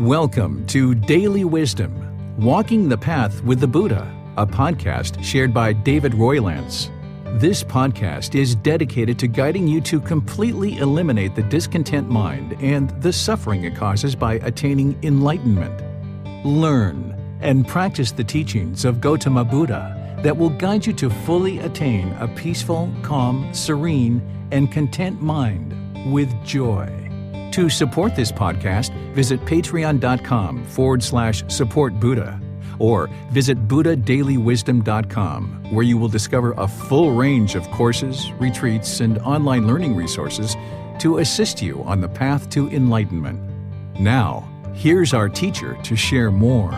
Welcome to Daily Wisdom, Walking the Path with the Buddha, a podcast shared by David Roylance. This podcast is dedicated to guiding you to completely eliminate the discontent mind and the suffering it causes by attaining enlightenment. Learn and practice the teachings of Gotama Buddha that will guide you to fully attain a peaceful, calm, serene, and content mind with joy. To support this podcast, visit patreon.com/support Buddha or visit buddhadailywisdom.com, where you will discover a full range of courses, retreats, and online learning resources to assist you on the path to enlightenment. Now, here's our teacher to share more.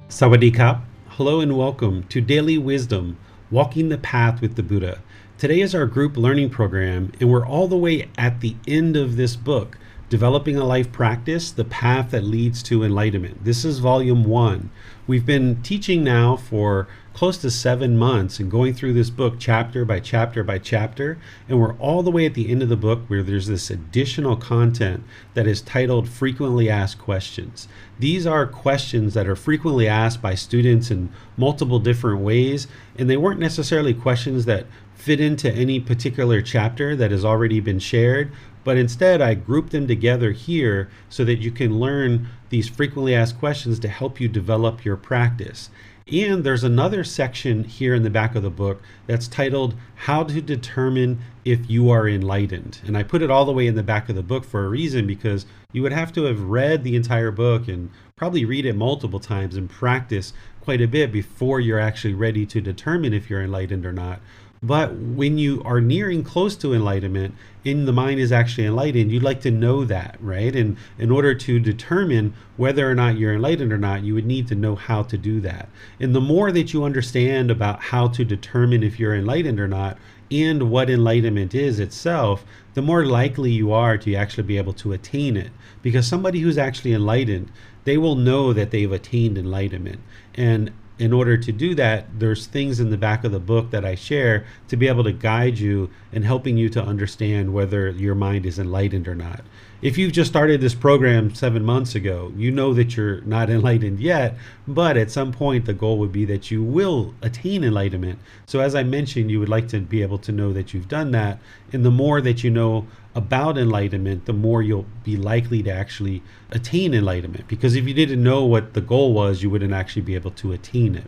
Sawadee Kap. Hello and welcome to Daily Wisdom, Walking the Path with the Buddha. Today is our group learning program, and we're all the way at the end of this book, Developing a Life Practice, The Path That Leads to Enlightenment. This is volume 1. We've been teaching now for close to 7 months and going through this book chapter by chapter by chapter, and we're all the way at the end of the book where there's this additional content that is titled Frequently Asked Questions. These are questions that are frequently asked by students in multiple different ways, and they weren't necessarily questions that fit into any particular chapter that has already been shared, but instead I grouped them together here so that you can learn these frequently asked questions to help you develop your practice. And there's another section here in the back of the book that's titled How to Determine If You Are Enlightened. And I put it all the way in the back of the book for a reason, because you would have to have read the entire book and probably read it multiple times and practice quite a bit before you're actually ready to determine if you're enlightened or not. But when you are nearing close to enlightenment and the mind is actually enlightened, you'd like to know that, right? And in order to determine whether or not you're enlightened or not, you would need to know how to do that. And the more that you understand about how to determine if you're enlightened or not and what enlightenment is itself, the more likely you are to actually be able to attain it. Because somebody who's actually enlightened, they will know that they've attained enlightenment. And in order to do that, there's things in the back of the book that I share to be able to guide you and helping you to understand whether your mind is enlightened or not. If you've just started this program 7 months ago, you know that you're not enlightened yet, but at some point the goal would be that you will attain enlightenment. So as I mentioned, you would like to be able to know that you've done that, and the more that you know about enlightenment, the more you'll be likely to actually attain enlightenment. Because if you didn't know what the goal was, you wouldn't actually be able to attain it.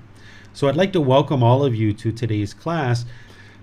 So I'd like to welcome all of you to today's class.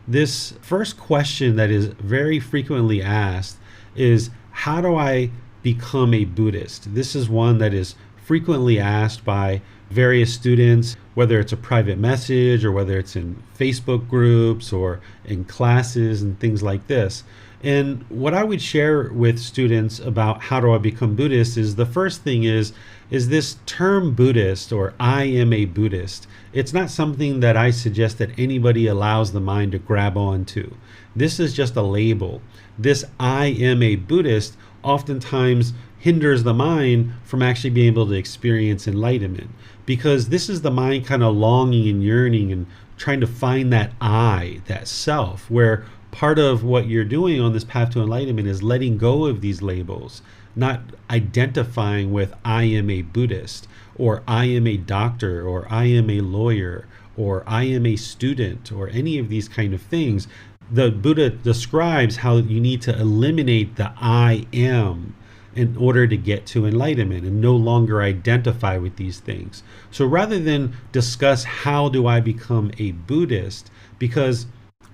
This first question that is very frequently asked is, how do I become a Buddhist? This is one that is frequently asked by various students, whether it's a private message or whether it's in Facebook groups or in classes and things like this. And what I would share with students about how do I become Buddhist is, the first thing is this term Buddhist, or I am a Buddhist. It's not something that I suggest that anybody allows the mind to grab onto. This is just a label. This I am a Buddhist oftentimes hinders the mind from actually being able to experience enlightenment, because this is the mind kind of longing and yearning and trying to find that I, that self, where part of what you're doing on this path to enlightenment is letting go of these labels, not identifying with I am a Buddhist, or I am a doctor, or I am a lawyer, or I am a student, or any of these kind of things. The Buddha describes how you need to eliminate the I am in order to get to enlightenment and no longer identify with these things. So rather than discuss how do I become a Buddhist, because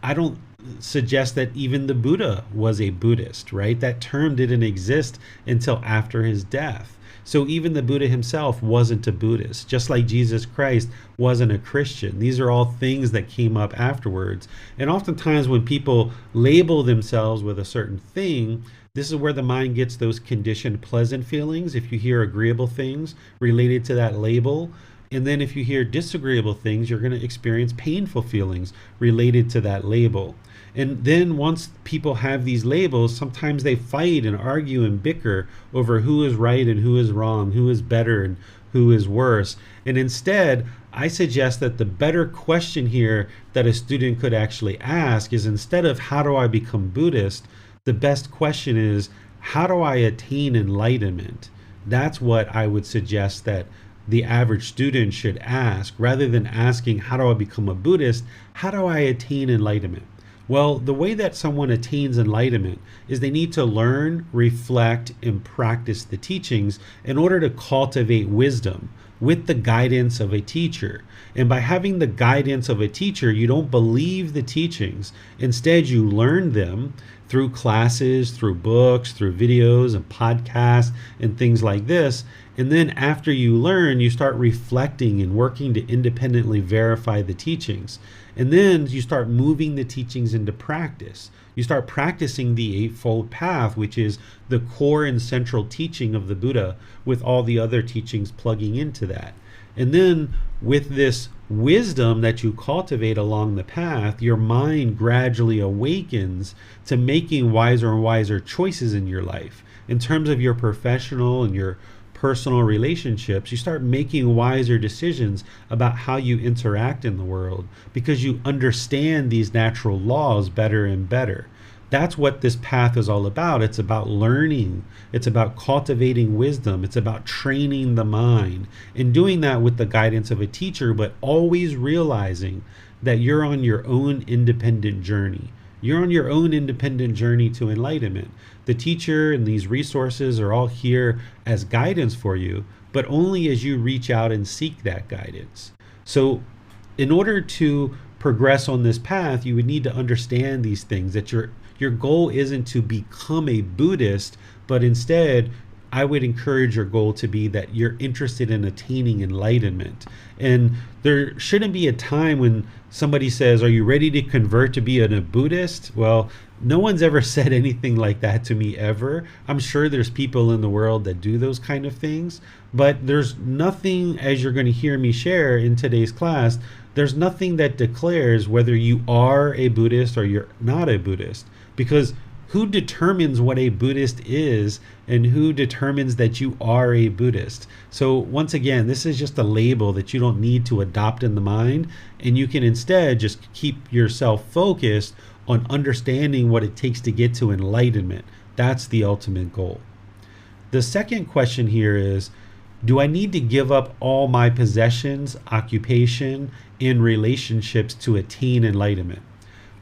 I don't suggest that even the Buddha was a Buddhist, right? That term didn't exist until after his death. So even the Buddha himself wasn't a Buddhist, just like Jesus Christ wasn't a Christian. These are all things that came up afterwards. And oftentimes when people label themselves with a certain thing, this is where the mind gets those conditioned pleasant feelings. If you hear agreeable things related to that label, and then if you hear disagreeable things, you're going to experience painful feelings related to that label. And then once people have these labels, sometimes they fight and argue and bicker over who is right and who is wrong, who is better and who is worse. And instead, I suggest that the better question here that a student could actually ask is, instead of how do I become Buddhist, the best question is, how do I attain enlightenment? That's what I would suggest that the average student should ask, rather than asking, how do I become a Buddhist? How do I attain enlightenment? Well, the way that someone attains enlightenment is they need to learn, reflect, and practice the teachings in order to cultivate wisdom with the guidance of a teacher. And by having the guidance of a teacher, you don't believe the teachings. Instead, you learn them through classes, through books, through videos and podcasts and things like this. And then after you learn, you start reflecting and working to independently verify the teachings. And then you start moving the teachings into practice. You start practicing the Eightfold Path, which is the core and central teaching of the Buddha, with all the other teachings plugging into that. And then with this wisdom that you cultivate along the path, your mind gradually awakens to making wiser and wiser choices in your life. In terms of your professional and your personal relationships, you start making wiser decisions about how you interact in the world, because you understand these natural laws better and better. That's what this path is all about. It's about learning. It's about cultivating wisdom. It's about training the mind, and doing that with the guidance of a teacher, but always realizing that you're on your own independent journey. You're on your own independent journey to enlightenment. The teacher and these resources are all here as guidance for you, but only as you reach out and seek that guidance. So in order to progress on this path, you would need to understand these things, that your goal isn't to become a Buddhist, but instead, I would encourage your goal to be that you're interested in attaining enlightenment. And there shouldn't be a time when somebody says, are you ready to convert to be a Buddhist? Well, no one's ever said anything like that to me ever. I'm sure there's people in the world that do those kind of things, but there's nothing, as you're going to hear me share in today's class, there's nothing that declares whether you are a Buddhist or you're not a Buddhist. Because who determines what a Buddhist is, and who determines that you are a Buddhist? So once again, this is just a label that you don't need to adopt in the mind, and you can instead just keep yourself focused on understanding what it takes to get to enlightenment. That's the ultimate goal. The second question here is, do I need to give up all my possessions, occupation, and relationships to attain enlightenment?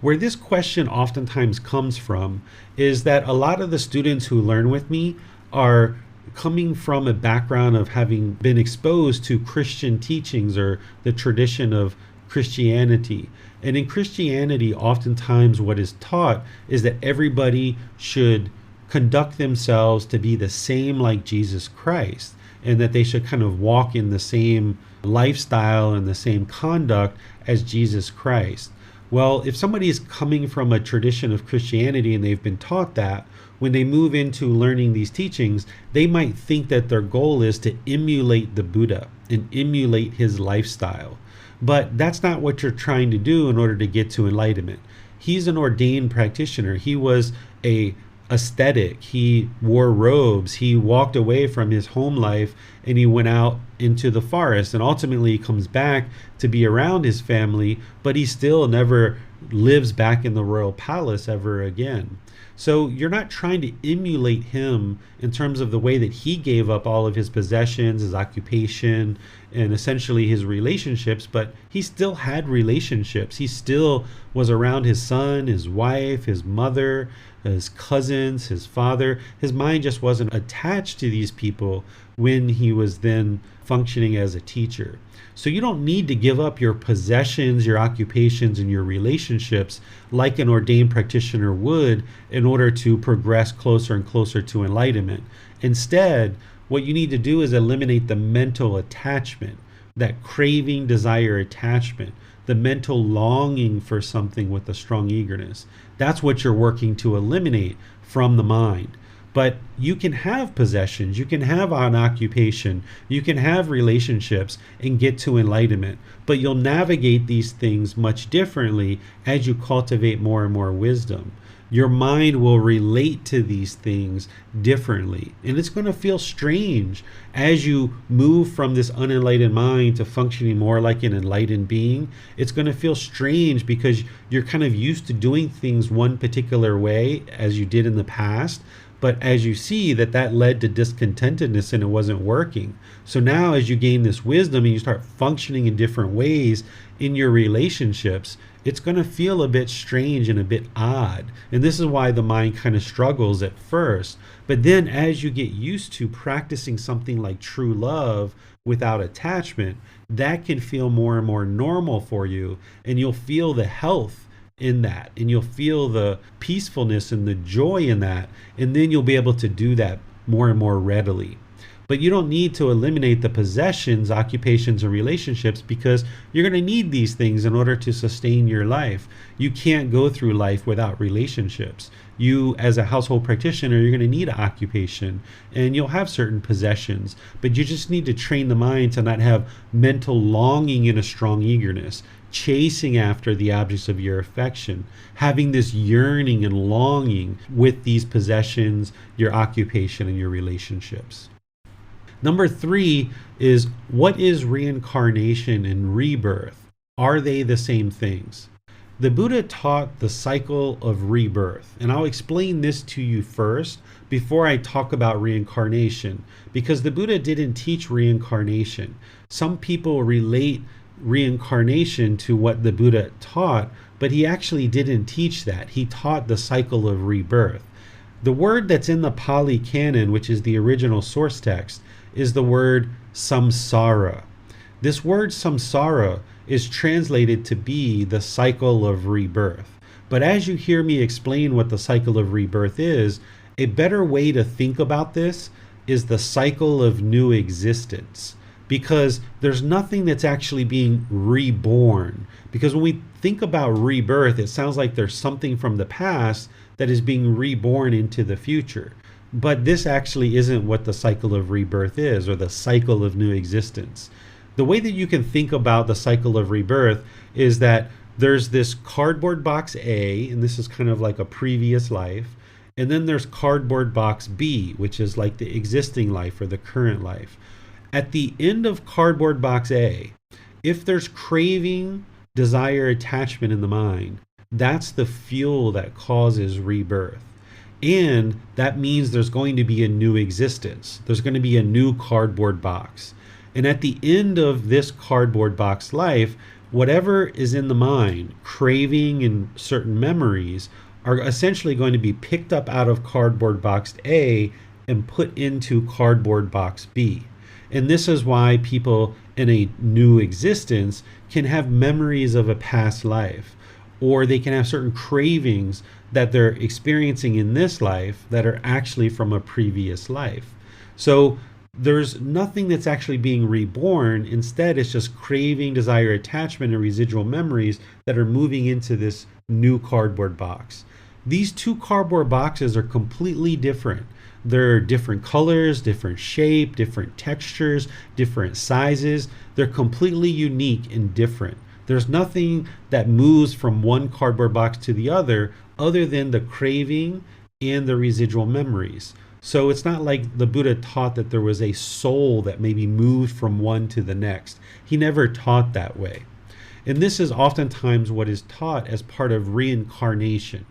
Where this question oftentimes comes from is that a lot of the students who learn with me are coming from a background of having been exposed to Christian teachings or the tradition of Christianity. And in Christianity, oftentimes what is taught is that everybody should conduct themselves to be the same like Jesus Christ, and that they should kind of walk in the same lifestyle and the same conduct as Jesus Christ. Well, if somebody is coming from a tradition of Christianity and they've been taught that, when they move into learning these teachings, they might think that their goal is to emulate the Buddha and emulate his lifestyle. But that's not what you're trying to do in order to get to enlightenment. He's an ordained practitioner. He was a ascetic. He wore robes. He walked away from his home life and he went out into the forest, and ultimately he comes back to be around his family, but he still never lives back in the royal palace ever again. So you're not trying to emulate him in terms of the way that he gave up all of his possessions, his occupation, and essentially his relationships, but he still had relationships. He still was around his son, his wife, his mother, his cousins, his father. His mind just wasn't attached to these people when he was then functioning as a teacher. So you don't need to give up your possessions, your occupations, and your relationships like an ordained practitioner would in order to progress closer and closer to enlightenment. Instead, what you need to do is eliminate the mental attachment, that craving, desire, attachment, the mental longing for something with a strong eagerness. That's what you're working to eliminate from the mind. But you can have possessions, you can have an occupation, you can have relationships and get to enlightenment. But you'll navigate these things much differently as you cultivate more and more wisdom. your mind will relate to these things differently. And it's going to feel strange as you move from this unenlightened mind to functioning more like an enlightened being. It's going to feel strange because you're kind of used to doing things one particular way as you did in the past. But as you see that led to discontentedness and it wasn't working. So now as you gain this wisdom and you start functioning in different ways in your relationships, it's going to feel a bit strange and a bit odd. And this is why the mind kind of struggles at first. But then as you get used to practicing something like true love without attachment, that can feel more and more normal for you. And you'll feel the health in that, and you'll feel the peacefulness and the joy in that, and then you'll be able to do that more and more readily. But you don't need to eliminate the possessions, occupations, and relationships, because you're going to need these things in order to sustain your life. You can't go through life without relationships. You, as a household practitioner, you're going to need an occupation, and you'll have certain possessions, but you just need to train the mind to not have mental longing and a strong eagerness, chasing after the objects of your affection, having this yearning and longing with these possessions, your occupation, and your relationships. Number 3 is, what is reincarnation and rebirth? Are they the same things? The Buddha taught the cycle of rebirth, and I'll explain this to you first before I talk about reincarnation, because the Buddha didn't teach reincarnation. Some people relate reincarnation to what the Buddha taught, but he actually didn't teach that. He taught the cycle of rebirth. The word that's in the Pali Canon, which is the original source text, is the word samsara. This word samsara is translated to be the cycle of rebirth. But as you hear me explain what the cycle of rebirth is, a better way to think about this is the cycle of new existence. Because there's nothing that's actually being reborn. Because when we think about rebirth, it sounds like there's something from the past that is being reborn into the future. But this actually isn't what the cycle of rebirth is, or the cycle of new existence. The way that you can think about the cycle of rebirth is that there's this cardboard box A, and this is kind of like a previous life. And then there's cardboard box B, which is like the existing life or the current life. At the end of cardboard box A, if there's craving, desire, attachment in the mind, that's the fuel that causes rebirth. And that means there's going to be a new existence. There's going to be a new cardboard box. And at the end of this cardboard box life, whatever is in the mind, craving and certain memories, are essentially going to be picked up out of cardboard box A and put into cardboard box B. And this is why people in a new existence can have memories of a past life, or they can have certain cravings that they're experiencing in this life that are actually from a previous life. So there's nothing that's actually being reborn. Instead, it's just craving, desire, attachment, and residual memories that are moving into this new cardboard box. These two cardboard boxes are completely different. They're different colors, different shape, different textures, different sizes. They're completely unique and different. There's nothing that moves from one cardboard box to the other than the craving and the residual memories. So it's not like the Buddha taught that there was a soul that maybe moved from one to the next. He never taught that way. And this is oftentimes what is taught as part of reincarnation.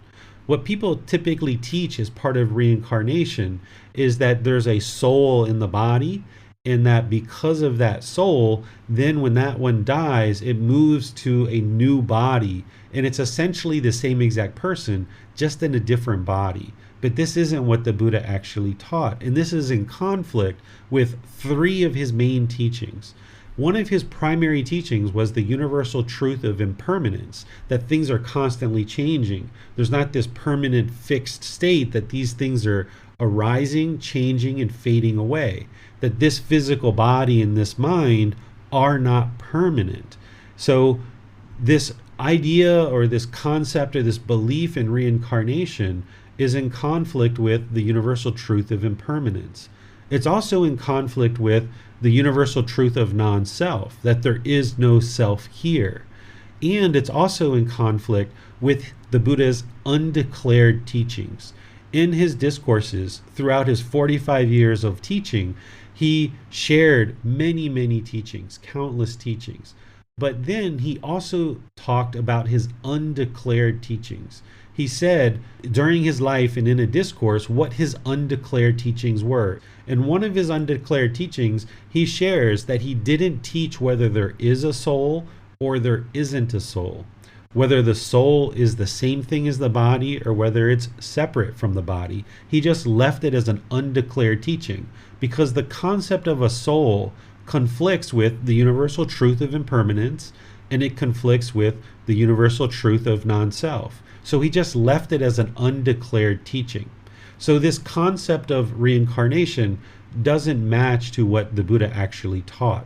What people typically teach as part of reincarnation is that there's a soul in the body, and that because of that soul, then when that one dies, it moves to a new body, and it's essentially the same exact person, just in a different body. But this isn't what the Buddha actually taught, and this is in conflict with 3 of his main teachings. One of his primary teachings was the universal truth of impermanence, that things are constantly changing. There's not this permanent fixed state, that these things are arising, changing, and fading away. That this physical body and this mind are not permanent. So this idea or this concept or this belief in reincarnation is in conflict with the universal truth of impermanence. It's also in conflict with the universal truth of non-self, that there is no self here. And it's also in conflict with the Buddha's undeclared teachings. In his discourses, throughout his 45 years of teaching, he shared many, many teachings, countless teachings. But then he also talked about his undeclared teachings. He said during his life and in a discourse what his undeclared teachings were. And one of his undeclared teachings, he shares that he didn't teach whether there is a soul or there isn't a soul, whether the soul is the same thing as the body or whether it's separate from the body. He just left it as an undeclared teaching because the concept of a soul conflicts with the universal truth of impermanence, and it conflicts with the universal truth of non-self. So he just left it as an undeclared teaching. So this concept of reincarnation doesn't match to what the Buddha actually taught.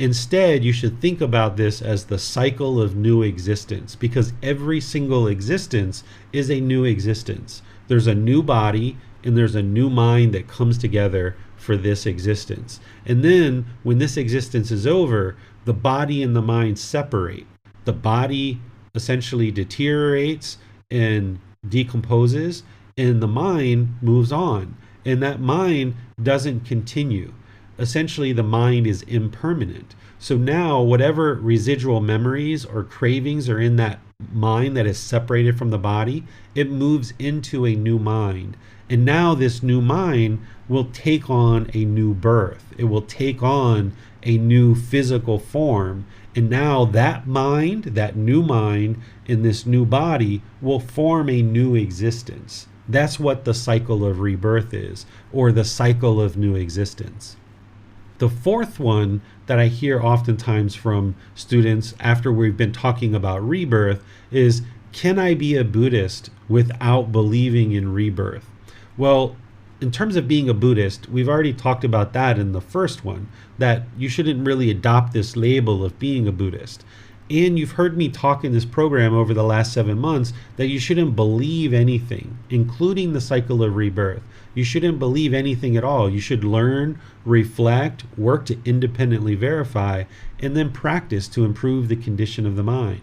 Instead, you should think about this as the cycle of new existence, because every single existence is a new existence. There's a new body and there's a new mind that comes together for this existence. And then when this existence is over, the body and the mind separate. The body essentially deteriorates and decomposes, and the mind moves on. And that mind doesn't continue. Essentially, the mind is impermanent. So now whatever residual memories or cravings are in that mind that is separated from the body, it moves into a new mind. And now this new mind will take on a new birth. It will take on a new physical form. And now that mind, that new mind in this new body will form a new existence. That's what the cycle of rebirth is, or the cycle of new existence. The fourth one that I hear oftentimes from students after we've been talking about rebirth is, can I be a Buddhist without believing in rebirth? Well, in terms of being a Buddhist, we've already talked about that in the first one, that you shouldn't really adopt this label of being a Buddhist. And you've heard me talk in this program over the last 7 months that you shouldn't believe anything, including the cycle of rebirth. You shouldn't believe anything at all. You should learn, reflect, work to independently verify, and then practice to improve the condition of the mind.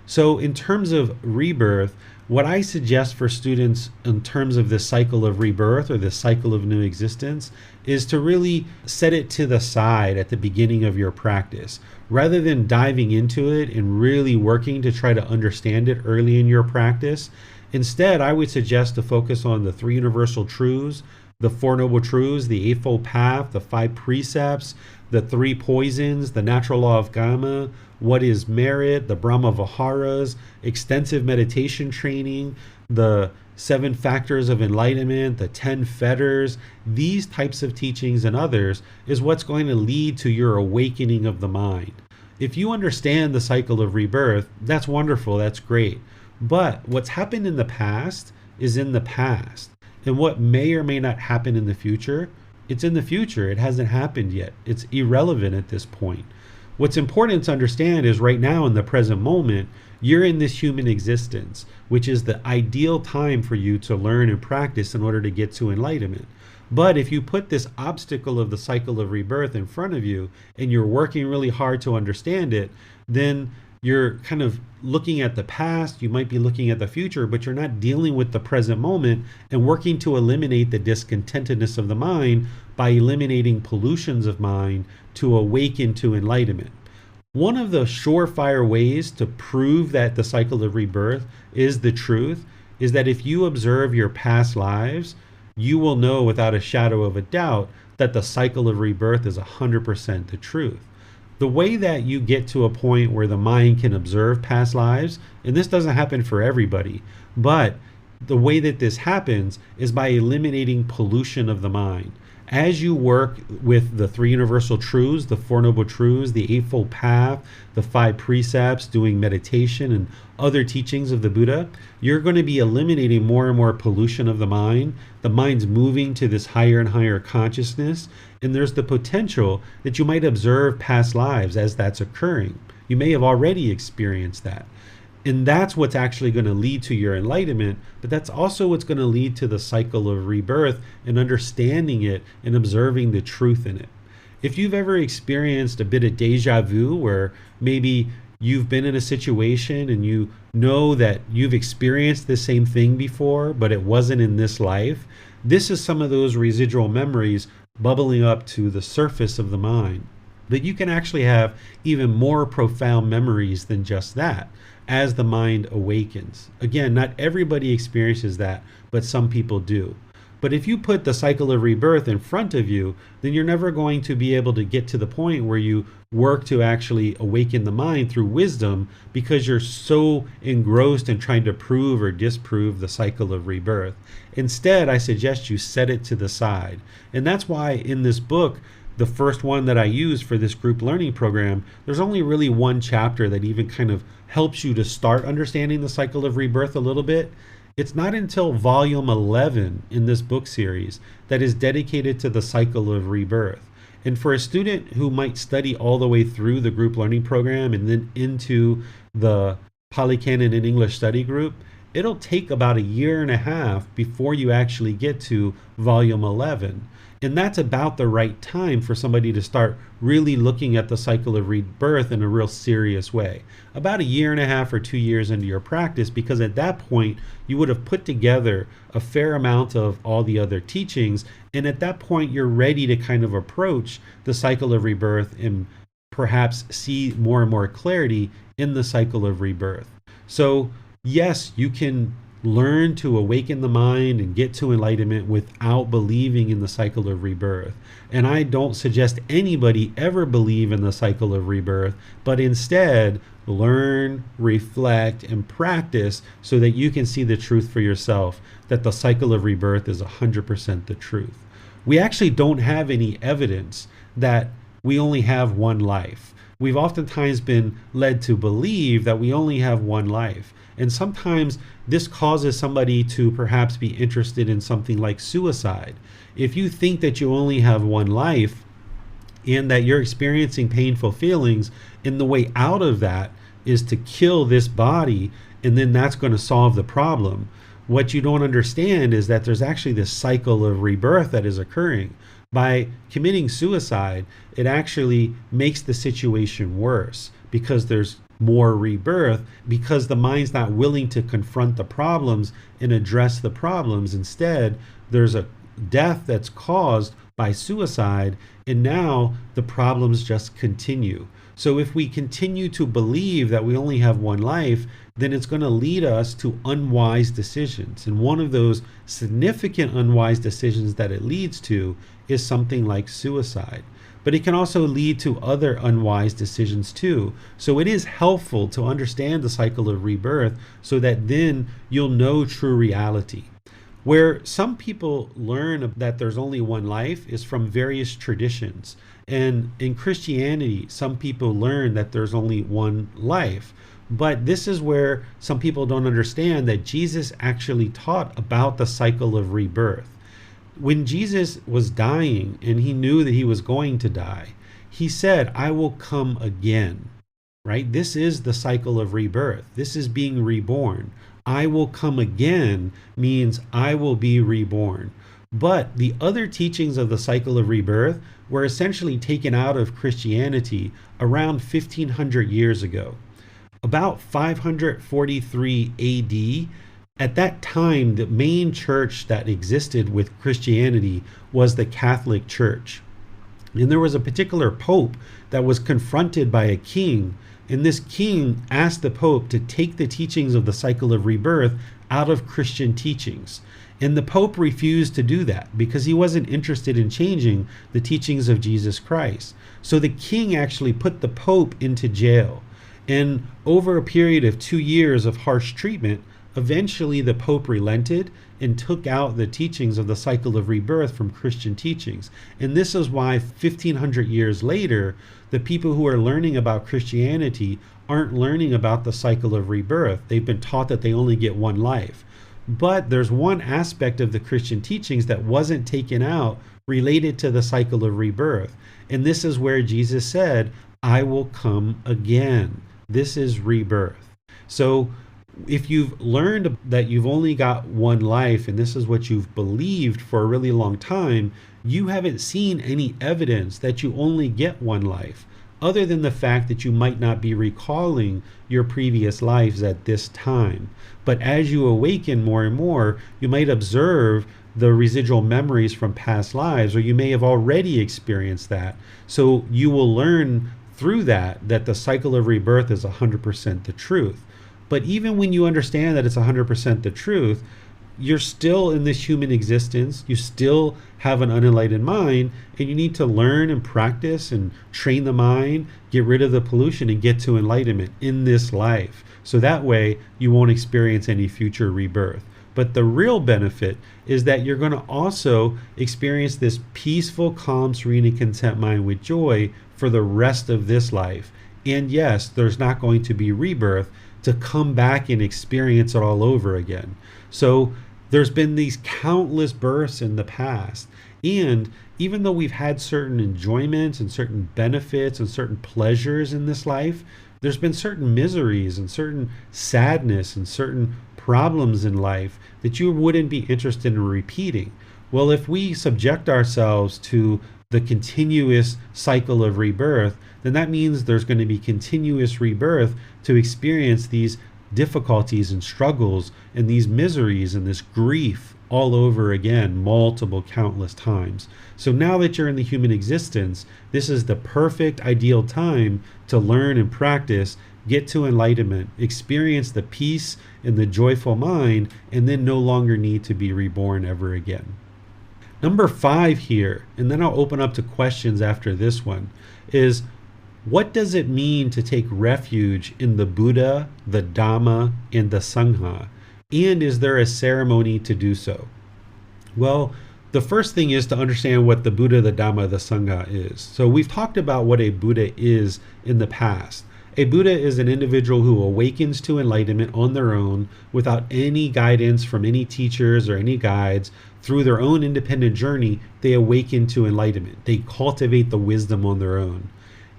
So in terms of rebirth, what I suggest for students in terms of this cycle of rebirth or this cycle of new existence is to really set it to the side at the beginning of your practice. Rather than diving into it and really working to try to understand it early in your practice, instead I would suggest to focus on the 3 universal truths, the 4 noble truths, the Eightfold Path, the 5 precepts, the 3 poisons, the natural law of karma, what is merit, the Brahma Viharas, extensive meditation training, the 7 factors of enlightenment, the 10 fetters. These types of teachings and others is what's going to lead to your awakening of the mind. If you understand the cycle of rebirth, that's wonderful, that's great. But what's happened in the past is in the past. And what may or may not happen in the future, it's in the future. It hasn't happened yet. It's irrelevant at this point. What's important to understand is right now in the present moment, you're in this human existence, which is the ideal time for you to learn and practice in order to get to enlightenment. But if you put this obstacle of the cycle of rebirth in front of you and you're working really hard to understand it, then you're kind of looking at the past, you might be looking at the future, but you're not dealing with the present moment and working to eliminate the discontentedness of the mind by eliminating pollutions of mind to awaken to enlightenment. One of the surefire ways to prove that the cycle of rebirth is the truth is that if you observe your past lives, you will know without a shadow of a doubt that the cycle of rebirth is 100% the truth. The way that you get to a point where the mind can observe past lives, and this doesn't happen for everybody, but the way that this happens is by eliminating pollution of the mind. As you work with the 3 universal truths, the 4 noble truths, the Eightfold Path, the 5 precepts, doing meditation and other teachings of the Buddha, you're going to be eliminating more and more pollution of the mind. The mind's moving to this higher and higher consciousness, and there's the potential that you might observe past lives as that's occurring. You may have already experienced that. And that's what's actually going to lead to your enlightenment, but that's also what's going to lead to the cycle of rebirth and understanding it and observing the truth in it. If you've ever experienced a bit of deja vu where maybe you've been in a situation and you know that you've experienced the same thing before, but it wasn't in this life. This is some of those residual memories bubbling up to the surface of the mind. But you can actually have even more profound memories than just that as the mind awakens. Again, not everybody experiences that, but some people do. But if you put the cycle of rebirth in front of you, then you're never going to be able to get to the point where you work to actually awaken the mind through wisdom, because you're so engrossed in trying to prove or disprove the cycle of rebirth. Instead, I suggest you set it to the side. And that's why in this book, the first one that I use for this group learning program, there's only really one chapter that even kind of helps you to start understanding the cycle of rebirth a little bit. It's not until volume 11 in this book series that is dedicated to the cycle of rebirth. And for a student who might study all the way through the group learning program and then into the Pali Canon and English study group, it'll take about 1.5 years before you actually get to volume 11. And that's about the right time for somebody to start really looking at the cycle of rebirth in a real serious way. About 1.5 years or 2 years into your practice, because at that point, you would have put together a fair amount of all the other teachings. And at that point, you're ready to kind of approach the cycle of rebirth and perhaps see more and more clarity in the cycle of rebirth. So yes, you can learn to awaken the mind and get to enlightenment without believing in the cycle of rebirth. And I don't suggest anybody ever believe in the cycle of rebirth, but instead learn, reflect, and practice so that you can see the truth for yourself, that the cycle of rebirth is 100% the truth. We actually don't have any evidence that we only have one life. We've oftentimes been led to believe that we only have one life. And sometimes this causes somebody to perhaps be interested in something like suicide. If you think that you only have one life and that you're experiencing painful feelings, and the way out of that is to kill this body, and then that's going to solve the problem, what you don't understand is that there's actually this cycle of rebirth that is occurring. By committing suicide, it actually makes the situation worse because there's more rebirth, because the mind's not willing to confront the problems and address the problems. Instead, there's a death that's caused by suicide, and now the problems just continue. So if we continue to believe that we only have one life, then it's going to lead us to unwise decisions. And one of those significant unwise decisions that it leads to is something like suicide. But it can also lead to other unwise decisions too. So it is helpful to understand the cycle of rebirth so that then you'll know true reality. Where some people learn that there's only one life is from various traditions. And in Christianity, some people learn that there's only one life. But this is where some people don't understand that Jesus actually taught about the cycle of rebirth. When Jesus was dying and he knew that he was going to die, he said, "I will come again," right? This is the cycle of rebirth. This is being reborn. I will come again means I will be reborn. But the other teachings of the cycle of rebirth were essentially taken out of Christianity around 1500 years ago. About 543 AD, at that time, the main church that existed with Christianity was the Catholic Church. And there was a particular pope that was confronted by a king, and this king asked the pope to take the teachings of the cycle of rebirth out of Christian teachings. And the pope refused to do that because he wasn't interested in changing the teachings of Jesus Christ. So the king actually put the pope into jail. And over a period of 2 years of harsh treatment, eventually the Pope relented and took out the teachings of the cycle of rebirth from Christian teachings. And this is why 1500 years later, the people who are learning about Christianity aren't learning about the cycle of rebirth. They've been taught that they only get one life. But there's one aspect of the Christian teachings that wasn't taken out related to the cycle of rebirth. And this is where Jesus said, "I will come again." This is rebirth. So if you've learned that you've only got one life and this is what you've believed for a really long time, you haven't seen any evidence that you only get one life. other than the fact that you might not be recalling your previous lives at this time. But as you awaken more and more, you might observe the residual memories from past lives, or you may have already experienced that. So you will learn through that the cycle of rebirth is 100% the truth. But even when you understand that it's 100% the truth, you're still in this human existence. You still have an unenlightened mind, and you need to learn and practice and train the mind, get rid of the pollution, and get to enlightenment in this life. So that way you won't experience any future rebirth. But the real benefit is that you're going to also experience this peaceful, calm, serene, and content mind with joy for the rest of this life. And yes, there's not going to be rebirth to come back and experience it all over again. So there's been these countless births in the past. And even though we've had certain enjoyments and certain benefits and certain pleasures in this life, there's been certain miseries and certain sadness and certain problems in life that you wouldn't be interested in repeating. Well, if we subject ourselves to the continuous cycle of rebirth, then that means there's going to be continuous rebirth to experience these difficulties and struggles and these miseries and this grief all over again, multiple, countless times. So now that you're in the human existence, this is the perfect, ideal time to learn and practice, get to enlightenment, experience the peace and the joyful mind, and then no longer need to be reborn ever again. Number 5 here, and then I'll open up to questions after this one, is what does it mean to take refuge in the Buddha, the Dhamma, and the Sangha? And is there a ceremony to do so? Well, the first thing is to understand what the Buddha, the Dhamma, the Sangha is. So we've talked about what a Buddha is in the past. A Buddha is an individual who awakens to enlightenment on their own without any guidance from any teachers or any guides. Through their own independent journey, they awaken to enlightenment. They cultivate the wisdom on their own.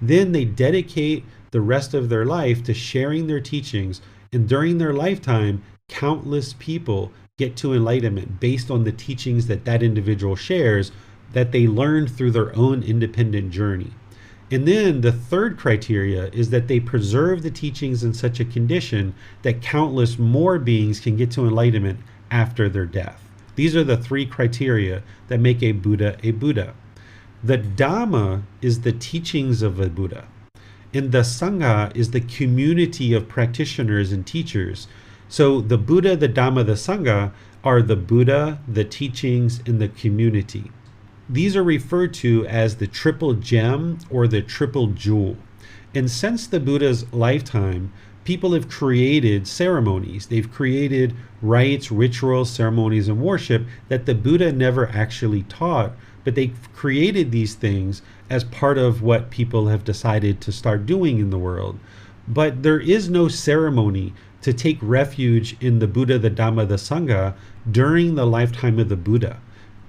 Then they dedicate the rest of their life to sharing their teachings, and during their lifetime, countless people get to enlightenment based on the teachings that that individual shares that they learned through their own independent journey. And then the third criteria is that they preserve the teachings in such a condition that countless more beings can get to enlightenment after their death. These are the 3 criteria that make a Buddha a Buddha. The Dhamma is the teachings of a Buddha, and the Sangha is the community of practitioners and teachers. So the Buddha, the Dhamma, the Sangha are the Buddha, the teachings, and the community. These are referred to as the triple gem or the triple jewel. And since the Buddha's lifetime, people have created ceremonies. They've created rites, rituals, ceremonies, and worship that the Buddha never actually taught, but they created these things as part of what people have decided to start doing in the world. But there is no ceremony to take refuge in the Buddha, the Dhamma, the Sangha during the lifetime of the Buddha.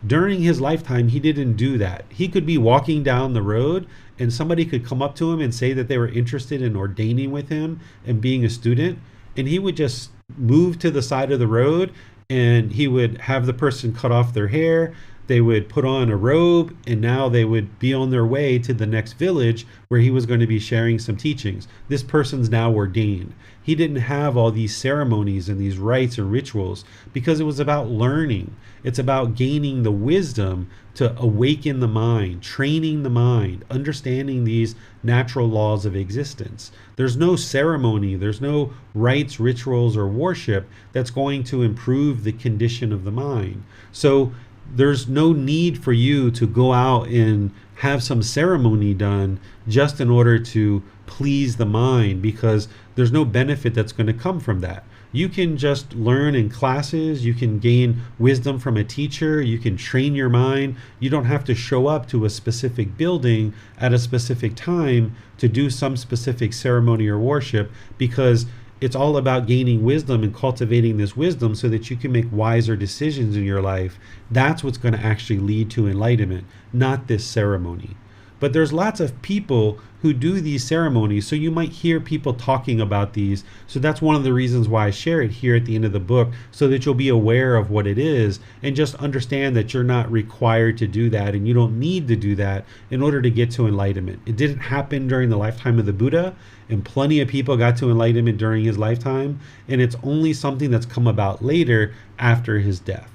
During his lifetime, he didn't do that. He could be walking down the road and somebody could come up to him and say that they were interested in ordaining with him and being a student, and he would just move to the side of the road and he would have the person cut off their hair. They would put on a robe, and now they would be on their way to the next village where he was going to be sharing some teachings. This person's now ordained. He didn't have all these ceremonies and these rites and rituals because it was about learning. It's about gaining the wisdom to awaken the mind, training the mind, understanding these natural laws of existence. There's no ceremony, there's no rites, rituals, or worship that's going to improve the condition of the mind. So there's no need for you to go out and have some ceremony done just in order to please the mind, because there's no benefit that's going to come from that. You can just learn in classes, you can gain wisdom from a teacher, you can train your mind. You don't have to show up to a specific building at a specific time to do some specific ceremony or worship, because it's all about gaining wisdom and cultivating this wisdom so that you can make wiser decisions in your life. That's what's going to actually lead to enlightenment, not this ceremony. But there's lots of people who do these ceremonies, so you might hear people talking about these. So that's one of the reasons why I share it here at the end of the book, so that you'll be aware of what it is and just understand that you're not required to do that, and you don't need to do that in order to get to enlightenment. It didn't happen during the lifetime of the Buddha, and plenty of people got to enlightenment during his lifetime, and it's only something that's come about later after his death.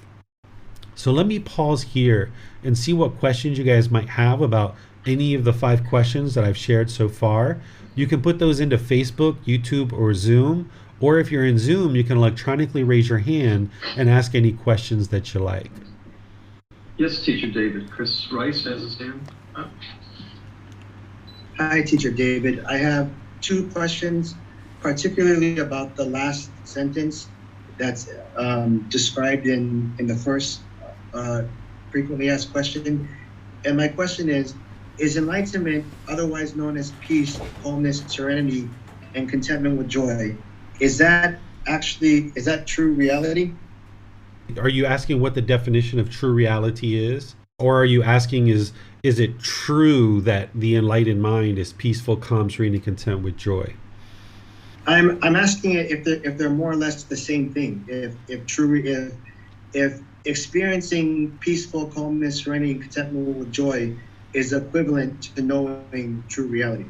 So let me pause here and see what questions you guys might have about any of the 5 questions that I've shared so far. You can put those into Facebook, YouTube, or Zoom, or if you're in Zoom, you can electronically raise your hand and ask any questions that you like. Yes, Teacher David. Chris Rice has his hand up. Hi, Teacher David. I have 2 questions, particularly about the last sentence that's described in the first frequently asked question. And my question is enlightenment, otherwise known as peace, calmness, serenity, and contentment with joy, is that true reality? Are you asking what the definition of true reality is? Or are you asking is it true that the enlightened mind is peaceful, calm, serene, and content with joy? I'm asking if they're more or less the same thing. If experiencing peaceful calmness, serenity, and contentment with joy is equivalent to knowing true reality.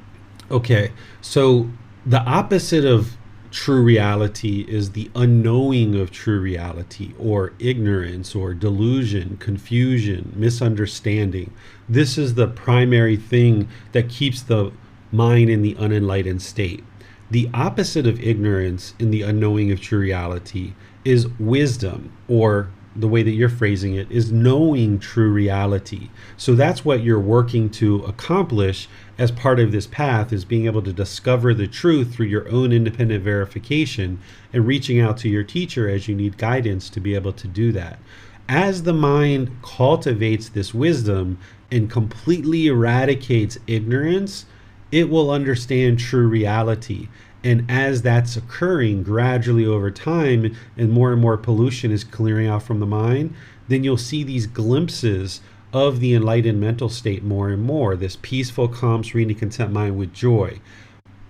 Okay, so the opposite of true reality is the unknowing of true reality, or ignorance, or delusion, confusion, misunderstanding. This is the primary thing that keeps the mind in the unenlightened state. The opposite of ignorance in the unknowing of true reality is wisdom, or the way that you're phrasing it is knowing true reality. So that's what you're working to accomplish as part of this path, is being able to discover the truth through your own independent verification and reaching out to your teacher as you need guidance to be able to do that. As the mind cultivates this wisdom and completely eradicates ignorance, it will understand true reality. And as that's occurring gradually over time and more pollution is clearing out from the mind, then you'll see these glimpses of the enlightened mental state more and more, this peaceful, calm, serene, and content mind with joy.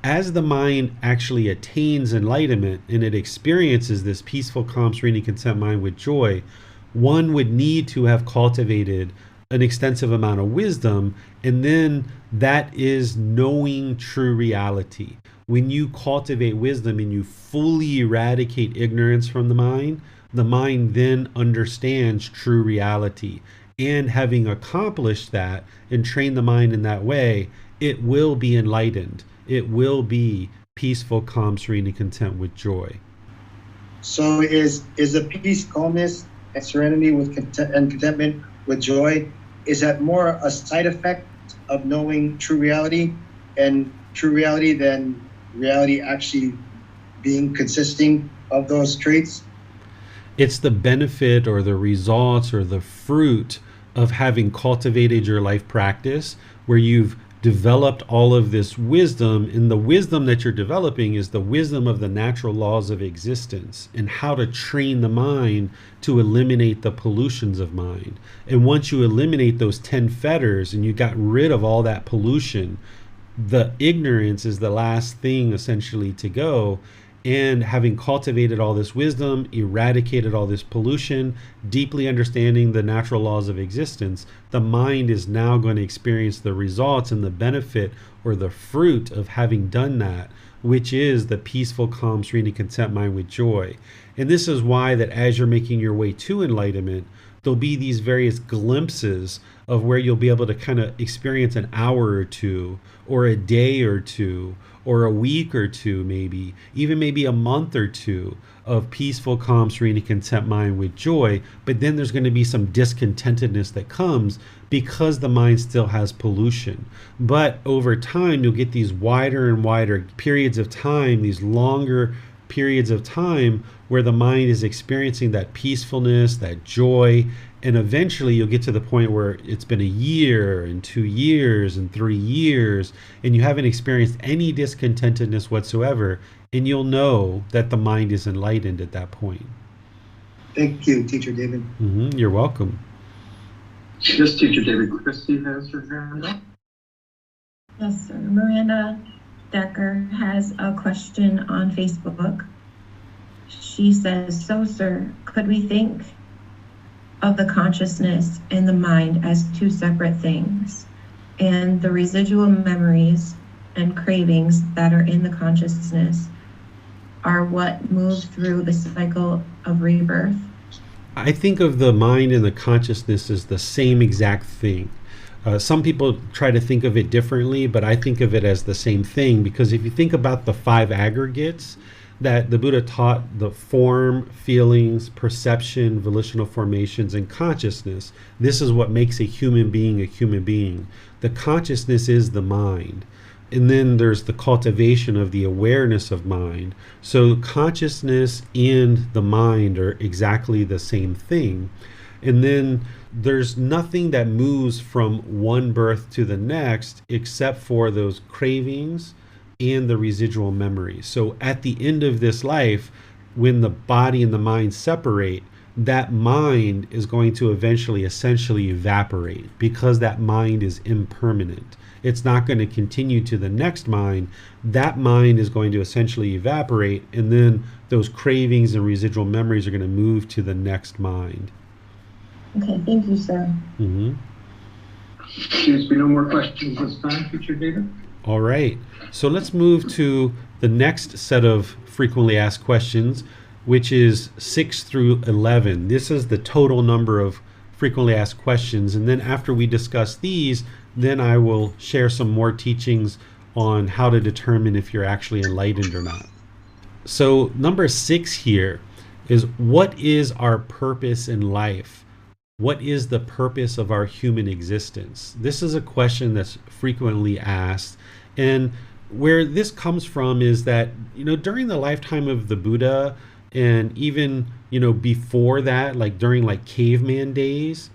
As the mind actually attains enlightenment and it experiences this peaceful, calm, serene, and content mind with joy, one would need to have cultivated an extensive amount of wisdom, and then that is knowing true reality. When you cultivate wisdom and you fully eradicate ignorance from the mind then understands true reality. And having accomplished that and trained the mind in that way, it will be enlightened. It will be peaceful, calm, serene, and content with joy. So is the peace, calmness, and serenity and contentment with joy, is that more a side effect of knowing true reality and true reality than reality actually being consisting of those traits? It's the benefit or the results or the fruit of having cultivated your life practice, where you've developed all of this wisdom, and the wisdom that you're developing is the wisdom of the natural laws of existence and how to train the mind to eliminate the pollutions of mind. And once you eliminate those 10 fetters and you got rid of all that pollution, the ignorance is the last thing essentially to go. And having cultivated all this wisdom, eradicated all this pollution, deeply understanding the natural laws of existence, the mind is now going to experience the results and the benefit or the fruit of having done that, which is the peaceful, calm, serene, and content mind with joy. And this is why that as you're making your way to enlightenment, there'll be these various glimpses of where you'll be able to kind of experience an hour or two, or a day or two, or a week or two, maybe, even maybe a month or two of peaceful, calm, serene, and content mind with joy. But then there's going to be some discontentedness that comes because the mind still has pollution. But over time, you'll get these wider and wider periods of time, these longer periods of time where the mind is experiencing that peacefulness, that joy, and eventually you'll get to the point where it's been a year and 2 years and 3 years and you haven't experienced any discontentedness whatsoever, and you'll know that the mind is enlightened at that point. Thank you, Teacher David. You're welcome. Yes, Teacher David. Christy has her hand up. Yes, sir. Miranda Decker has a question on Facebook. She says, so, sir, could we think of the consciousness and the mind as two separate things, and the residual memories and cravings that are in the consciousness are what move through the cycle of rebirth? I think of the mind and the consciousness as the same exact thing. Some people try to think of it differently, but I think of it as the same thing, because if you think about the five aggregates that the Buddha taught, the form, feelings, perception, volitional formations, and consciousness, this is what makes a human being a human being. The consciousness is the mind. And then there's the cultivation of the awareness of mind. So consciousness and the mind are exactly the same thing. And then there's nothing that moves from one birth to the next except for those cravings and the residual memories. So at the end of this life, when the body and the mind separate, that mind is going to eventually essentially evaporate, because that mind is impermanent. It's not going to continue to the next mind. That mind is going to essentially evaporate, and then those cravings and residual memories are going to move to the next mind. Okay, thank you, sir. Mm-hmm. Seems to be no more questions this time, Teacher David. All right. So let's move to the next set of frequently asked questions, which is 6 through 11. This is the total number of frequently asked questions. And then after we discuss these, then I will share some more teachings on how to determine if you're actually enlightened or not. So number 6 here is, what is our purpose in life? What is the purpose of our human existence? This is a question that's frequently asked. And where this comes from is that, during the lifetime of the Buddha, and even, before that, like during like caveman days,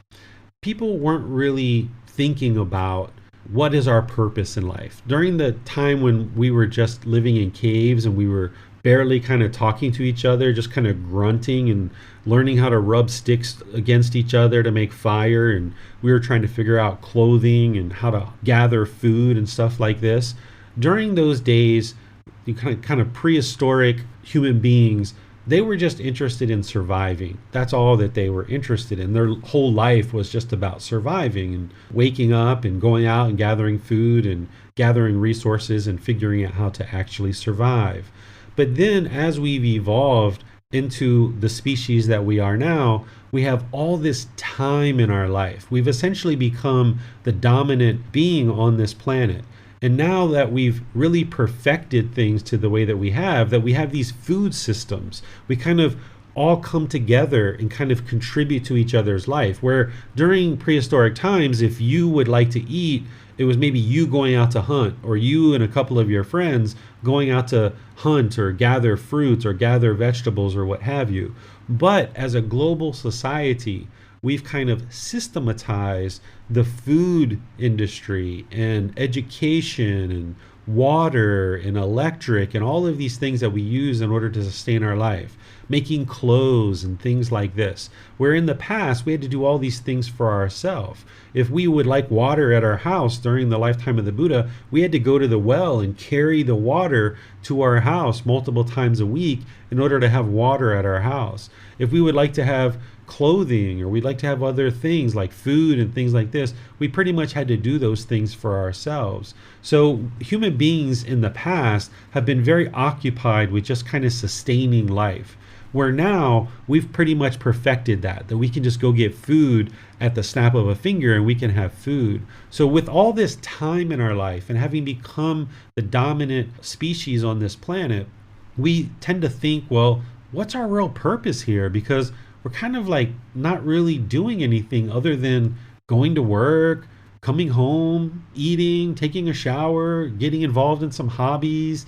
people weren't really thinking about what is our purpose in life. During the time when we were just living in caves and we were barely kind of talking to each other, just kind of grunting and learning how to rub sticks against each other to make fire, and we were trying to figure out clothing and how to gather food and stuff like this. During those days, you kind of prehistoric human beings, they were just interested in surviving. That's all that they were interested in. Their whole life was just about surviving and waking up and going out and gathering food and gathering resources and figuring out how to actually survive. But then as we've evolved into the species that we are now, we have all this time in our life. We've essentially become the dominant being on this planet. And now that we've really perfected things to the way that we have these food systems, we kind of all come together and kind of contribute to each other's life. Where during prehistoric times, if you would like to eat, it was maybe you going out to hunt, or you and a couple of your friends going out to hunt or gather fruits or gather vegetables or what have you. But as a global society, we've kind of systematized the food industry and education and water and electric and all of these things that we use in order to sustain our life, making clothes and things like this. Where in the past, we had to do all these things for ourselves. If we would like water at our house during the lifetime of the Buddha, we had to go to the well and carry the water to our house multiple times a week in order to have water at our house. If we would like to have clothing, or we'd like to have other things like food and things like this, we pretty much had to do those things for ourselves. So human beings in the past have been very occupied with just kind of sustaining life, where now we've pretty much perfected that we can just go get food at the snap of a finger and we can have food. So with all this time in our life and having become the dominant species on this planet, we tend to think, well, what's our real purpose here? Because we're kind of like not really doing anything other than going to work, coming home, eating, taking a shower, getting involved in some hobbies,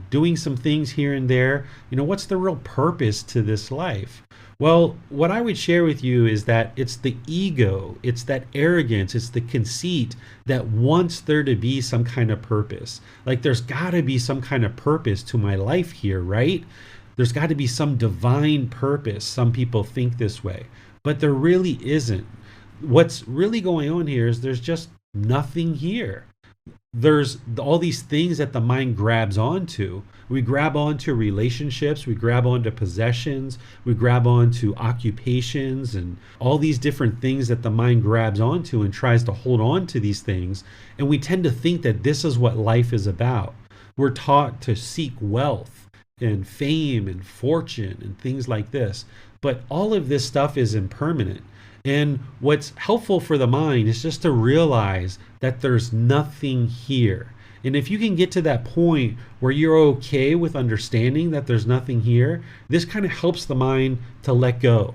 doing some things here and there. What's the real purpose to this life? Well, what I would share with you is that it's the ego, it's that arrogance, it's the conceit that wants there to be some kind of purpose. Like there's got to be some kind of purpose to my life here, right? There's got to be some divine purpose. Some people think this way, but there really isn't. What's really going on here is there's just nothing here. there's all these things that the mind grabs onto. We grab onto relationships, we grab onto possessions, we grab onto occupations, and all these different things that the mind grabs onto and tries to hold on to these things. And we tend to think that this is what life is about. We're taught to seek wealth and fame and fortune and things like this. But all of this stuff is impermanent. And what's helpful for the mind is just to realize that there's nothing here. And if you can get to that point where you're okay with understanding that there's nothing here, this kind of helps the mind to let go.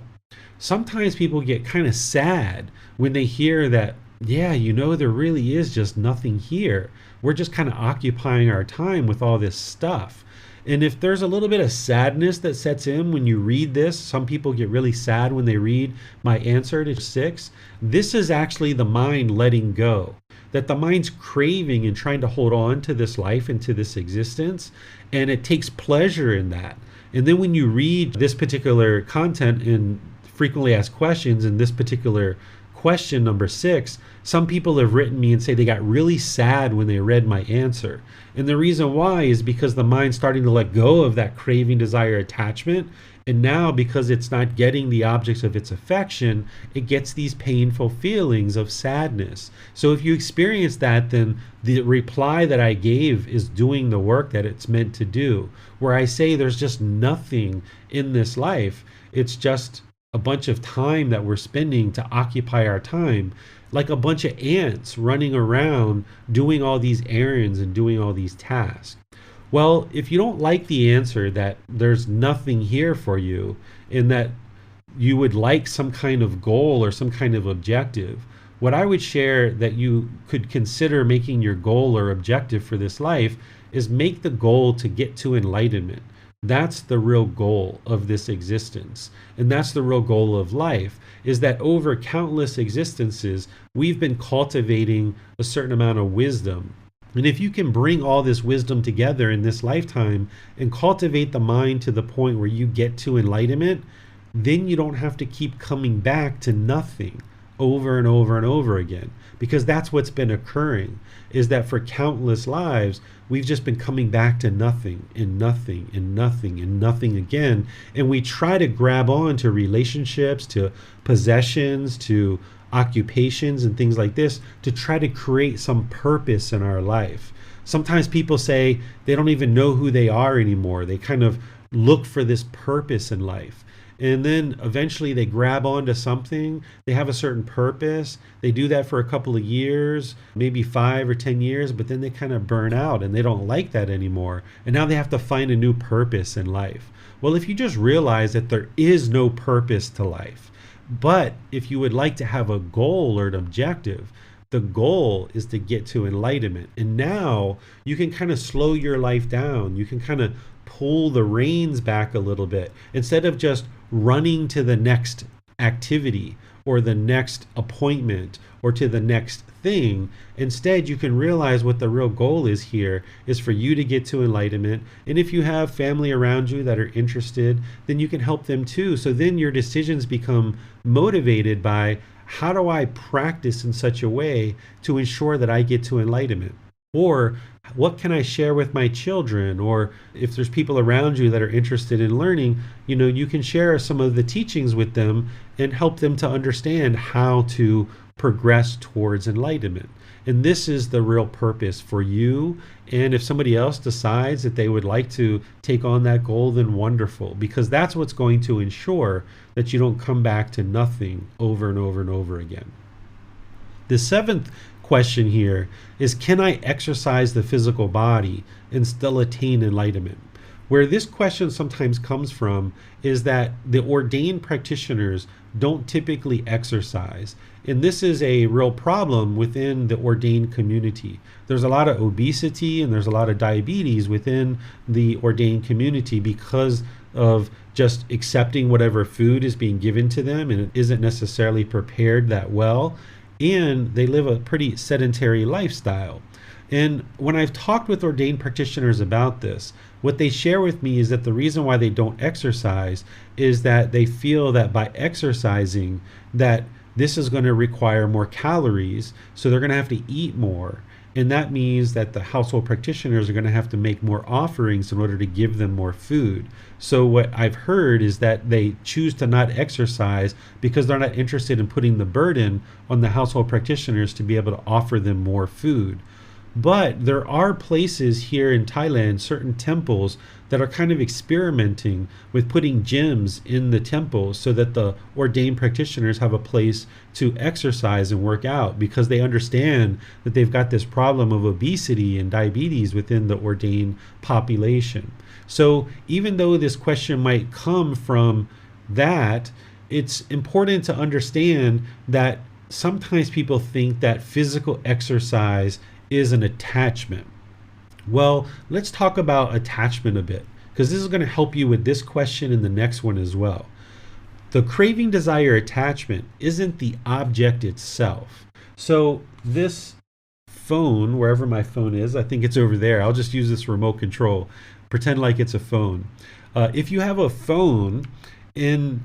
Sometimes people get kind of sad when they hear that, yeah, there really is just nothing here. We're just kind of occupying our time with all this stuff. And if there's a little bit of sadness that sets in when you read this, some people get really sad when they read my answer to 6. This is actually the mind letting go. That the mind's craving and trying to hold on to this life and to this existence, and it takes pleasure in that. And then when you read this particular content in frequently asked questions, in this particular question number 6, some people have written me and say they got really sad when they read my answer. And the reason why is because the mind's starting to let go of that craving, desire, attachment. And now, because it's not getting the objects of its affection, it gets these painful feelings of sadness. So if you experience that, then the reply that I gave is doing the work that it's meant to do. Where I say there's just nothing in this life. It's just a bunch of time that we're spending to occupy our time, like a bunch of ants running around doing all these errands and doing all these tasks. Well, if you don't like the answer that there's nothing here for you, and that you would like some kind of goal or some kind of objective, what I would share that you could consider making your goal or objective for this life is make the goal to get to enlightenment. That's the real goal of this existence. And that's the real goal of life, is that over countless existences, we've been cultivating a certain amount of wisdom. And if you can bring all this wisdom together in this lifetime and cultivate the mind to the point where you get to enlightenment, then you don't have to keep coming back to nothing over and over and over again. Because that's what's been occurring, is that for countless lives, we've just been coming back to nothing and nothing and nothing and nothing again. And we try to grab on to relationships, to possessions, to occupations and things like this to try to create some purpose in our life. Sometimes people say they don't even know who they are anymore. They kind of look for this purpose in life. And then eventually they grab onto something. They have a certain purpose. They do that for a couple of years, maybe 5 or 10 years, but then they kind of burn out and they don't like that anymore. And now they have to find a new purpose in life. Well, if you just realize that there is no purpose to life, but if you would like to have a goal or an objective, the goal is to get to enlightenment. And now you can kind of slow your life down. You can kind of pull the reins back a little bit. Instead of just running to the next activity or the next appointment or to the next thing, instead you can realize what the real goal is here is for you to get to enlightenment. And if you have family around you that are interested, then you can help them too. So then your decisions become motivated by, how do I practice in such a way to ensure that I get to enlightenment? Or what can I share with my children? Or if there's people around you that are interested in learning, you can share some of the teachings with them and help them to understand how to progress towards enlightenment. And this is the real purpose for you. And if somebody else decides that they would like to take on that goal, then wonderful, because that's what's going to ensure that you don't come back to nothing over and over and over again. The 7th question here is, can I exercise the physical body and still attain enlightenment? Where this question sometimes comes from is that the ordained practitioners don't typically exercise. And this is a real problem within the ordained community. There's a lot of obesity and there's a lot of diabetes within the ordained community because of just accepting whatever food is being given to them, and it isn't necessarily prepared that well. And they live a pretty sedentary lifestyle. And when I've talked with ordained practitioners about this, what they share with me is that the reason why they don't exercise is that they feel that by exercising, that this is going to require more calories, so they're going to have to eat more. And that means that the household practitioners are going to have to make more offerings in order to give them more food. So what I've heard is that they choose to not exercise because they're not interested in putting the burden on the household practitioners to be able to offer them more food. But there are places here in Thailand, certain temples, that are kind of experimenting with putting gyms in the temples so that the ordained practitioners have a place to exercise and work out, because they understand that they've got this problem of obesity and diabetes within the ordained population. So even though this question might come from that, it's important to understand that sometimes people think that physical exercise is an attachment. Well, let's talk about attachment a bit, because this is going to help you with this question and the next one as well. The craving, desire, attachment isn't the object itself. So this phone, wherever my phone is, I think it's over there. I'll just use this remote control, pretend like it's a phone. If you have a phone, and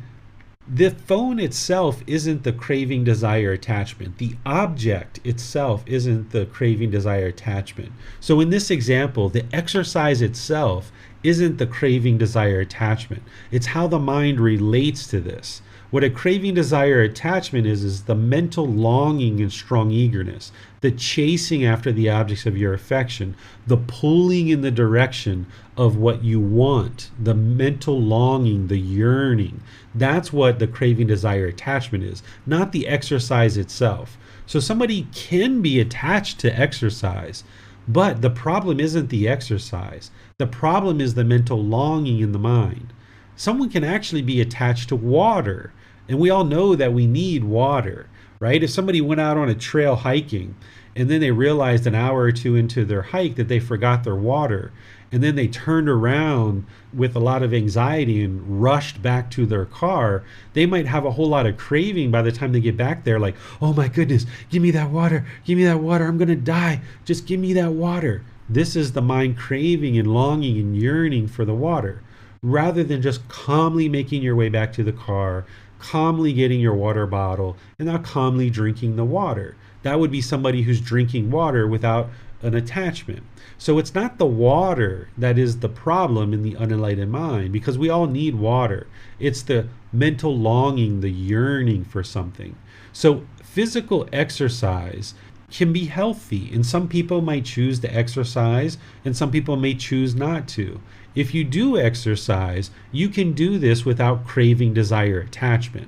the phone itself isn't the craving, desire, attachment. The object itself isn't the craving, desire, attachment. So in this example, the exercise itself isn't the craving, desire, attachment. It's how the mind relates to this. What a craving, desire, attachment is the mental longing and strong eagerness, the chasing after the objects of your affection, the pulling in the direction of what you want, the mental longing, the yearning. That's what the craving, desire, attachment is, not the exercise itself. So somebody can be attached to exercise, but the problem isn't the exercise. The problem is the mental longing in the mind. Someone can actually be attached to water, and we all know that we need water, right? If somebody went out on a trail hiking and then they realized an hour or two into their hike that they forgot their water, and then they turned around with a lot of anxiety and rushed back to their car, they might have a whole lot of craving by the time they get back there, like, oh my goodness, give me that water, I'm gonna die, just give me that water. This is the mind craving and longing and yearning for the water, rather than just calmly making your way back to the car, calmly getting your water bottle, and now calmly drinking the water. That would be somebody who's drinking water without an attachment. So it's not the water that is the problem in the unenlightened mind, because we all need water. It's the mental longing, the yearning for something. So physical exercise can be healthy, and some people might choose to exercise and some people may choose not to. If you do exercise, you can do this without craving, desire, attachment.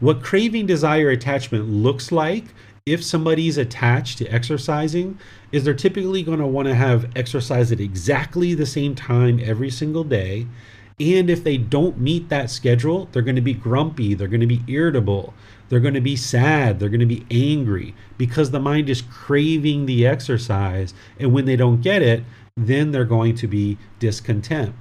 What craving, desire, attachment looks like if somebody's attached to exercising is they're typically going to want to have exercise at exactly the same time every single day. And if they don't meet that schedule, they're going to be grumpy, they're going to be irritable, they're going to be sad, they're going to be angry, because the mind is craving the exercise. And when they don't get it, then they're going to be discontent.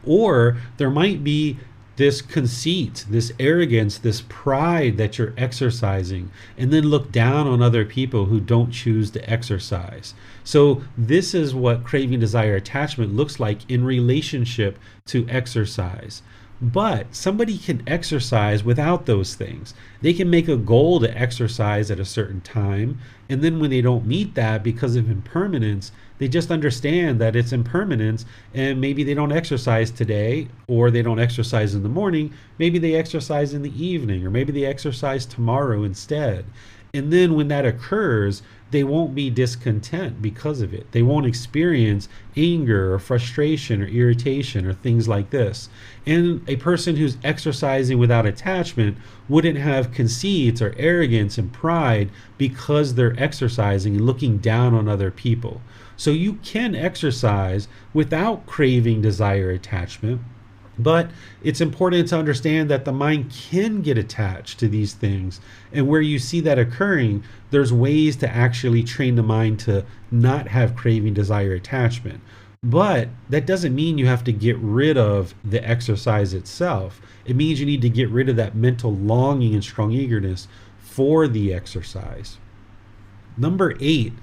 Or there might be this conceit, this arrogance, this pride that you're exercising, and then look down on other people who don't choose to exercise. So this is what craving, desire, attachment looks like in relationship to exercise. But somebody can exercise without those things. They can make a goal to exercise at a certain time, and then when they don't meet that because of impermanence, they just understand that it's impermanence, and maybe they don't exercise today, or they don't exercise in the morning. Maybe they exercise in the evening, or maybe they exercise tomorrow instead. And then when that occurs, they won't be discontent because of it. They won't experience anger or frustration or irritation or things like this. And a person who's exercising without attachment wouldn't have conceits or arrogance and pride because they're exercising and looking down on other people. So you can exercise without craving, desire, attachment. But it's important to understand that the mind can get attached to these things. And where you see that occurring, there's ways to actually train the mind to not have craving, desire, attachment. But that doesn't mean you have to get rid of the exercise itself. It means you need to get rid of that mental longing and strong eagerness for the exercise. Number 8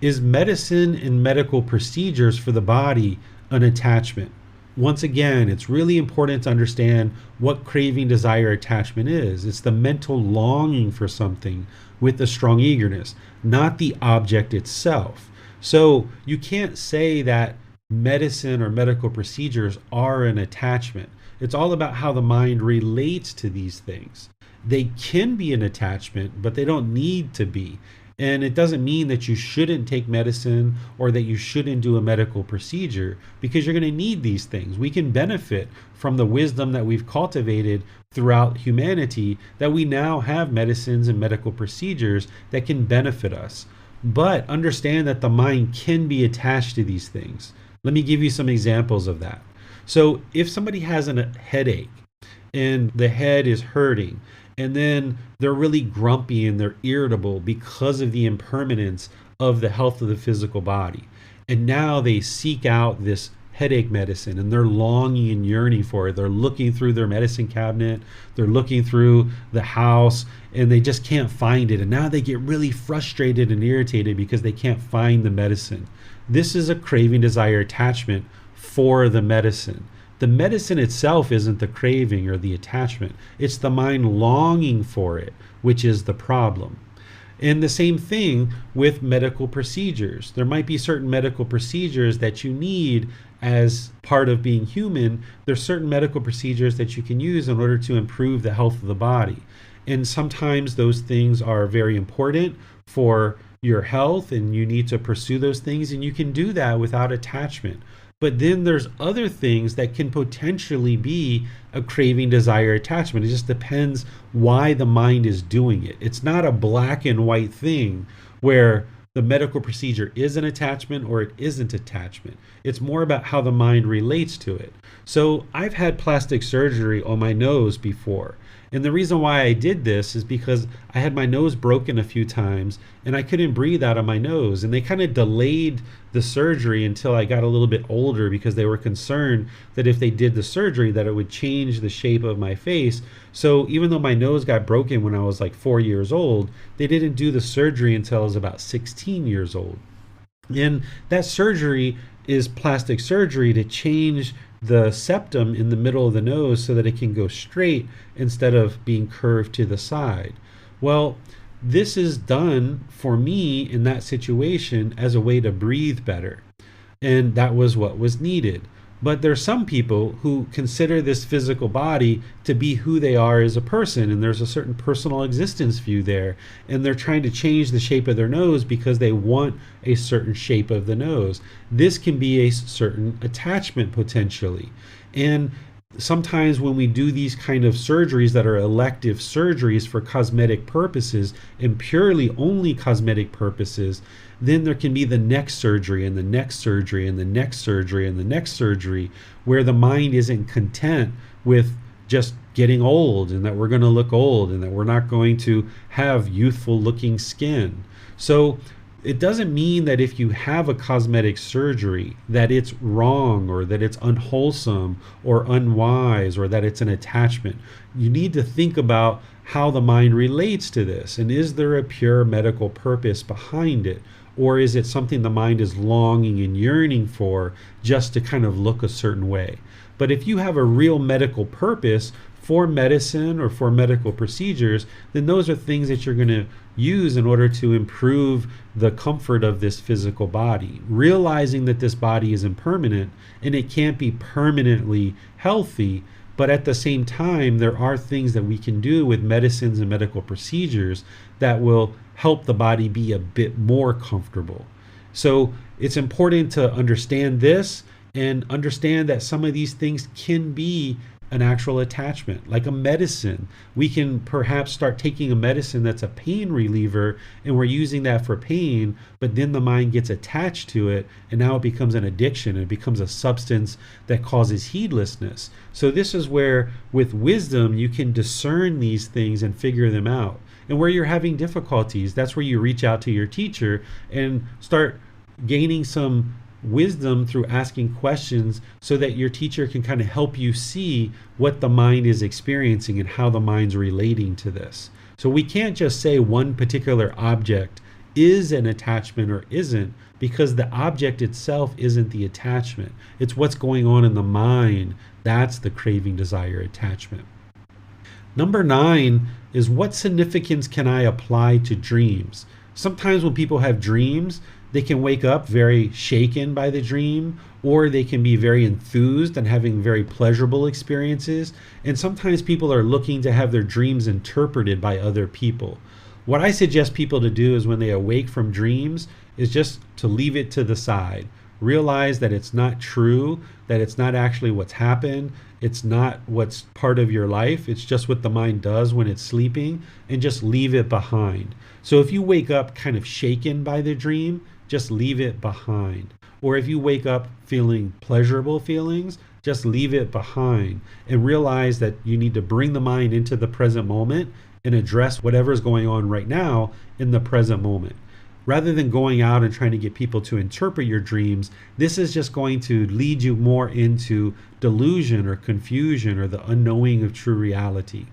is medicine and medical procedures for the body an attachment. Once again, it's really important to understand what craving, desire, attachment is. It's the mental longing for something with a strong eagerness, not the object itself. So you can't say that medicine or medical procedures are an attachment. It's all about how the mind relates to these things. They can be an attachment, but they don't need to be. And it doesn't mean that you shouldn't take medicine or that you shouldn't do a medical procedure, because you're going to need these things. We can benefit from the wisdom that we've cultivated throughout humanity, that we now have medicines and medical procedures that can benefit us. But understand that the mind can be attached to these things. Let me give you some examples of that. So if somebody has a headache and the head is hurting, and then they're really grumpy and they're irritable because of the impermanence of the health of the physical body, and now they seek out this headache medicine and they're longing and yearning for it. They're looking through their medicine cabinet, they're looking through the house, and they just can't find it. And now they get really frustrated and irritated because they can't find the medicine. This is a craving, desire, attachment for the medicine. The medicine itself isn't the craving or the attachment. It's the mind longing for it, which is the problem. And the same thing with medical procedures. There might be certain medical procedures that you need as part of being human. There's certain medical procedures that you can use in order to improve the health of the body. And sometimes those things are very important for your health, and you need to pursue those things, and you can do that without attachment. But then there's other things that can potentially be a craving, desire, attachment. It just depends why the mind is doing it. It's not a black and white thing where the medical procedure is an attachment or it isn't attachment. It's more about how the mind relates to it. So I've had plastic surgery on my nose before. And the reason why I did this is because I had my nose broken a few times and I couldn't breathe out of my nose. And they kind of delayed the surgery until I got a little bit older, because they were concerned that if they did the surgery that it would change the shape of my face. So even though my nose got broken when I was like 4 years old, they didn't do the surgery until I was about 16 years old. And that surgery is plastic surgery to change the septum in the middle of the nose so that it can go straight instead of being curved to the side. Well, this is done for me in that situation as a way to breathe better. And that was what was needed. But there's some people who consider this physical body to be who they are as a person, and there's a certain personal existence view there, and they're trying to change the shape of their nose because they want a certain shape of the nose. This can be a certain attachment potentially. And sometimes when we do these kind of surgeries that are elective surgeries for cosmetic purposes and purely only cosmetic purposes, then there can be the next surgery and the next surgery and the next surgery and the next surgery, where the mind isn't content with just getting old and that we're going to look old and that we're not going to have youthful looking skin. So it doesn't mean that if you have a cosmetic surgery that it's wrong or that it's unwholesome or unwise or that it's an attachment. You need to think about how the mind relates to this, and is there a pure medical purpose behind it? Or is it something the mind is longing and yearning for just to kind of look a certain way? But if you have a real medical purpose for medicine or for medical procedures, then those are things that you're going to use in order to improve the comfort of this physical body, realizing that this body is impermanent and it can't be permanently healthy. But at the same time, there are things that we can do with medicines and medical procedures that will help the body be a bit more comfortable. So it's important to understand this and understand that some of these things can be an actual attachment, like a medicine. We can perhaps start taking a medicine that's a pain reliever and we're using that for pain, but then the mind gets attached to it and now it becomes an addiction. It becomes a substance that causes heedlessness. So this is where with wisdom you can discern these things and figure them out. And where you're having difficulties, that's where you reach out to your teacher and start gaining some wisdom through asking questions so that your teacher can kind of help you see what the mind is experiencing and how the mind's relating to this. So we can't just say one particular object is an attachment or isn't, because the object itself isn't the attachment. It's what's going on in the mind. That's the craving, desire, attachment. Number 9 is, what significance can I apply to dreams? Sometimes when people have dreams, They can wake up very shaken by the dream, or they can be very enthused and having very pleasurable experiences. And sometimes people are looking to have their dreams interpreted by other people. What I suggest people to do is when they awake from dreams is just to leave it to the side. Realize that it's not true, that it's not actually what's happened. It's not what's part of your life. It's just what the mind does when it's sleeping, and just leave it behind. So if you wake up kind of shaken by the dream, just leave it behind. Or if you wake up feeling pleasurable feelings, just leave it behind and realize that you need to bring the mind into the present moment and address whatever's going on right now in the present moment. Rather than going out and trying to get people to interpret your dreams, this is just going to lead you more into delusion or confusion or the unknowing of true reality.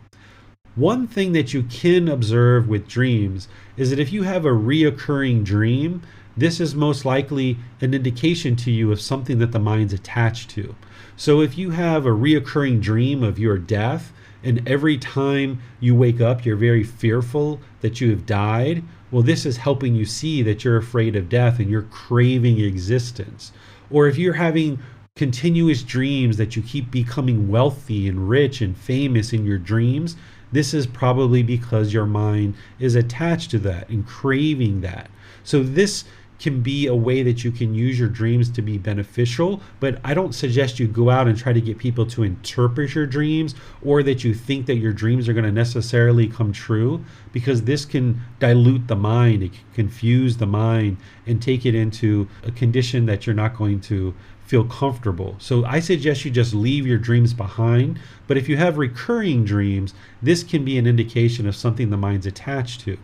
One thing that you can observe with dreams is that if you have a reoccurring dream, this is most likely an indication to you of something that the mind's attached to. So if you have a reoccurring dream of your death, and every time you wake up, you're very fearful that you have died, well, this is helping you see that you're afraid of death and you're craving existence. Or if you're having continuous dreams that you keep becoming wealthy and rich and famous in your dreams, this is probably because your mind is attached to that and craving that. So this can be a way that you can use your dreams to be beneficial, but I don't suggest you go out and try to get people to interpret your dreams, or that you think that your dreams are going to necessarily come true, because this can dilute the mind, it can confuse the mind and take it into a condition that you're not going to feel comfortable. So I suggest you just leave your dreams behind, but if you have recurring dreams, this can be an indication of something the mind's attached to.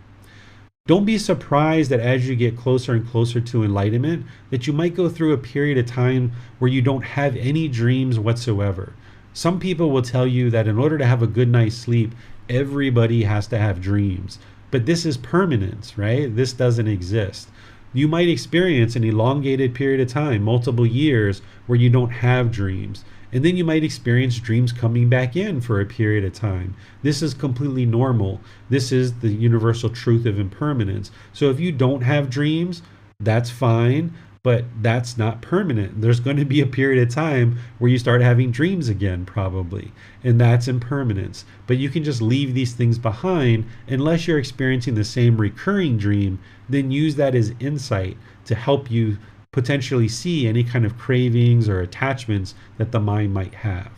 Don't be surprised that as you get closer and closer to enlightenment, that you might go through a period of time where you don't have any dreams whatsoever. Some people will tell you that in order to have a good night's sleep, everybody has to have dreams. But this is permanence, right? This doesn't exist. You might experience an elongated period of time, multiple years, where you don't have dreams. And then you might experience dreams coming back in for a period of time. This is completely normal. This is the universal truth of impermanence. So if you don't have dreams, that's fine, but that's not permanent. There's going to be a period of time where you start having dreams again, probably, and that's impermanence. But you can just leave these things behind unless you're experiencing the same recurring dream. Then use that as insight to help you potentially see any kind of cravings or attachments that the mind might have.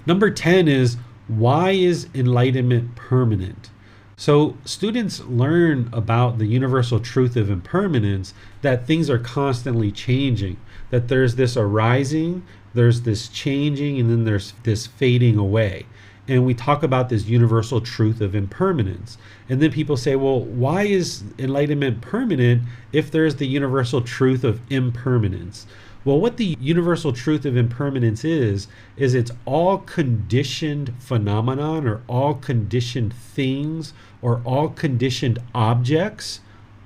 Number 10 is, why is enlightenment permanent? So students learn about the universal truth of impermanence, that things are constantly changing, that there's this arising, there's this changing, and then there's this fading away. And we talk about this universal truth of impermanence. And then people say, well, why is enlightenment permanent if there's the universal truth of impermanence? Well, what the universal truth of impermanence is it's all conditioned phenomenon, or all conditioned things, or all conditioned objects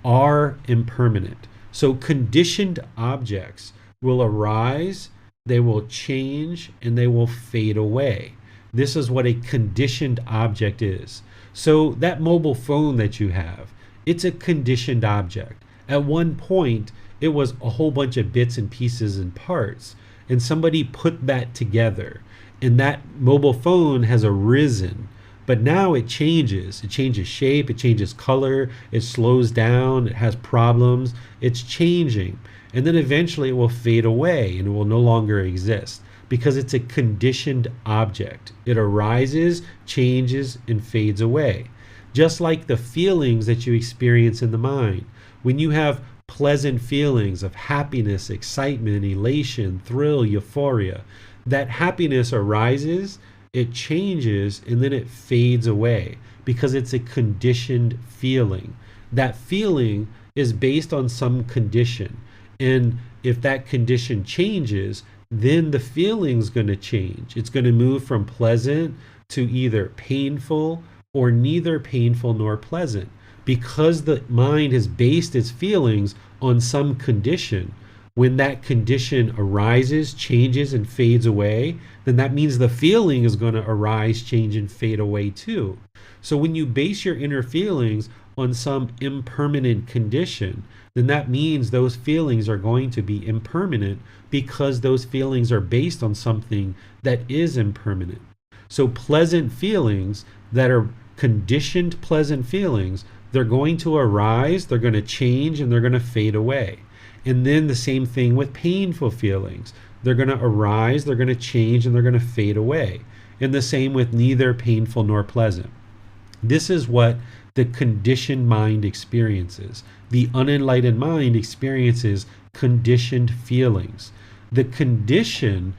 are impermanent. So conditioned objects will arise, they will change, and they will fade away. This is what a conditioned object is. So that mobile phone that you have, it's a conditioned object. At one point, it was a whole bunch of bits and pieces and parts, and somebody put that together, and that mobile phone has arisen. But now it changes. It changes shape, it changes color, it slows down, it has problems, it's changing. And then eventually it will fade away and it will no longer exist, because it's a conditioned object. It arises, changes, and fades away. Just like the feelings that you experience in the mind. When you have pleasant feelings of happiness, excitement, elation, thrill, euphoria, that happiness arises, it changes, and then it fades away, because it's a conditioned feeling. That feeling is based on some condition. And if that condition changes, then the feeling's going to change. It's going to move from pleasant to either painful or neither painful nor pleasant. Because the mind has based its feelings on some condition, when that condition arises, changes, and fades away, then that means the feeling is going to arise, change, and fade away too. So when you base your inner feelings on some impermanent condition, then that means those feelings are going to be impermanent because those feelings are based on something that is impermanent. So pleasant feelings that are conditioned pleasant feelings, they're going to arise, they're going to change, and they're going to fade away. And then the same thing with painful feelings. They're going to arise, they're going to change, and they're going to fade away. And the same with neither painful nor pleasant. This is what the conditioned mind experiences. The unenlightened mind experiences conditioned feelings. The conditions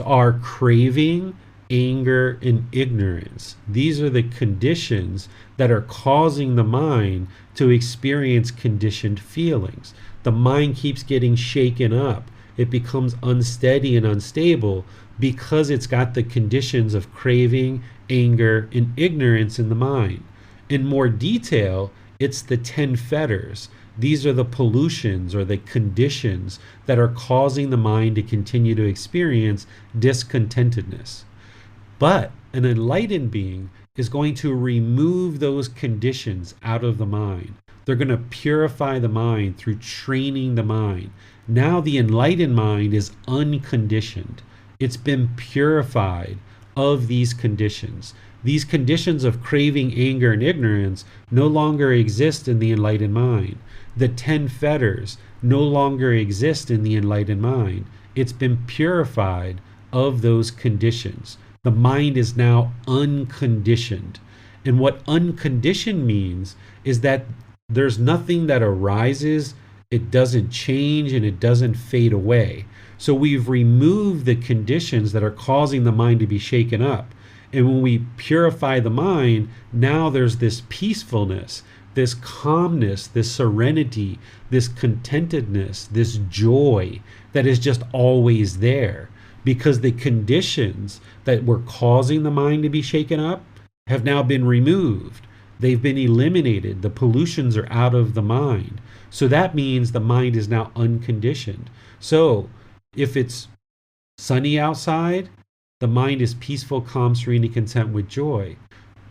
are craving, anger, and ignorance. These are the conditions that are causing the mind to experience conditioned feelings. The mind keeps getting shaken up. It becomes unsteady and unstable because it's got the conditions of craving, anger, and ignorance in the mind. In more detail, it's the 10 fetters. These are the pollutions or the conditions that are causing the mind to continue to experience discontentedness. But an enlightened being is going to remove those conditions out of the mind. They're going to purify the mind through training the mind. Now the enlightened mind is unconditioned. It's been purified of these conditions. These conditions of craving, anger, and ignorance no longer exist in the enlightened mind. The 10 fetters no longer exist in the enlightened mind. It's been purified of those conditions. The mind is now unconditioned. And what unconditioned means is that there's nothing that arises, it doesn't change, and it doesn't fade away. So we've removed the conditions that are causing the mind to be shaken up. And when we purify the mind, now there's this peacefulness, this calmness, this serenity, this contentedness, this joy that is just always there. Because the conditions that were causing the mind to be shaken up have now been removed. They've been eliminated. The pollutions are out of the mind. So that means the mind is now unconditioned. So if it's sunny outside, the mind is peaceful, calm, serene, and content with joy.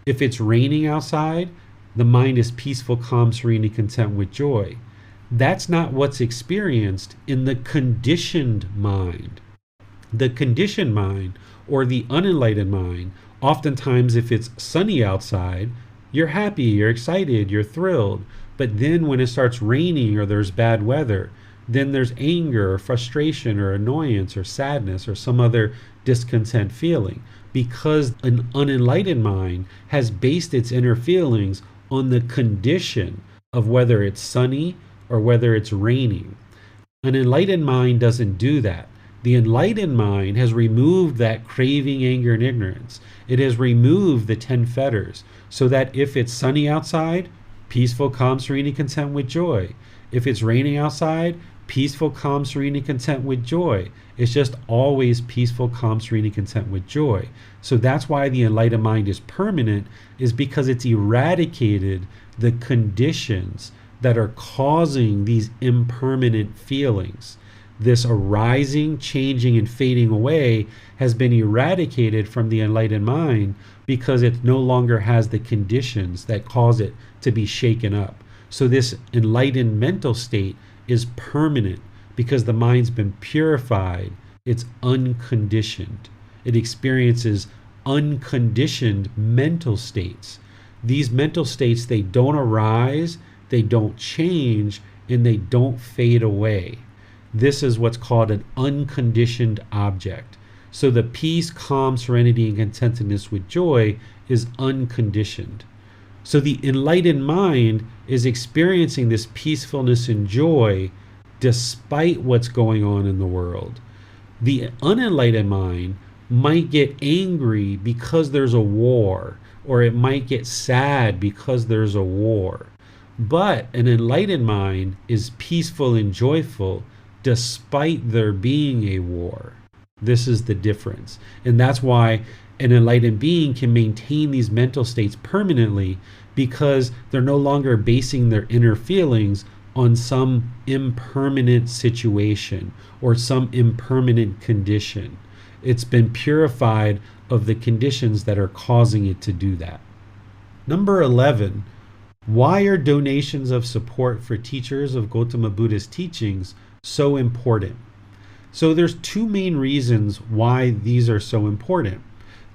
If it's raining outside, the mind is peaceful, calm, serene, and content with joy. That's not what's experienced in the conditioned mind. The conditioned mind, or the unenlightened mind, oftentimes if it's sunny outside, you're happy, you're excited, you're thrilled. But then when it starts raining or there's bad weather, then there's anger or frustration or annoyance or sadness or some other discontent feeling, because an unenlightened mind has based its inner feelings on the condition of whether it's sunny or whether it's raining. An enlightened mind doesn't do that. The enlightened mind has removed that craving, anger, and ignorance. It has removed the 10 fetters so that if it's sunny outside, peaceful, calm, serene, and content with joy. If it's raining outside, peaceful, calm, serene, and content with joy. It's just always peaceful, calm, serene, and content with joy. So that's why the enlightened mind is permanent, is because it's eradicated the conditions that are causing these impermanent feelings. This arising, changing, and fading away has been eradicated from the enlightened mind because it no longer has the conditions that cause it to be shaken up. So this enlightened mental state is permanent because the mind's been purified. It's unconditioned. It experiences unconditioned mental states. These mental states, they don't arise, they don't change, and they don't fade away. This is what's called an unconditioned object. So the peace, calm, serenity, and contentedness with joy is unconditioned. So the enlightened mind is experiencing this peacefulness and joy despite what's going on in the world. The unenlightened mind might get angry because there's a war, or it might get sad because there's a war. But an enlightened mind is peaceful and joyful despite there being a war. This is the difference. And that's why an enlightened being can maintain these mental states permanently, because they're no longer basing their inner feelings on some impermanent situation or some impermanent condition. It's been purified of the conditions that are causing it to do that. Number 11, Why are donations of support for teachers of Gotama Buddha's teachings so important? So there's two main reasons why these are so important.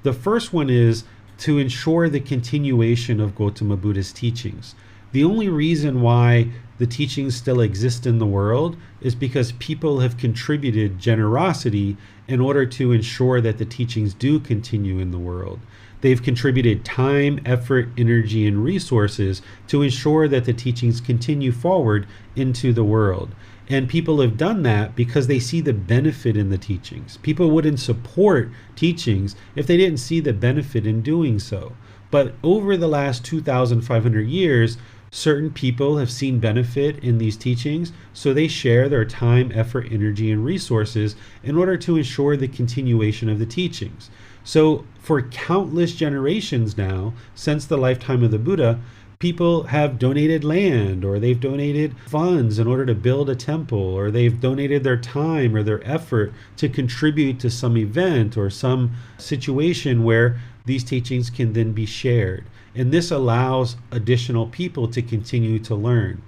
The first one is to ensure the continuation of Gotama Buddha's teachings. The only reason why the teachings still exist in the world is because people have contributed generosity in order to ensure that the teachings do continue in the world. They've contributed time, effort, energy, and resources to ensure that the teachings continue forward into the world. And people have done that because they see the benefit in the teachings. People wouldn't support teachings if they didn't see the benefit in doing so. But over the last 2,500 years, certain people have seen benefit in these teachings, so they share their time, effort, energy, and resources in order to ensure the continuation of the teachings. So for countless generations now, since the lifetime of the Buddha, people have donated land, or they've donated funds in order to build a temple, or they've donated their time or their effort to contribute to some event or some situation where these teachings can then be shared. And this allows additional people to continue to learn.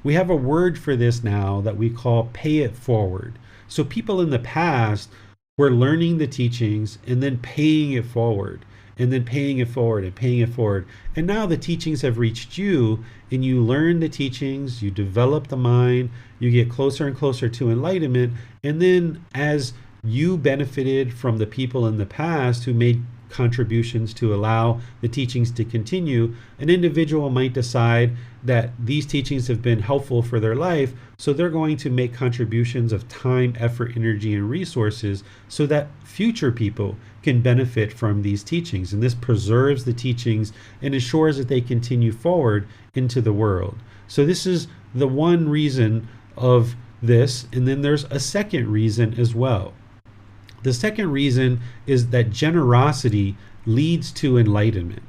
We have a word for this now that we call pay it forward. So people in the past were learning the teachings and then paying it forward, and then paying it forward and paying it forward. And now the teachings have reached you, and you learn the teachings, you develop the mind, you get closer and closer to enlightenment. And then as you benefited from the people in the past who made contributions to allow the teachings to continue, an individual might decide that these teachings have been helpful for their life, so they're going to make contributions of time, effort, energy, and resources so that future people can benefit from these teachings. And this preserves the teachings and ensures that they continue forward into the world. So this is the one reason of this. And then there's a second reason as well. The second reason is that generosity leads to enlightenment.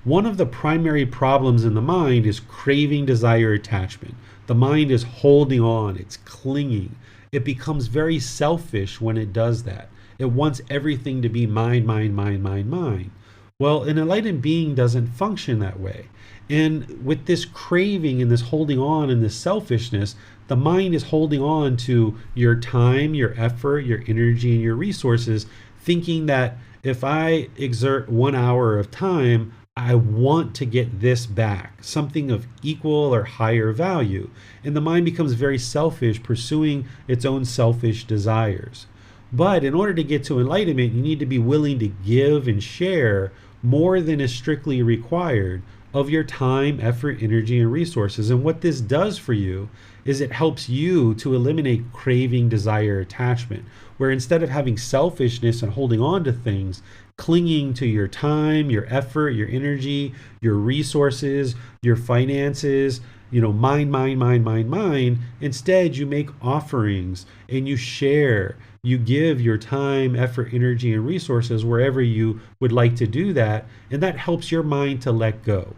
One of the primary problems in the mind is craving, desire, attachment. The mind is holding on, it's clinging. It becomes very selfish when it does that. It wants everything to be mine, mine, mine, mine, mine. Well, an enlightened being doesn't function that way. And with this craving and this holding on and this selfishness, the mind is holding on to your time, your effort, your energy, and your resources, thinking that if I exert 1 hour of time, I want to get this back, something of equal or higher value. And the mind becomes very selfish, pursuing its own selfish desires. But in order to get to enlightenment, you need to be willing to give and share more than is strictly required of your time, effort, energy, and resources. And what this does for you is it helps you to eliminate craving, desire, attachment, where instead of having selfishness and holding on to things, clinging to your time, your effort, your energy, your resources, your finances, mine, mine, mine, mine, mine. Instead, you make offerings and you share. You give your time, effort, energy, and resources wherever you would like to do that. And that helps your mind to let go.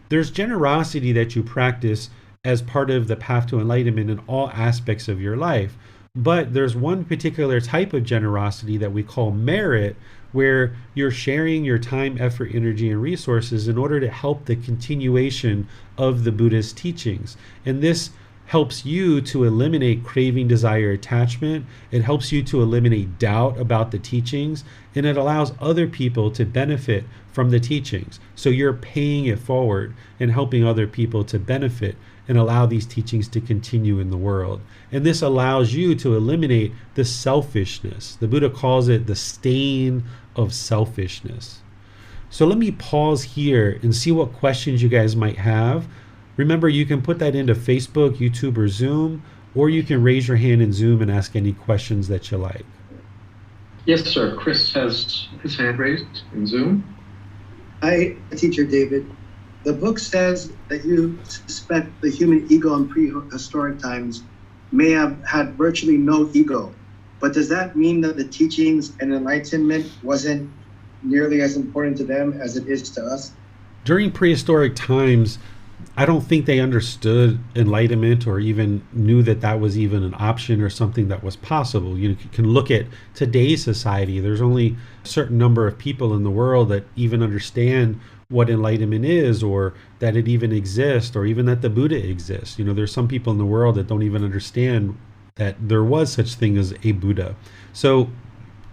There's generosity that you practice as part of the path to enlightenment in all aspects of your life. But there's one particular type of generosity that we call merit, where you're sharing your time, effort, energy, and resources in order to help the continuation of the Buddha's teachings. And this helps you to eliminate craving, desire, attachment. It helps you to eliminate doubt about the teachings, and it allows other people to benefit from the teachings. So you're paying it forward and helping other people to benefit and allow these teachings to continue in the world. And this allows you to eliminate the selfishness. The Buddha calls it the stain of selfishness. So let me pause here and see what questions you guys might have. Remember, you can put that into Facebook, YouTube, or Zoom, or you can raise your hand in Zoom and ask any questions that you like. Yes, sir. Chris has his hand raised in Zoom. Hi, Teacher David. The book says that you suspect the human ego in prehistoric times may have had virtually no ego. But does that mean that the teachings and enlightenment wasn't nearly as important to them as it is to us? During prehistoric times, I don't think they understood enlightenment or even knew that that was even an option or something that was possible. You can look at today's society. There's only a certain number of people in the world that even understand what enlightenment is, or that it even exists, or even that the Buddha exists. There's some people in the world that don't even understand that there was such thing as a Buddha. So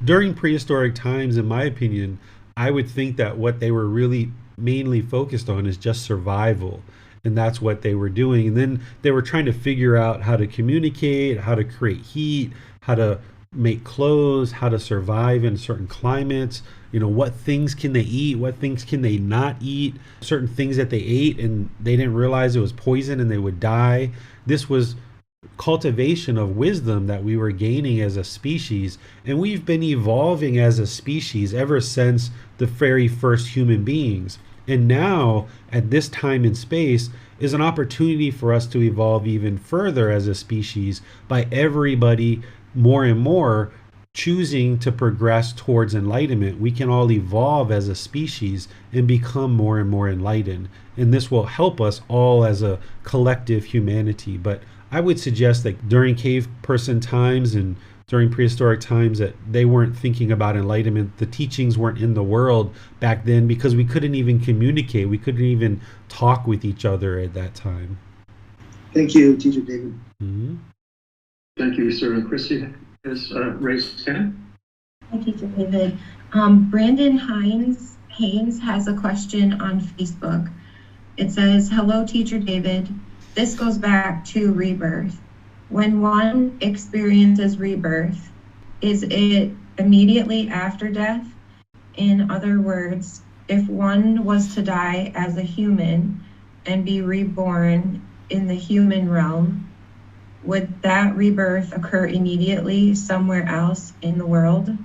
during prehistoric times, in my opinion, I would think that what they were really mainly focused on is just survival. And that's what they were doing. And then they were trying to figure out how to communicate, how to create heat, how to make clothes, how to survive in certain climates. What things can they eat, what things can they not eat, certain things that they ate and they didn't realize it was poison and they would die. This was cultivation of wisdom that we were gaining as a species, and we've been evolving as a species ever since the very first human beings. And now, at this time in space, is an opportunity for us to evolve even further as a species by everybody more and more choosing to progress towards enlightenment. We can all evolve as a species and become more and more enlightened. And this will help us all as a collective humanity. But I would suggest that during cave person times and during prehistoric times that they weren't thinking about enlightenment. The teachings weren't in the world back then because we couldn't even communicate. We couldn't even talk with each other at that time. Thank you, Teacher David. Mm-hmm. Thank you, sir. And Chrissy has raised his hand. Hi, Teacher David. Brandon Haynes has a question on Facebook. It says, "Hello, Teacher David. This goes back to rebirth. When one experiences rebirth, is it immediately after death? In other words, if one was to die as a human and be reborn in the human realm, would that rebirth occur immediately somewhere else in the world?"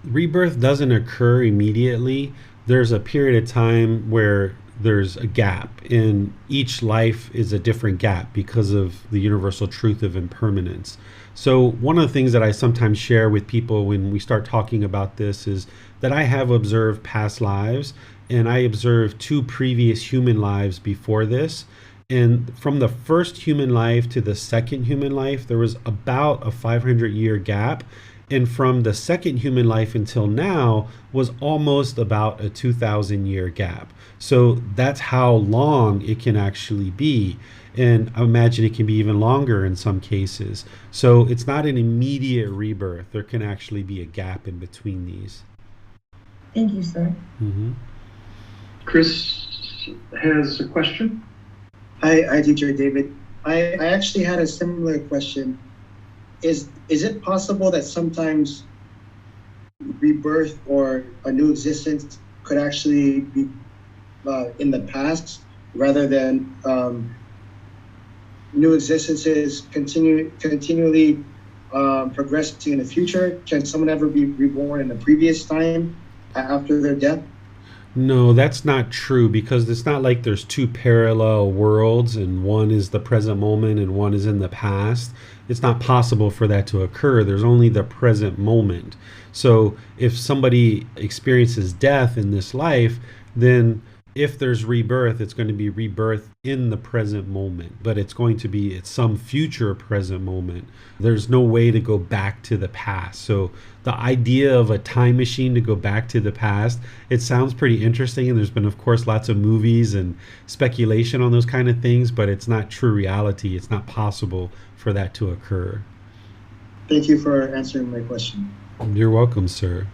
Rebirth doesn't occur immediately. There's a period of time where there's a gap, and each life is a different gap because of the universal truth of impermanence. So one of the things that I sometimes share with people when we start talking about this is that I have observed past lives, and I observed 2 previous human lives before this. And from the first human life to the second human life, there was about a 500-year gap. And from the second human life until now was almost about a 2,000-year gap. So that's how long it can actually be. And I imagine it can be even longer in some cases. So it's not an immediate rebirth. There can actually be a gap in between these. Thank you, sir. Mm-hmm. Chris has a question. Hi, Teacher David. I actually had a similar question. Is it possible that sometimes rebirth or a new existence could actually be in the past rather than new existences continually progressing in the future? Can someone ever be reborn in the previous time after their death? No, that's not true, because it's not like there's 2 parallel worlds and one is the present moment and one is in the past. It's not possible for that to occur. There's only the present moment. So if somebody experiences death in this life, then if there's rebirth, it's going to be rebirth in the present moment, but it's going to be at some future present moment. There's no way to go back to the past. So the idea of a time machine to go back to the past, it sounds pretty interesting. And there's been, of course, lots of movies and speculation on those kind of things, but it's not true reality. It's not possible for that to occur. Thank you for answering my question. You're welcome, sir.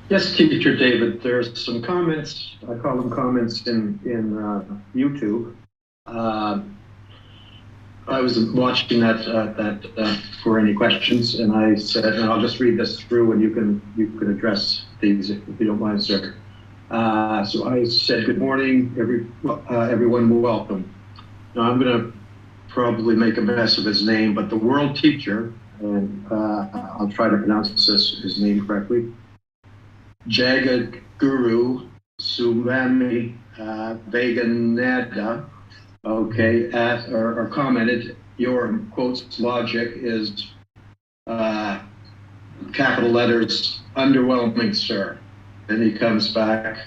Yes, Teacher David, there's some comments, I call them comments in YouTube. I was watching that for any questions, and I said, and I'll just read this through, and you can address these if you don't mind, sir. So I said, "Good morning, everyone, welcome." Now I'm going to probably make a mess of his name, but the world teacher, and I'll try to pronounce his name correctly, Jagadguru Sumami Vegananda, okay, or commented, "Your quotes logic is capital letters underwhelming, sir." Then he comes back,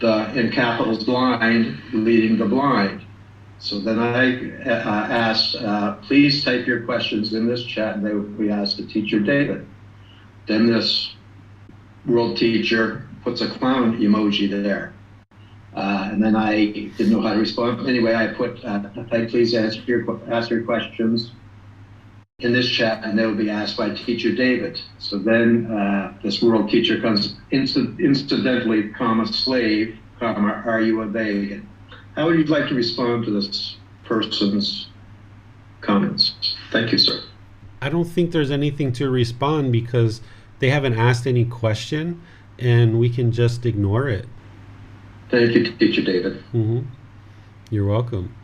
in capitals, blind leading the blind. So then I asked, "Please type your questions in this chat," and we asked the Teacher David. Then this world teacher puts a clown emoji there. And then I didn't know how to respond. Anyway, I put, please ask your questions in this chat, and they will be asked by Teacher David. So then this world teacher comes incidentally, slave, are you a they? How would you like to respond to this person's comments? Thank you, sir. I don't think there's anything to respond because they haven't asked any question, and we can just ignore it. Thank you, Teacher David. Mm-hmm. You're welcome.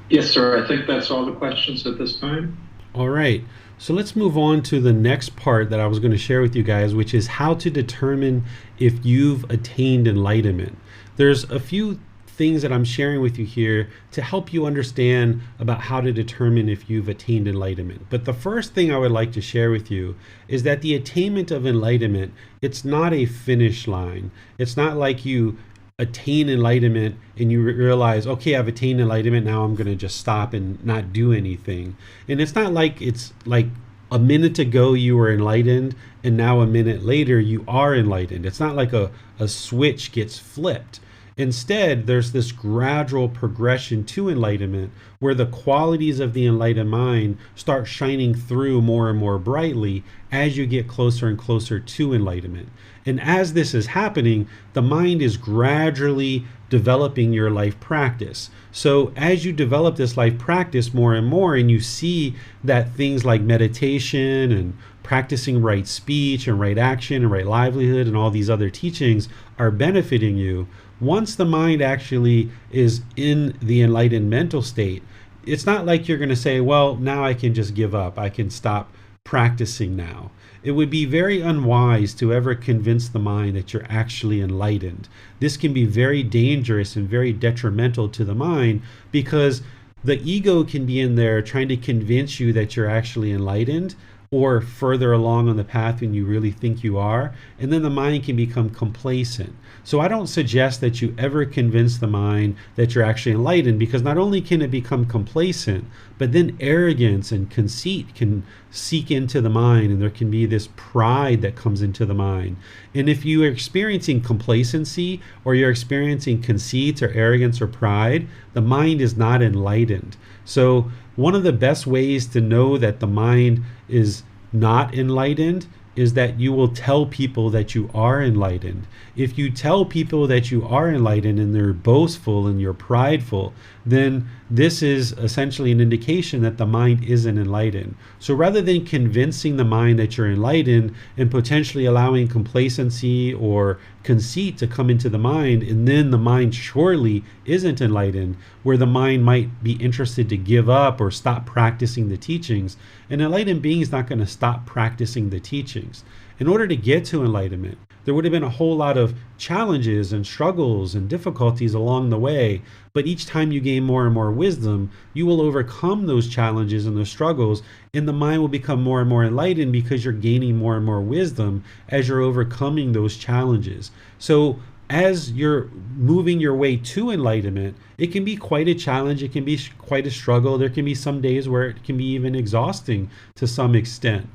Yes, sir. I think that's all the questions at this time. All right. So let's move on to the next part that I was going to share with you guys, which is how to determine if you've attained enlightenment. There's a few things that I'm sharing with you here to help you understand about how to determine if you've attained enlightenment. But the first thing I would like to share with you is that the attainment of enlightenment, it's not a finish line. It's not like you attain enlightenment and you realize, okay, I've attained enlightenment, now I'm going to just stop and not do anything. And it's not like it's like a minute ago you were enlightened and now a minute later you are enlightened. It's not like a switch gets flipped. Instead, there's this gradual progression to enlightenment where the qualities of the enlightened mind start shining through more and more brightly as you get closer and closer to enlightenment. And as this is happening, the mind is gradually developing your life practice. So as you develop this life practice more and more, and you see that things like meditation and practicing right speech and right action and right livelihood and all these other teachings are benefiting you, once the mind actually is in the enlightened mental state, it's not like you're going to say, well, now I can just give up. I can stop practicing now. It would be very unwise to ever convince the mind that you're actually enlightened. This can be very dangerous and very detrimental to the mind because the ego can be in there trying to convince you that you're actually enlightened or further along on the path than you really think you are, and then the mind can become complacent. So I don't suggest that you ever convince the mind that you're actually enlightened, because not only can it become complacent, but then arrogance and conceit can seek into the mind, and there can be this pride that comes into the mind. And if you are experiencing complacency or you're experiencing conceit or arrogance or pride, the mind is not enlightened. So one of the best ways to know that the mind is not enlightened is that you will tell people that you are enlightened. If you tell people that you are enlightened and they're boastful and you're prideful, then this is essentially an indication that the mind isn't enlightened. So rather than convincing the mind that you're enlightened and potentially allowing complacency or conceit to come into the mind, and then the mind surely isn't enlightened, where the mind might be interested to give up or stop practicing the teachings, an enlightened being is not going to stop practicing the teachings. In order to get to enlightenment, there would have been a whole lot of challenges and struggles and difficulties along the way, but each time you gain more and more wisdom, you will overcome those challenges and those struggles, and the mind will become more and more enlightened because you're gaining more and more wisdom as you're overcoming those challenges. So as you're moving your way to enlightenment, it can be quite a challenge. It can be quite a struggle. There can be some days where it can be even exhausting to some extent.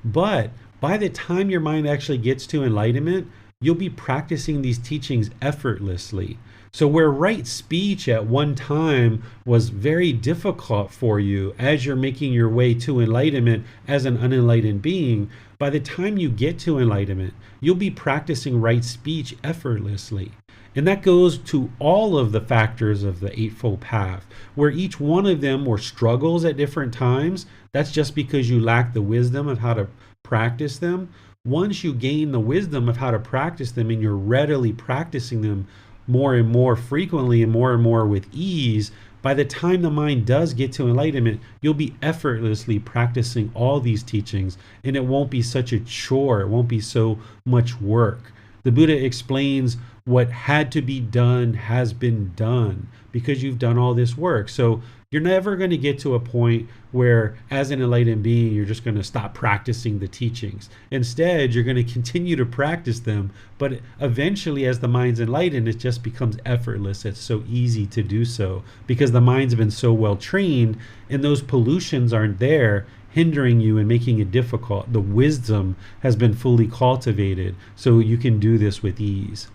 But by the time your mind actually gets to enlightenment, you'll be practicing these teachings effortlessly. So where right speech at one time was very difficult for you as you're making your way to enlightenment as an unenlightened being, by the time you get to enlightenment, you'll be practicing right speech effortlessly. And that goes to all of the factors of the Eightfold Path, where each one of them were struggles at different times. That's just because you lack the wisdom of how to practice them. Once you gain the wisdom of how to practice them and you're readily practicing them more and more frequently and more with ease, by the time the mind does get to enlightenment, you'll be effortlessly practicing all these teachings, and it won't be such a chore. It won't be so much work. The Buddha explains what had to be done has been done because you've done all this work. So you're never going to get to a point where, as an enlightened being, you're just going to stop practicing the teachings. Instead, you're going to continue to practice them, but eventually, as the mind's enlightened, it just becomes effortless. It's so easy to do so because the mind's been so well trained, and those pollutions aren't there hindering you and making it difficult. The wisdom has been fully cultivated, so you can do this with ease.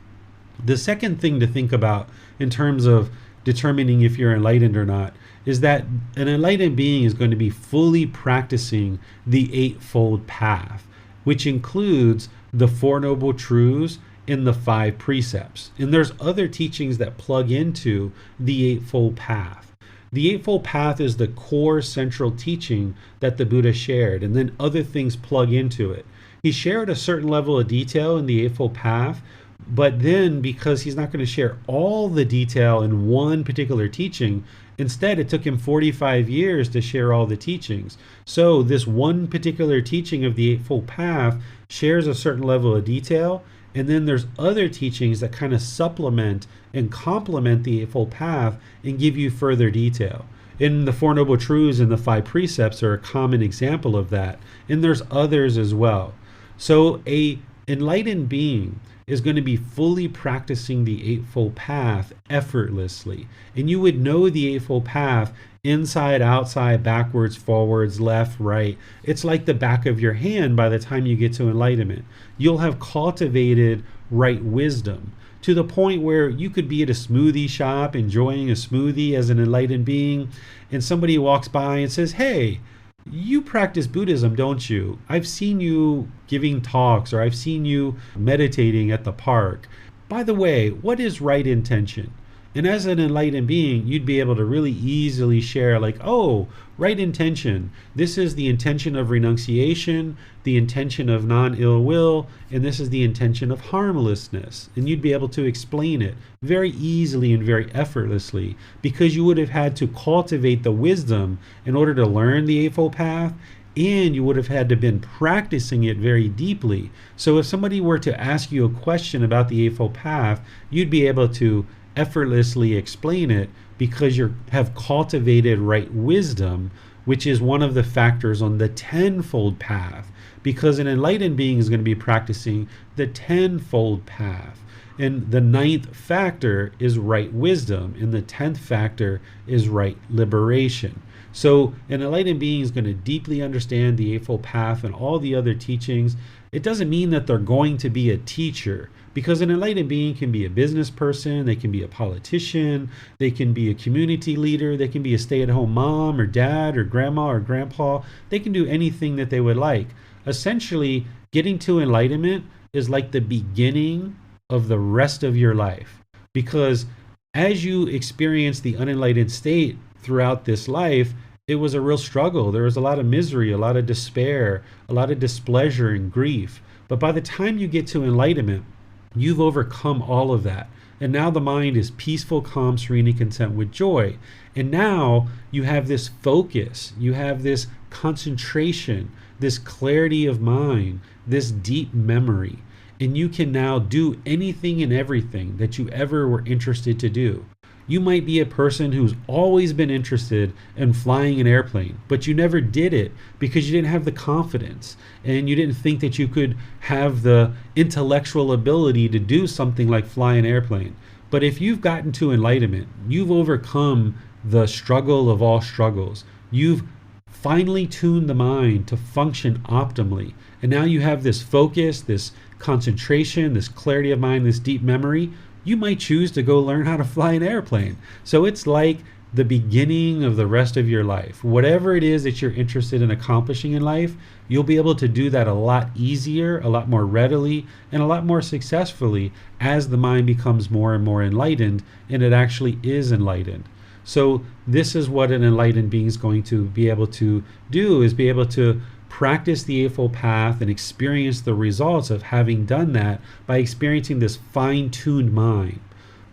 The second thing to think about in terms of determining if you're enlightened or not is that an enlightened being is going to be fully practicing the Eightfold Path, which includes the Four Noble Truths and the 5 precepts. And there's other teachings that plug into the Eightfold Path. The Eightfold Path is the core central teaching that the Buddha shared, and then other things plug into it. He shared a certain level of detail in the Eightfold Path, but then because he's not going to share all the detail in one particular teaching, instead it took him 45 years to share all the teachings. So this one particular teaching of the Eightfold Path shares a certain level of detail, and then there's other teachings that kind of supplement and complement the Eightfold Path and give you further detail. In the Four Noble Truths and the 5 precepts are a common example of that, and there's others as well. So a enlightened being is going to be fully practicing the Eightfold Path effortlessly. And you would know the Eightfold Path inside, outside, backwards, forwards, left, right. It's like the back of your hand by the time you get to enlightenment. You'll have cultivated right wisdom to the point where you could be at a smoothie shop enjoying a smoothie as an enlightened being, and somebody walks by and says, "Hey, you practice Buddhism, don't you? I've seen you giving talks, or I've seen you meditating at the park. By the way, what is right intention?" And as an enlightened being, you'd be able to really easily share, like, oh, right intention. This is the intention of renunciation, the intention of non-ill will, and this is the intention of harmlessness. And you'd be able to explain it very easily and very effortlessly, because you would have had to cultivate the wisdom in order to learn the Eightfold Path, and you would have had to been practicing it very deeply. So if somebody were to ask you a question about the Eightfold Path, you'd be able to effortlessly explain it because you have cultivated right wisdom, which is one of the factors on the tenfold path, because an enlightened being is going to be practicing the tenfold path. And the 9th factor is right wisdom, and the 10th factor is right liberation. So an enlightened being is going to deeply understand the Eightfold Path and all the other teachings. It doesn't mean that they're going to be a teacher, because an enlightened being can be a business person, they can be a politician, they can be a community leader, they can be a stay-at-home mom or dad or grandma or grandpa. They can do anything that they would like. Essentially, getting to enlightenment is like the beginning of the rest of your life, because as you experience the unenlightened state throughout this life, it was a real struggle. There was a lot of misery, a lot of despair, a lot of displeasure and grief. But by the time you get to enlightenment, you've overcome all of that. And now the mind is peaceful, calm, serene, and content with joy. And now you have this focus, you have this concentration, this clarity of mind, this deep memory. And you can now do anything and everything that you ever were interested to do. You might be a person who's always been interested in flying an airplane, but you never did it because you didn't have the confidence and you didn't think that you could have the intellectual ability to do something like fly an airplane. But if you've gotten to enlightenment, you've overcome the struggle of all struggles. You've finally tuned the mind to function optimally. And now you have this focus, this concentration, this clarity of mind, this deep memory. You might choose to go learn how to fly an airplane. So it's like the beginning of the rest of your life. Whatever it is that you're interested in accomplishing in life, you'll be able to do that a lot easier, a lot more readily, and a lot more successfully as the mind becomes more and more enlightened, and it actually is enlightened. So this is what an enlightened being is going to be able to do, is be able to practice the Eightfold Path and experience the results of having done that by experiencing this fine-tuned mind.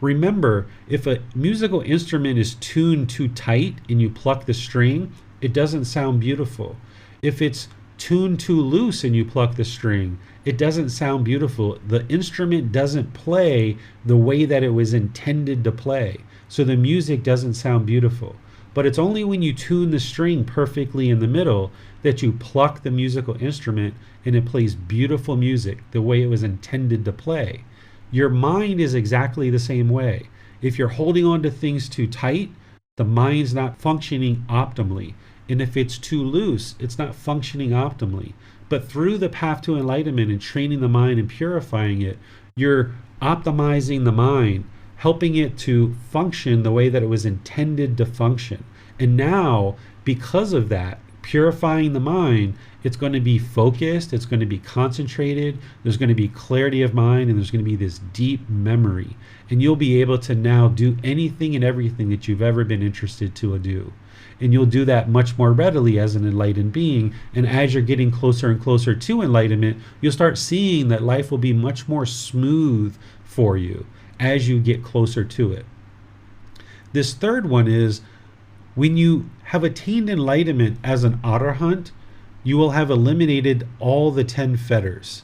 Remember, if a musical instrument is tuned too tight and you pluck the string, it doesn't sound beautiful. If it's tuned too loose and you pluck the string, it doesn't sound beautiful. The instrument doesn't play the way that it was intended to play. So the music doesn't sound beautiful. But it's only when you tune the string perfectly in the middle that you pluck the musical instrument and it plays beautiful music the way it was intended to play. Your mind is exactly the same way. If you're holding on to things too tight, the mind's not functioning optimally. And if it's too loose, it's not functioning optimally. But through the path to enlightenment and training the mind and purifying it, you're optimizing the mind, helping it to function the way that it was intended to function. And now, because of that, purifying the mind, it's going to be focused, it's going to be concentrated, there's going to be clarity of mind, and there's going to be this deep memory. And you'll be able to now do anything and everything that you've ever been interested to do. And you'll do that much more readily as an enlightened being. And as you're getting closer and closer to enlightenment, you'll start seeing that life will be much more smooth for you as you get closer to it. This third one is, when you have attained enlightenment as an arahant, you will have eliminated all the 10 fetters.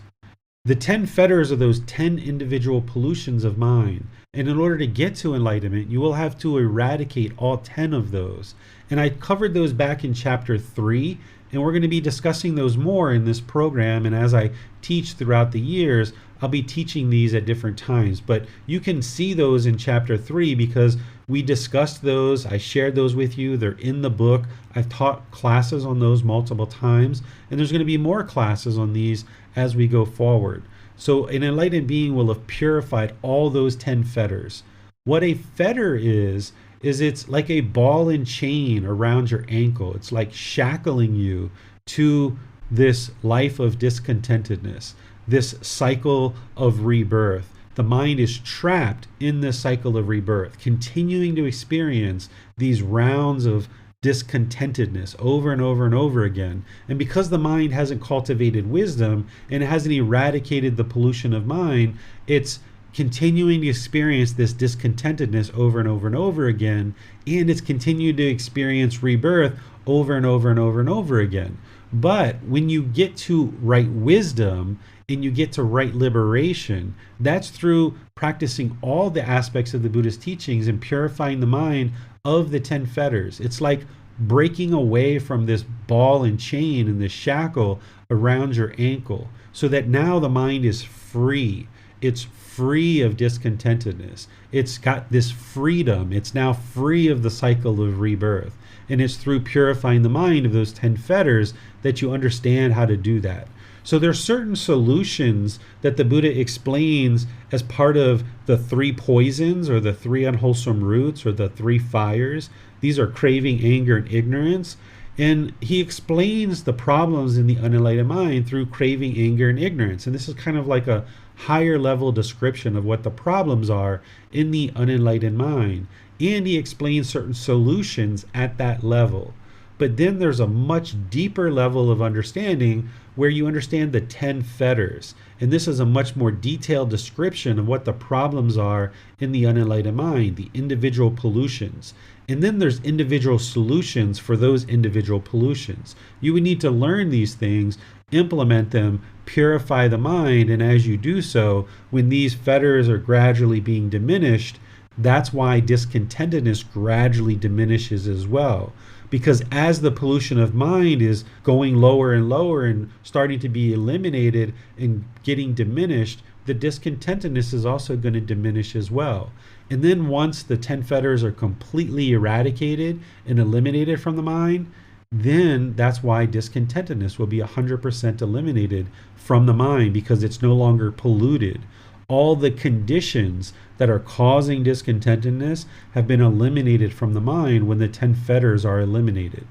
The 10 fetters are those 10 individual pollutions of mind. And in order to get to enlightenment, you will have to eradicate all 10 of those. And I covered those back in chapter 3, and we're going to be discussing those more in this program. And as I teach throughout the years, I'll be teaching these at different times. But you can see those in chapter 3 because we discussed those. I shared those with you. They're in the book. I've taught classes on those multiple times. And there's going to be more classes on these as we go forward. So an enlightened being will have purified all those 10 fetters. What a fetter is it's like a ball and chain around your ankle. It's like shackling you to this life of discontentedness, this cycle of rebirth. The mind is trapped in this cycle of rebirth, continuing to experience these rounds of discontentedness over and over and over again. And because the mind hasn't cultivated wisdom and it hasn't eradicated the pollution of mind, it's continuing to experience this discontentedness over and over and over again, and it's continued to experience rebirth over and over and over and over again. But when you get to right wisdom and you get to right liberation, that's through practicing all the aspects of the Buddhist teachings and purifying the mind of the 10 fetters. It's like breaking away from this ball and chain and this shackle around your ankle, so that now the mind is free. It's free of discontentedness. It's got this freedom. It's now free of the cycle of rebirth. And it's through purifying the mind of those 10 fetters that you understand how to do that. So there are certain solutions that the Buddha explains as part of the 3 poisons, or the 3 unwholesome roots, or the 3 fires. These are craving, anger, and ignorance. And he explains the problems in the unenlightened mind through craving, anger, and ignorance. And this is kind of like a higher level description of what the problems are in the unenlightened mind. And he explains certain solutions at that level. But then there's a much deeper level of understanding where you understand the 10 fetters. And this is a much more detailed description of what the problems are in the unenlightened mind, the individual pollutions. And then there's individual solutions for those individual pollutions. You would need to learn these things, implement them, purify the mind, and as you do so, when these fetters are gradually being diminished, that's why discontentedness gradually diminishes as well. Because as the pollution of mind is going lower and lower and starting to be eliminated and getting diminished, the discontentedness is also going to diminish as well. And then once the 10 fetters are completely eradicated and eliminated from the mind, then that's why discontentedness will be 100% eliminated from the mind, because it's no longer polluted. All the conditions that are causing discontentedness have been eliminated from the mind when the 10 fetters are eliminated.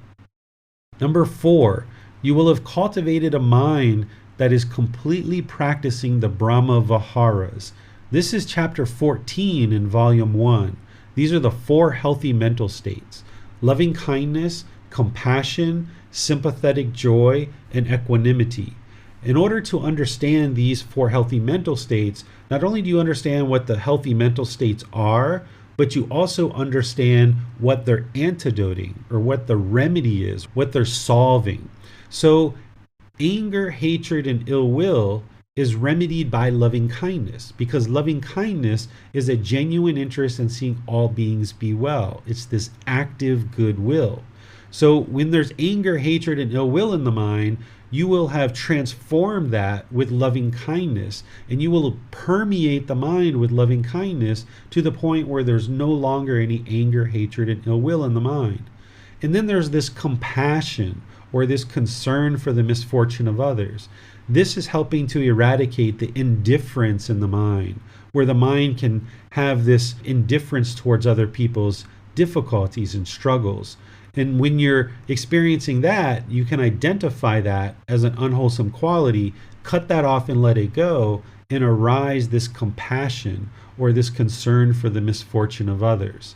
Number 4, you will have cultivated a mind that is completely practicing the Brahma Viharas. This is chapter 14 in volume 1. These are the 4 healthy mental states: loving kindness, compassion, sympathetic joy, and equanimity. In order to understand these 4 healthy mental states, not only do you understand what the healthy mental states are, but you also understand what they're antidoting, or what the remedy is, what they're solving. So anger, hatred, and ill will is remedied by loving kindness, because loving kindness is a genuine interest in seeing all beings be well. It's this active goodwill. So when there's anger, hatred, and ill will in the mind, you will have transformed that with loving kindness, and you will permeate the mind with loving kindness to the point where there's no longer any anger, hatred, and ill will in the mind. And then there's this compassion, or this concern for the misfortune of others. This is helping to eradicate the indifference in the mind, where the mind can have this indifference towards other people's difficulties and struggles. And when you're experiencing that, you can identify that as an unwholesome quality, cut that off and let it go, and arise this compassion or this concern for the misfortune of others.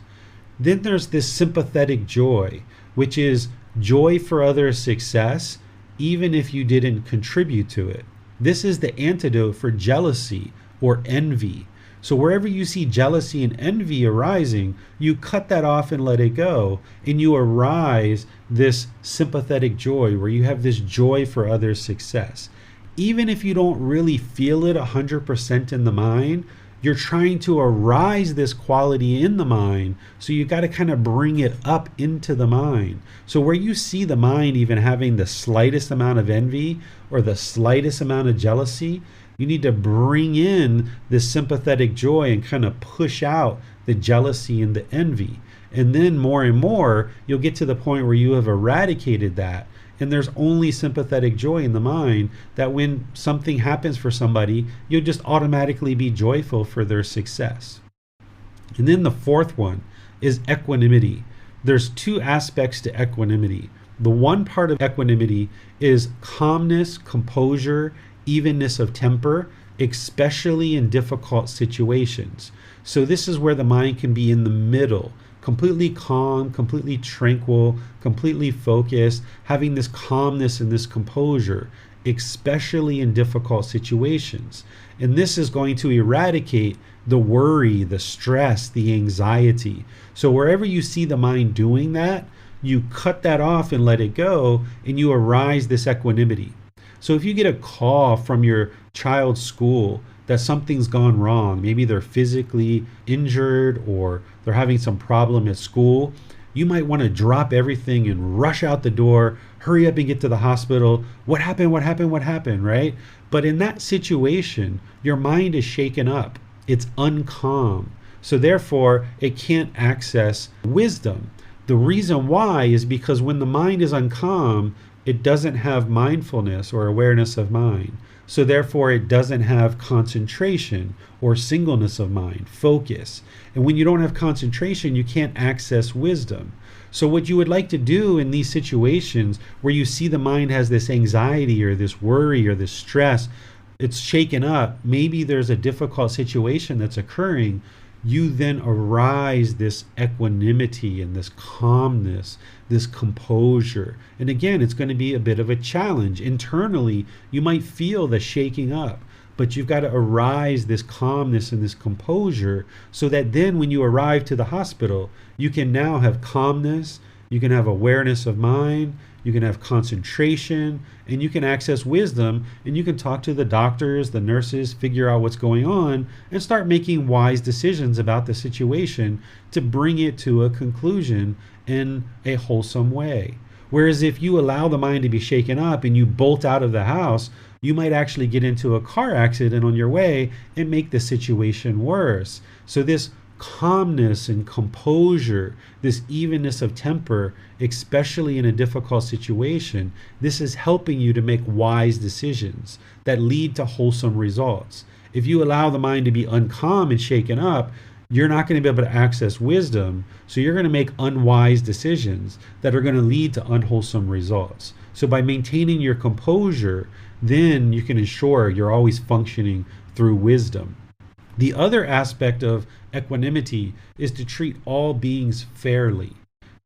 Then there's this sympathetic joy, which is joy for others' success, even if you didn't contribute to it. This is the antidote for jealousy or envy. So wherever you see jealousy and envy arising, you cut that off and let it go, and you arise this sympathetic joy where you have this joy for others' success. Even if you don't really feel it 100% in the mind, you're trying to arise this quality in the mind. So you got to kind of bring it up into the mind. So where you see the mind even having the slightest amount of envy or the slightest amount of jealousy, you need to bring in this sympathetic joy and kind of push out the jealousy and the envy. And then more and more, you'll get to the point where you have eradicated that. And there's only sympathetic joy in the mind, that when something happens for somebody, you'll just automatically be joyful for their success. And then the fourth one is equanimity. There's two aspects to equanimity. The one part of equanimity is calmness, composure, evenness of temper, especially in difficult situations. So this is where the mind can be in the middle, completely calm, completely tranquil, completely focused, having this calmness and this composure, especially in difficult situations. And this is going to eradicate the worry, the stress, the anxiety. So wherever you see the mind doing that, you cut that off and let it go, and you arise this equanimity. So if you get a call from your child's school that something's gone wrong, maybe they're physically injured or they're having some problem at school, you might want to drop everything and rush out the door, hurry up and get to the hospital. What happened, right? But in that situation, your mind is shaken up. It's uncalm. So therefore, it can't access wisdom. The reason why is because when the mind is uncalm, it doesn't have mindfulness or awareness of mind. So therefore, it doesn't have concentration or singleness of mind, focus. And when you don't have concentration, you can't access wisdom. So what you would like to do in these situations where you see the mind has this anxiety or this worry or this stress, it's shaken up, maybe there's a difficult situation that's occurring, you then arise this equanimity and this calmness, this composure. And again, it's going to be a bit of a challenge. Internally, you might feel the shaking up, but you've got to arise this calmness and this composure so that then when you arrive to the hospital, you can now have calmness, you can have awareness of mind, you can have concentration, and you can access wisdom, and you can talk to the doctors, the nurses, figure out what's going on, and start making wise decisions about the situation to bring it to a conclusion in a wholesome way. Whereas if you allow the mind to be shaken up and you bolt out of the house, you might actually get into a car accident on your way and make the situation worse. So this calmness and composure, this evenness of temper, especially in a difficult situation, this is helping you to make wise decisions that lead to wholesome results. If you allow the mind to be uncalm and shaken up, you're not going to be able to access wisdom, so you're going to make unwise decisions that are going to lead to unwholesome results. So by maintaining your composure, then you can ensure you're always functioning through wisdom. The other aspect of equanimity is to treat all beings fairly.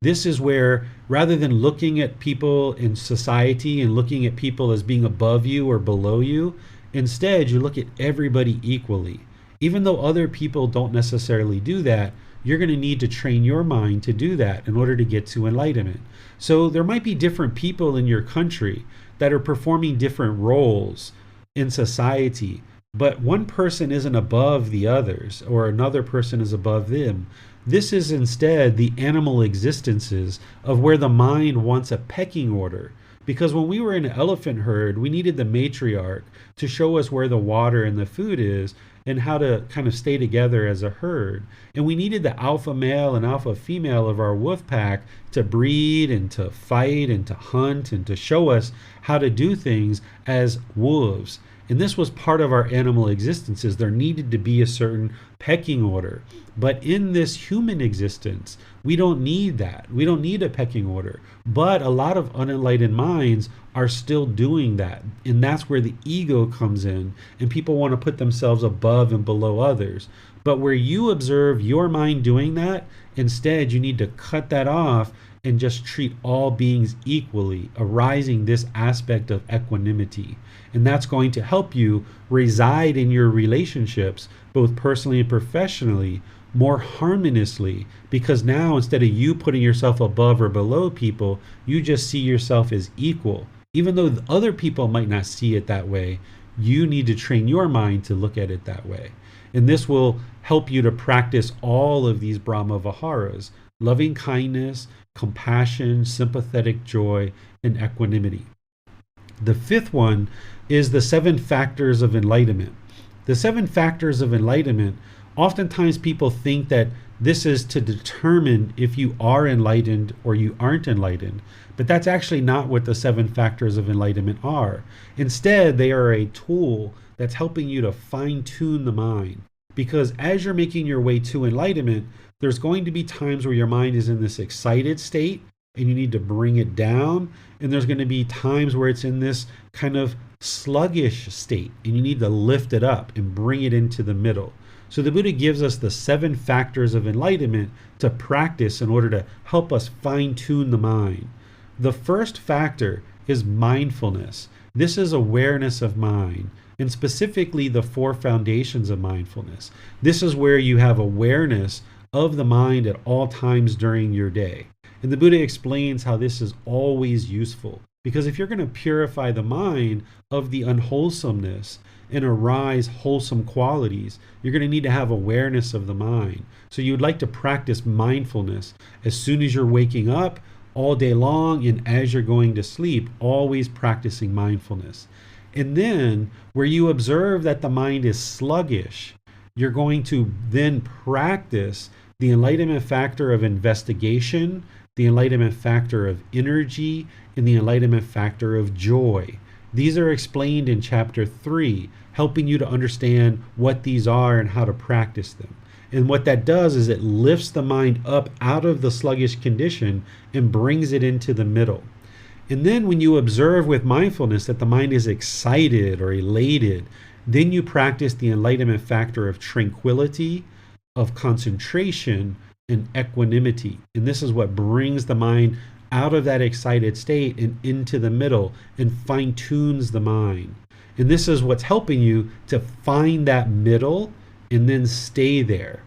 This is where, rather than looking at people in society and looking at people as being above you or below you, instead you look at everybody equally. Even though other people don't necessarily do that, you're going to need to train your mind to do that in order to get to enlightenment. So there might be different people in your country that are performing different roles in society, but one person isn't above the others or another person is above them. This is instead the animal existences of where the mind wants a pecking order. Because when we were in an elephant herd, we needed the matriarch to show us where the water and the food is and how to kind of stay together as a herd. And we needed the alpha male and alpha female of our wolf pack to breed and to fight and to hunt and to show us how to do things as wolves. And this was part of our animal existences. There needed to be a certain pecking order. But in this human existence, we don't need that. We don't need a pecking order. But a lot of unenlightened minds are still doing that. And that's where the ego comes in. And people want to put themselves above and below others. But where you observe your mind doing that, instead you need to cut that off and just treat all beings equally, arising this aspect of equanimity. And that's going to help you reside in your relationships, both personally and professionally, more harmoniously, because now instead of you putting yourself above or below people, you just see yourself as equal. Even though other people might not see it that way, you need to train your mind to look at it that way. And this will help you to practice all of these Brahma Viharas: loving kindness, compassion, sympathetic joy, and equanimity. The fifth one is the 7 factors of enlightenment. The 7 factors of enlightenment, oftentimes people think that this is to determine if you are enlightened or you aren't enlightened, but that's actually not what the 7 factors of enlightenment are. Instead, they are a tool that's helping you to fine-tune the mind. Because as you're making your way to enlightenment, there's going to be times where your mind is in this excited state and you need to bring it down. And there's going to be times where it's in this kind of sluggish state and you need to lift it up and bring it into the middle. So the Buddha gives us the 7 factors of enlightenment to practice in order to help us fine-tune the mind. The first factor is mindfulness. This is awareness of mind, and specifically the 4 foundations of mindfulness. This is where you have awareness of the mind at all times during your day. And the Buddha explains how this is always useful, because if you're going to purify the mind of the unwholesomeness and arise wholesome qualities, you're going to need to have awareness of the mind. So you would like to practice mindfulness as soon as you're waking up, all day long, and as you're going to sleep, always practicing mindfulness. And then where you observe that the mind is sluggish, you're going to then practice the enlightenment factor of investigation, the enlightenment factor of energy, and the enlightenment factor of joy. These are explained in chapter 3, helping you to understand what these are and how to practice them. And what that does is it lifts the mind up out of the sluggish condition and brings it into the middle. And then when you observe with mindfulness that the mind is excited or elated, then you practice the enlightenment factor of tranquility, of concentration, and equanimity. And this is what brings the mind out of that excited state and into the middle and fine-tunes the mind. And this is what's helping you to find that middle and then stay there.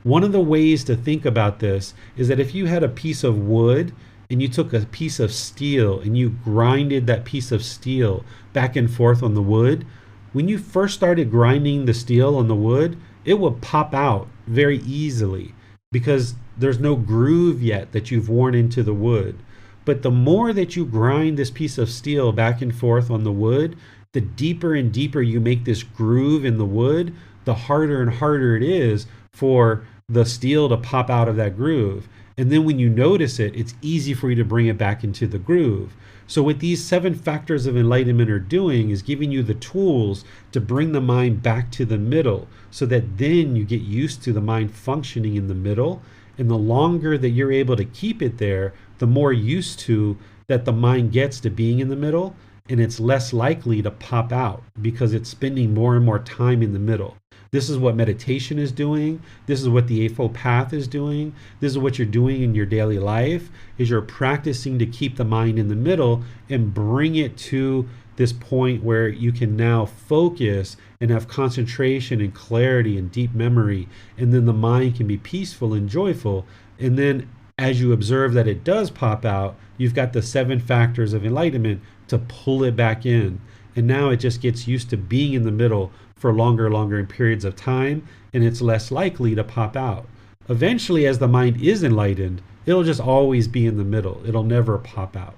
One of the ways to think about this is that if you had a piece of wood and you took a piece of steel and you grinded that piece of steel back and forth on the wood, when you first started grinding the steel on the wood, it would pop out very easily because there's no groove yet that you've worn into the wood. But the more that you grind this piece of steel back and forth on the wood, the deeper and deeper you make this groove in the wood, the harder and harder it is for the steel to pop out of that groove. And then when you notice it, it's easy for you to bring it back into the groove. So what these 7 factors of enlightenment are doing is giving you the tools to bring the mind back to the middle, so that then you get used to the mind functioning in the middle. And the longer that you're able to keep it there, the more used to that the mind gets to being in the middle, and it's less likely to pop out because it's spending more and more time in the middle. This is what meditation is doing. This is what the Eightfold Path is doing. This is what you're doing in your daily life, is you're practicing to keep the mind in the middle and bring it to this point where you can now focus and have concentration and clarity and deep memory, and then the mind can be peaceful and joyful. And then as you observe that it does pop out, you've got the 7 factors of enlightenment to pull it back in. And now it just gets used to being in the middle for longer periods of time, and it's less likely to pop out. Eventually, as the mind is enlightened, it'll just always be in the middle. It'll never pop out.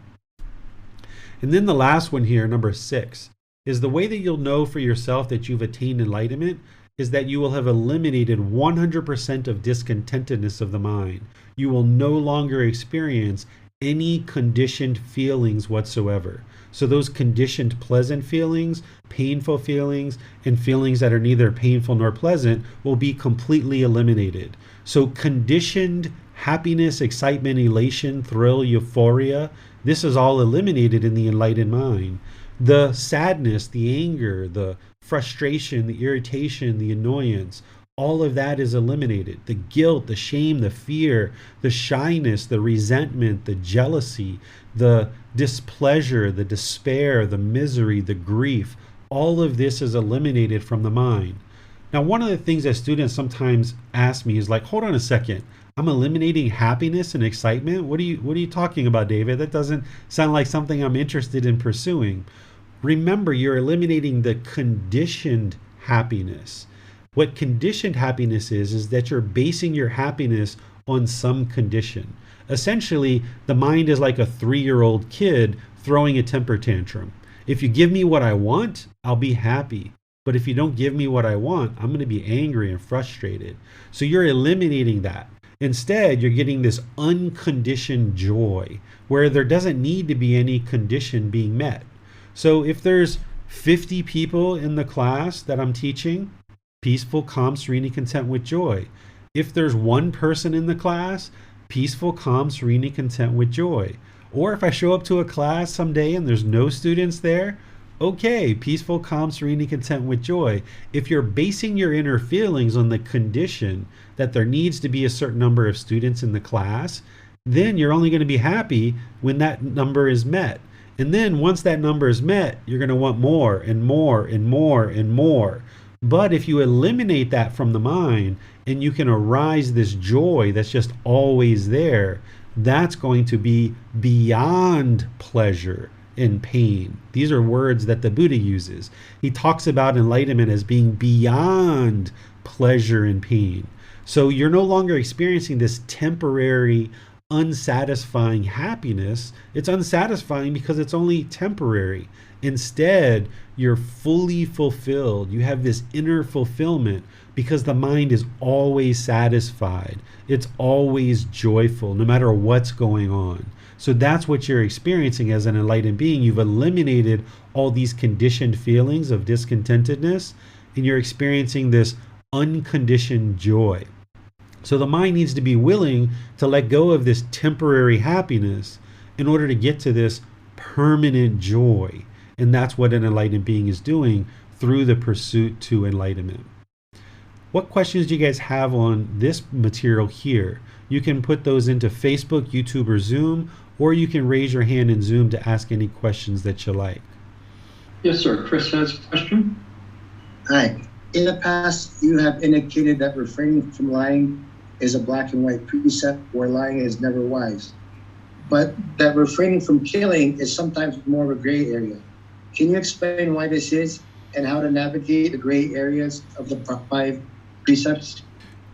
And then the last one here, number 6, is the way that you'll know for yourself that you've attained enlightenment is that you will have eliminated 100% of discontentedness of the mind. You will no longer experience any conditioned feelings whatsoever. So those conditioned pleasant feelings, painful feelings, and feelings that are neither painful nor pleasant will be completely eliminated. So conditioned happiness, excitement, elation, thrill, euphoria, this is all eliminated in the enlightened mind. The sadness, the anger, the frustration, the irritation, the annoyance, all of that is eliminated. The guilt, the shame, the fear, the shyness, the resentment, the jealousy, the displeasure, the despair, the misery, the grief, all of this is eliminated from the mind. Now, one of the things that students sometimes ask me is like, hold on a second, I'm eliminating happiness and excitement? What are you talking about, David? That doesn't sound like something I'm interested in pursuing. Remember, you're eliminating the conditioned happiness. What conditioned happiness is that you're basing your happiness on some condition. Essentially, the mind is like a 3-year-old kid throwing a temper tantrum. If you give me what I want, I'll be happy. But if you don't give me what I want, I'm going to be angry and frustrated. So you're eliminating that. Instead, you're getting this unconditioned joy where there doesn't need to be any condition being met. So if there's 50 people in the class that I'm teaching, peaceful, calm, serene, content with joy. If there's one person in the class, peaceful, calm, serene, content with joy. Or if I show up to a class someday and there's no students there, okay, peaceful, calm, serene, content with joy. If you're basing your inner feelings on the condition that there needs to be a certain number of students in the class, then you're only going to be happy when that number is met. And then once that number is met, you're going to want more and more and more and more. But if you eliminate that from the mind and you can arise this joy that's just always there, that's going to be beyond pleasure and pain. These are words that the Buddha uses. He talks about enlightenment as being beyond pleasure and pain. So you're no longer experiencing this temporary, unsatisfying happiness. It's unsatisfying because it's only temporary. Instead, you're fully fulfilled. You have this inner fulfillment because the mind is always satisfied. It's always joyful, no matter what's going on. So that's what you're experiencing as an enlightened being. You've eliminated all these conditioned feelings of discontentedness, and you're experiencing this unconditioned joy. So the mind needs to be willing to let go of this temporary happiness in order to get to this permanent joy. And that's what an enlightened being is doing through the pursuit to enlightenment. What questions do you guys have on this material here? You can put those into Facebook, YouTube, or Zoom, or you can raise your hand in Zoom to ask any questions that you like. Yes, sir. Chris has a question. Hi. In the past, you have indicated that refraining from lying is a black and white precept where lying is never wise, but that refraining from killing is sometimes more of a gray area. Can you explain why this is and how to navigate the gray areas of the 5 precepts?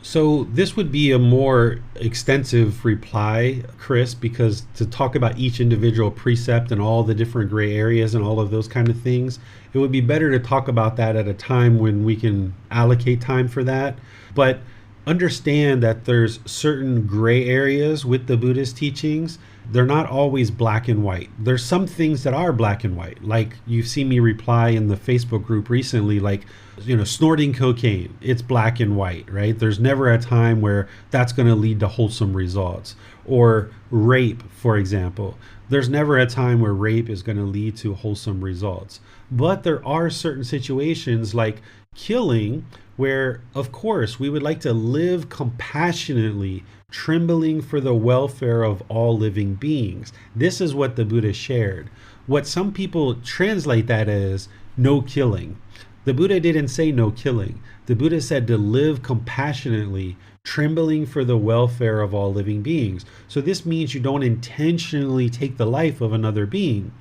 So this would be a more extensive reply, Chris, because to talk about each individual precept and all the different gray areas and all of those kind of things, it would be better to talk about that at a time when we can allocate time for that. But understand that there's certain gray areas with the Buddhist teachings. They're not always black and white. There's some things that are black and white. Like you've seen me reply in the Facebook group recently, like, snorting cocaine, it's black and white, right? There's never a time where that's going to lead to wholesome results. Or rape, for example. There's never a time where rape is going to lead to wholesome results. But there are certain situations like killing where, of course, we would like to live compassionately, trembling for the welfare of all living beings. This is what the Buddha shared. What some people translate that as no killing. The Buddha didn't say no killing. The Buddha said to live compassionately, trembling for the welfare of all living beings. So this means you don't intentionally take the life of another being.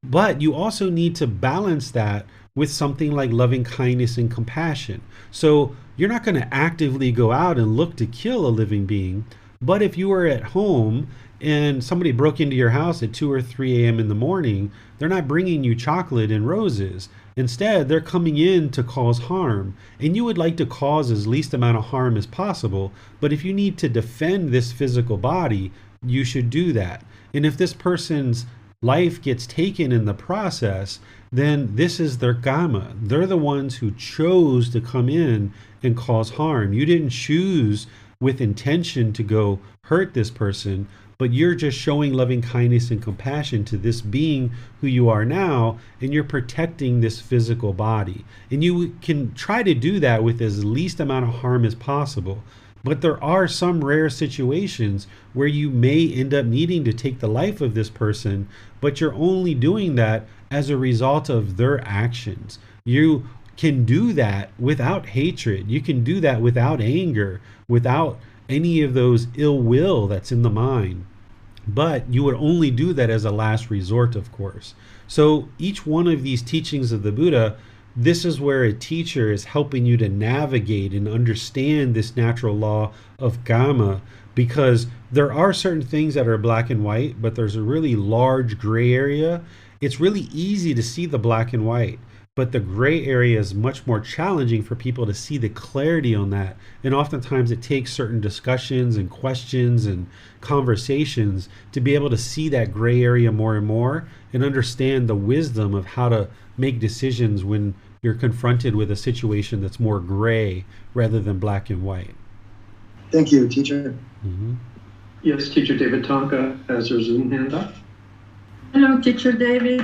But you also need to balance that with something like loving kindness and compassion. So you're not going to actively go out and look to kill a living being. But if you are at home and somebody broke into your house at 2 or 3 a.m. in the morning, they're not bringing you chocolate and roses. Instead, they're coming in to cause harm. And you would like to cause as least amount of harm as possible. But if you need to defend this physical body, you should do that. And if this person's life gets taken in the process, then this is their karma. They're the ones who chose to come in and cause harm. You didn't choose with intention to go hurt this person, but you're just showing loving kindness and compassion to this being who you are now, and you're protecting this physical body. And you can try to do that with as least amount of harm as possible. But there are some rare situations where you may end up needing to take the life of this person, but you're only doing that as a result of their actions. You can do that without hatred. You can do that without anger, without any of those ill will that's in the mind. But you would only do that as a last resort, of course. So each one of these teachings of the Buddha, this is where a teacher is helping you to navigate and understand this natural law of karma, because there are certain things that are black and white, but there's a really large gray area. It's really easy to see the black and white, but the gray area is much more challenging for people to see the clarity on that. And oftentimes it takes certain discussions and questions and conversations to be able to see that gray area more and more and understand the wisdom of how to make decisions when you're confronted with a situation that's more gray rather than black and white. Thank you, teacher. Mm-hmm. Yes, Teacher David Tonka has her Zoom hand up. Hello, Teacher David.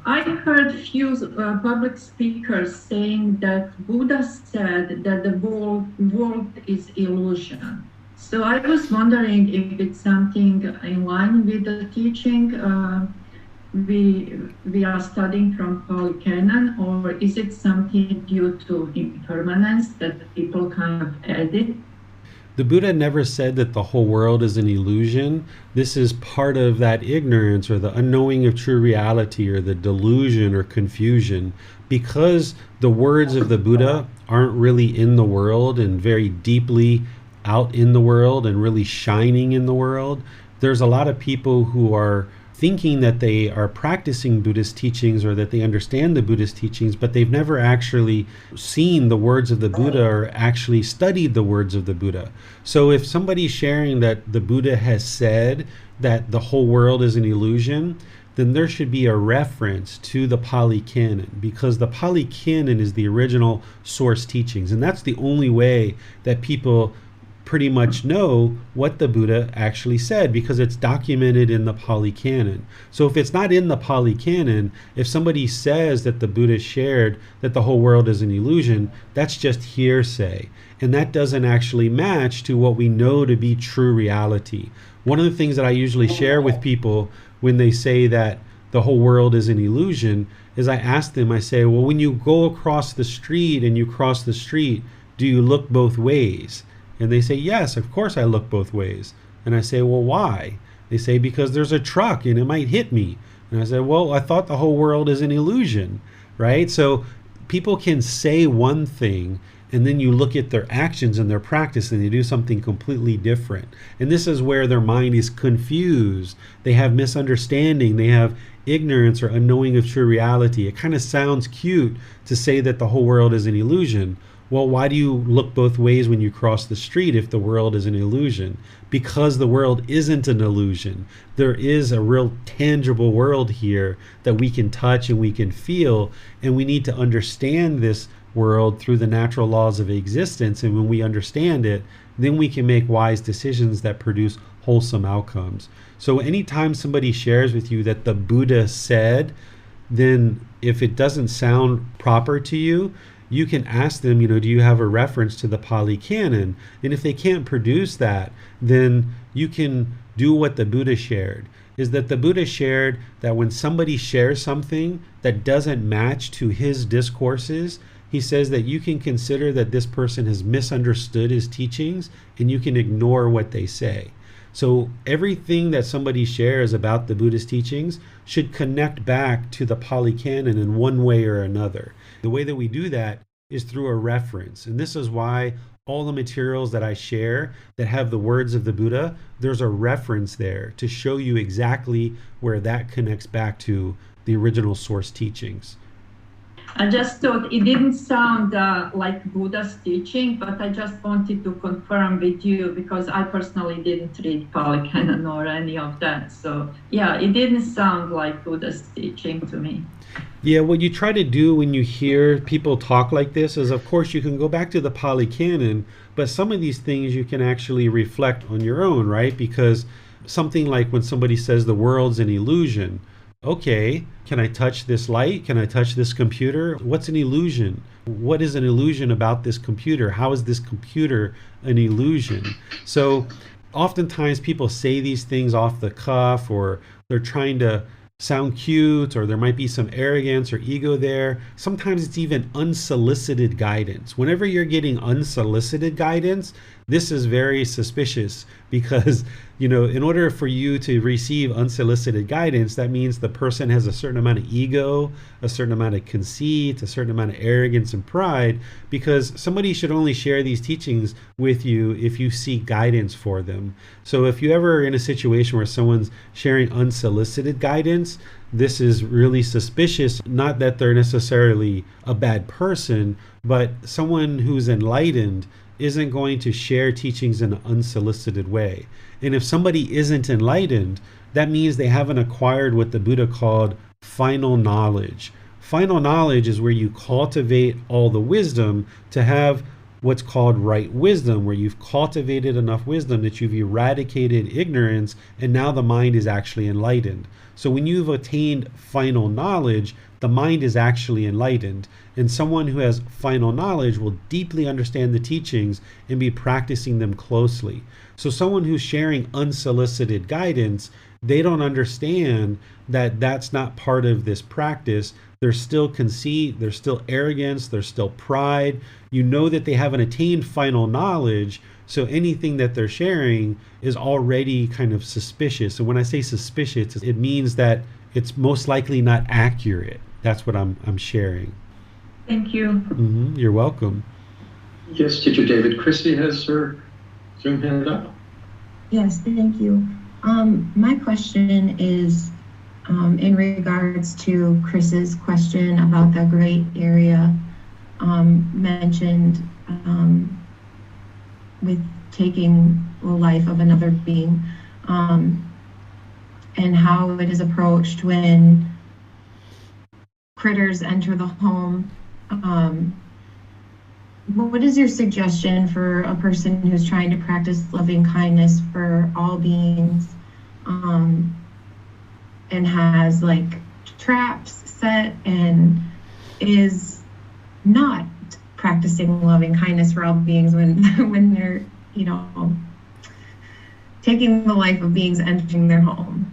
I heard few public speakers saying that Buddha said that the world is illusion. So I was wondering if it's something in line with the teaching we are studying from Pali Canon, or is it something due to impermanence that people kind of added? The Buddha never said that the whole world is an illusion. This is part of that ignorance or the unknowing of true reality or the delusion or confusion. Because the words of the Buddha aren't really in the world and very deeply out in the world and really shining in the world, there's a lot of people who are thinking that they are practicing Buddhist teachings or that they understand the Buddhist teachings, but they've never actually seen the words of the Buddha or actually studied the words of the Buddha. So if somebody's sharing that the Buddha has said that the whole world is an illusion, then there should be a reference to the Pali Canon, because the Pali Canon is the original source teachings. And that's the only way that people pretty much know what the Buddha actually said, because it's documented in the Pali Canon. So if it's not in the Pali Canon, if somebody says that the Buddha shared that the whole world is an illusion, that's just hearsay. And that doesn't actually match to what we know to be true reality. One of the things that I usually share with people when they say that the whole world is an illusion is I ask them, I say, well, when you go across the street and you cross the street, do you look both ways? And they say, yes, of course I look both ways. And I say, well, why? They say, because there's a truck and it might hit me. And I say, well, I thought the whole world is an illusion, right? So people can say one thing, and then you look at their actions and their practice and they do something completely different. And this is where their mind is confused. They have misunderstanding. They have ignorance or unknowing of true reality. It kind of sounds cute to say that the whole world is an illusion. Well, why do you look both ways when you cross the street if the world is an illusion? Because the world isn't an illusion. There is a real tangible world here that we can touch and we can feel, and we need to understand this world through the natural laws of existence. And when we understand it, then we can make wise decisions that produce wholesome outcomes. So anytime somebody shares with you that the Buddha said, then if it doesn't sound proper to you, you can ask them, do you have a reference to the Pali Canon? And if they can't produce that, then you can do what the Buddha shared. Is that the Buddha shared that when somebody shares something that doesn't match to his discourses, he says that you can consider that this person has misunderstood his teachings and you can ignore what they say. So everything that somebody shares about the Buddhist teachings should connect back to the Pali Canon in one way or another. The way that we do that is through a reference. And this is why all the materials that I share that have the words of the Buddha, there's a reference there to show you exactly where that connects back to the original source teachings. I just thought it didn't sound like Buddha's teaching, but I just wanted to confirm with you because I personally didn't read Pali Canon or any of that. So yeah, it didn't sound like Buddha's teaching to me. Yeah, what you try to do when you hear people talk like this is, of course, you can go back to the Pali Canon, but some of these things you can actually reflect on your own, right? Because something like when somebody says the world's an illusion, okay, can I touch this light? Can I touch this computer? What's an illusion? What is an illusion about this computer? How is this computer an illusion? So oftentimes people say these things off the cuff, or they're trying to sound cute, or there might be some arrogance or ego there. Sometimes it's even unsolicited guidance. Whenever you're getting unsolicited guidance, this is very suspicious because, in order for you to receive unsolicited guidance, that means the person has a certain amount of ego, a certain amount of conceit, a certain amount of arrogance and pride, because somebody should only share these teachings with you if you seek guidance for them. So if you ever are in a situation where someone's sharing unsolicited guidance, this is really suspicious. Not that they're necessarily a bad person, but someone who's enlightened isn't going to share teachings in an unsolicited way. And if somebody isn't enlightened, that means they haven't acquired what the Buddha called final knowledge. Final knowledge is where you cultivate all the wisdom to have what's called right wisdom, where you've cultivated enough wisdom that you've eradicated ignorance, and now the mind is actually enlightened. So when you've attained final knowledge, the mind is actually enlightened. And someone who has final knowledge will deeply understand the teachings and be practicing them closely. So someone who's sharing unsolicited guidance, they don't understand that that's not part of this practice. There's still conceit, there's still arrogance, there's still pride. You know that they haven't attained final knowledge, so anything that they're sharing is already kind of suspicious. And when I say suspicious, it means that it's most likely not accurate. That's what I'm sharing. Thank you. You're welcome. Yes, Teacher David. Christy has her Zoom hand up. Yes, thank you. My question is in regards to Chris's question about the gray area mentioned with taking the life of another being, and how it is approached when critters enter the home. What is your suggestion for a person who's trying to practice loving kindness for all beings, and has like traps set and is not practicing loving kindness for all beings when they're, taking the life of beings entering their home?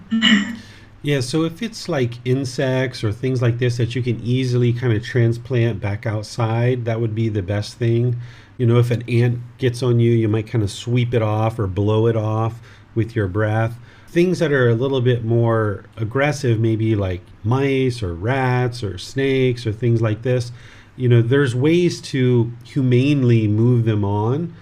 Yeah, so if it's like insects or things like this that you can easily kind of transplant back outside, that would be the best thing. If an ant gets on you, you might kind of sweep it off or blow it off with your breath. Things that are a little bit more aggressive, maybe like mice or rats or snakes or things like this, there's ways to humanely move them on.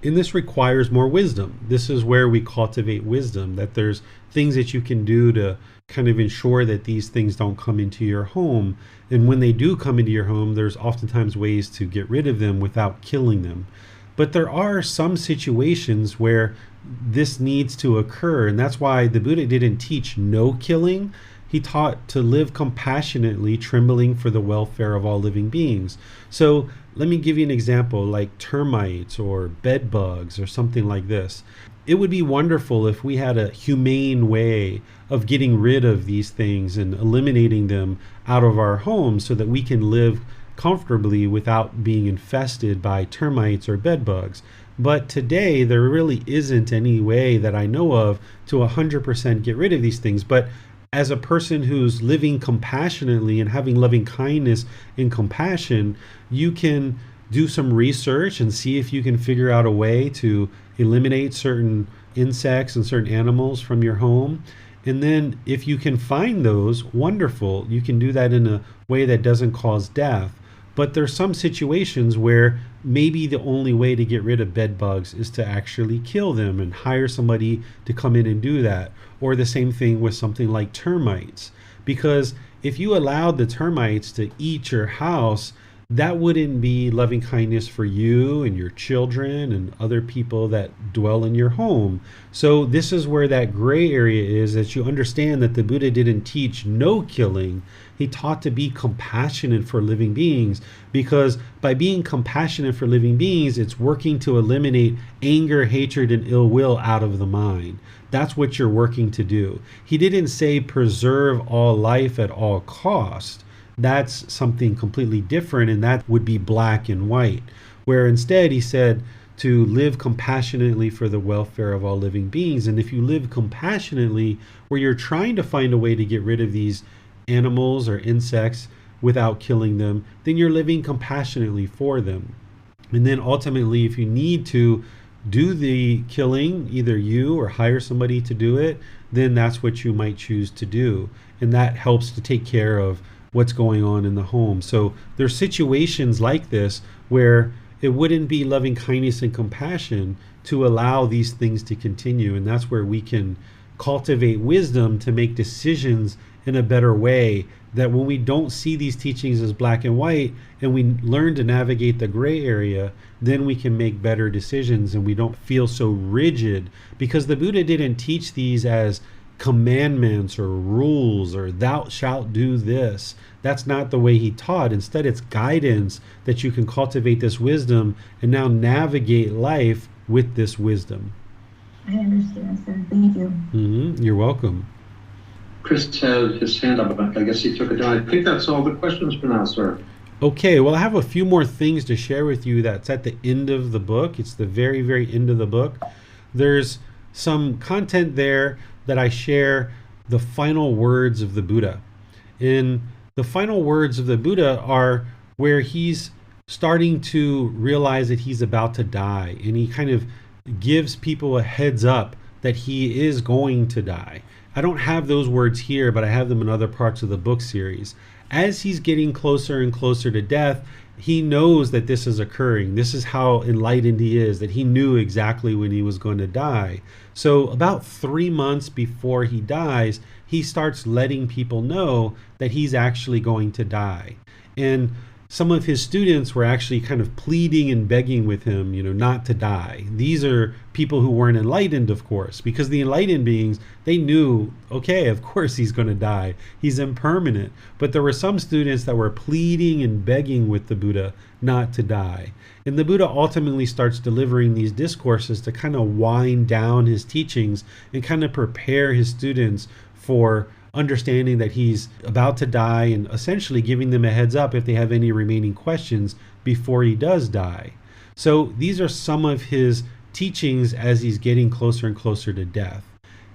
And this requires more wisdom. This is where we cultivate wisdom, that there's things that you can do to kind of ensure that these things don't come into your home. And when they do come into your home, there's oftentimes ways to get rid of them without killing them. But there are some situations where this needs to occur. And that's why the Buddha didn't teach no killing. He taught to live compassionately, trembling for the welfare of all living beings. So let me give you an example, like termites or bed bugs or something like this. It would be wonderful if we had a humane way of getting rid of these things and eliminating them out of our homes so that we can live comfortably without being infested by termites or bed bugs. But today, there really isn't any way that I know of to 100% get rid of these things. But as a person who's living compassionately and having loving kindness and compassion, you can do some research and see if you can figure out a way to eliminate certain insects and certain animals from your home. And then if you can find those, wonderful. You can do that in a way that doesn't cause death. But there's some situations where maybe the only way to get rid of bed bugs is to actually kill them and hire somebody to come in and do that. Or the same thing with something like termites. Because if you allowed the termites to eat your house, that wouldn't be loving kindness for you and your children and other people that dwell in your home. So this is where that gray area is, that you understand that the Buddha didn't teach no killing. He taught to be compassionate for living beings, because by being compassionate for living beings, it's working to eliminate anger, hatred, and ill will out of the mind. That's what you're working to do. He didn't say preserve all life at all cost. That's something completely different, and that would be black and white. Where instead he said to live compassionately for the welfare of all living beings. And if you live compassionately, where you're trying to find a way to get rid of these animals or insects without killing them, then you're living compassionately for them. And then ultimately, if you need to do the killing, either you or hire somebody to do it, then that's what you might choose to do. And that helps to take care of what's going on in the home. So there's situations like this where it wouldn't be loving kindness and compassion to allow these things to continue. And that's where we can cultivate wisdom to make decisions in a better way, that when we don't see these teachings as black and white and we learn to navigate the gray area, then we can make better decisions and we don't feel so rigid. Because the Buddha didn't teach these as commandments or rules or thou shalt do this. That's not the way he taught. Instead, it's guidance that you can cultivate this wisdom and now navigate life with this wisdom. I understand, sir. Thank you. You're welcome. Chris had his hand up. I guess he took it down. I think that's all the questions for now, sir. Okay, well, I have a few more things to share with you that's at the end of the book. It's the very, very end of the book. There's some content there that I share the final words of the Buddha. And the final words of the Buddha are where he's starting to realize that he's about to die. And he kind of gives people a heads up that he is going to die. I don't have those words here, but I have them in other parts of the book series. As he's getting closer and closer to death, he knows that this is occurring. This is how enlightened he is, that he knew exactly when he was going to die. So about 3 months before he dies, he starts letting people know that he's actually going to die. And some of his students were actually kind of pleading and begging with him, not to die. These are people who weren't enlightened, of course, because the enlightened beings, they knew, okay, of course he's going to die. He's impermanent. But there were some students that were pleading and begging with the Buddha not to die. And the Buddha ultimately starts delivering these discourses to kind of wind down his teachings and kind of prepare his students for understanding that he's about to die, and essentially giving them a heads up if they have any remaining questions before he does die. So these are some of his teachings as he's getting closer and closer to death.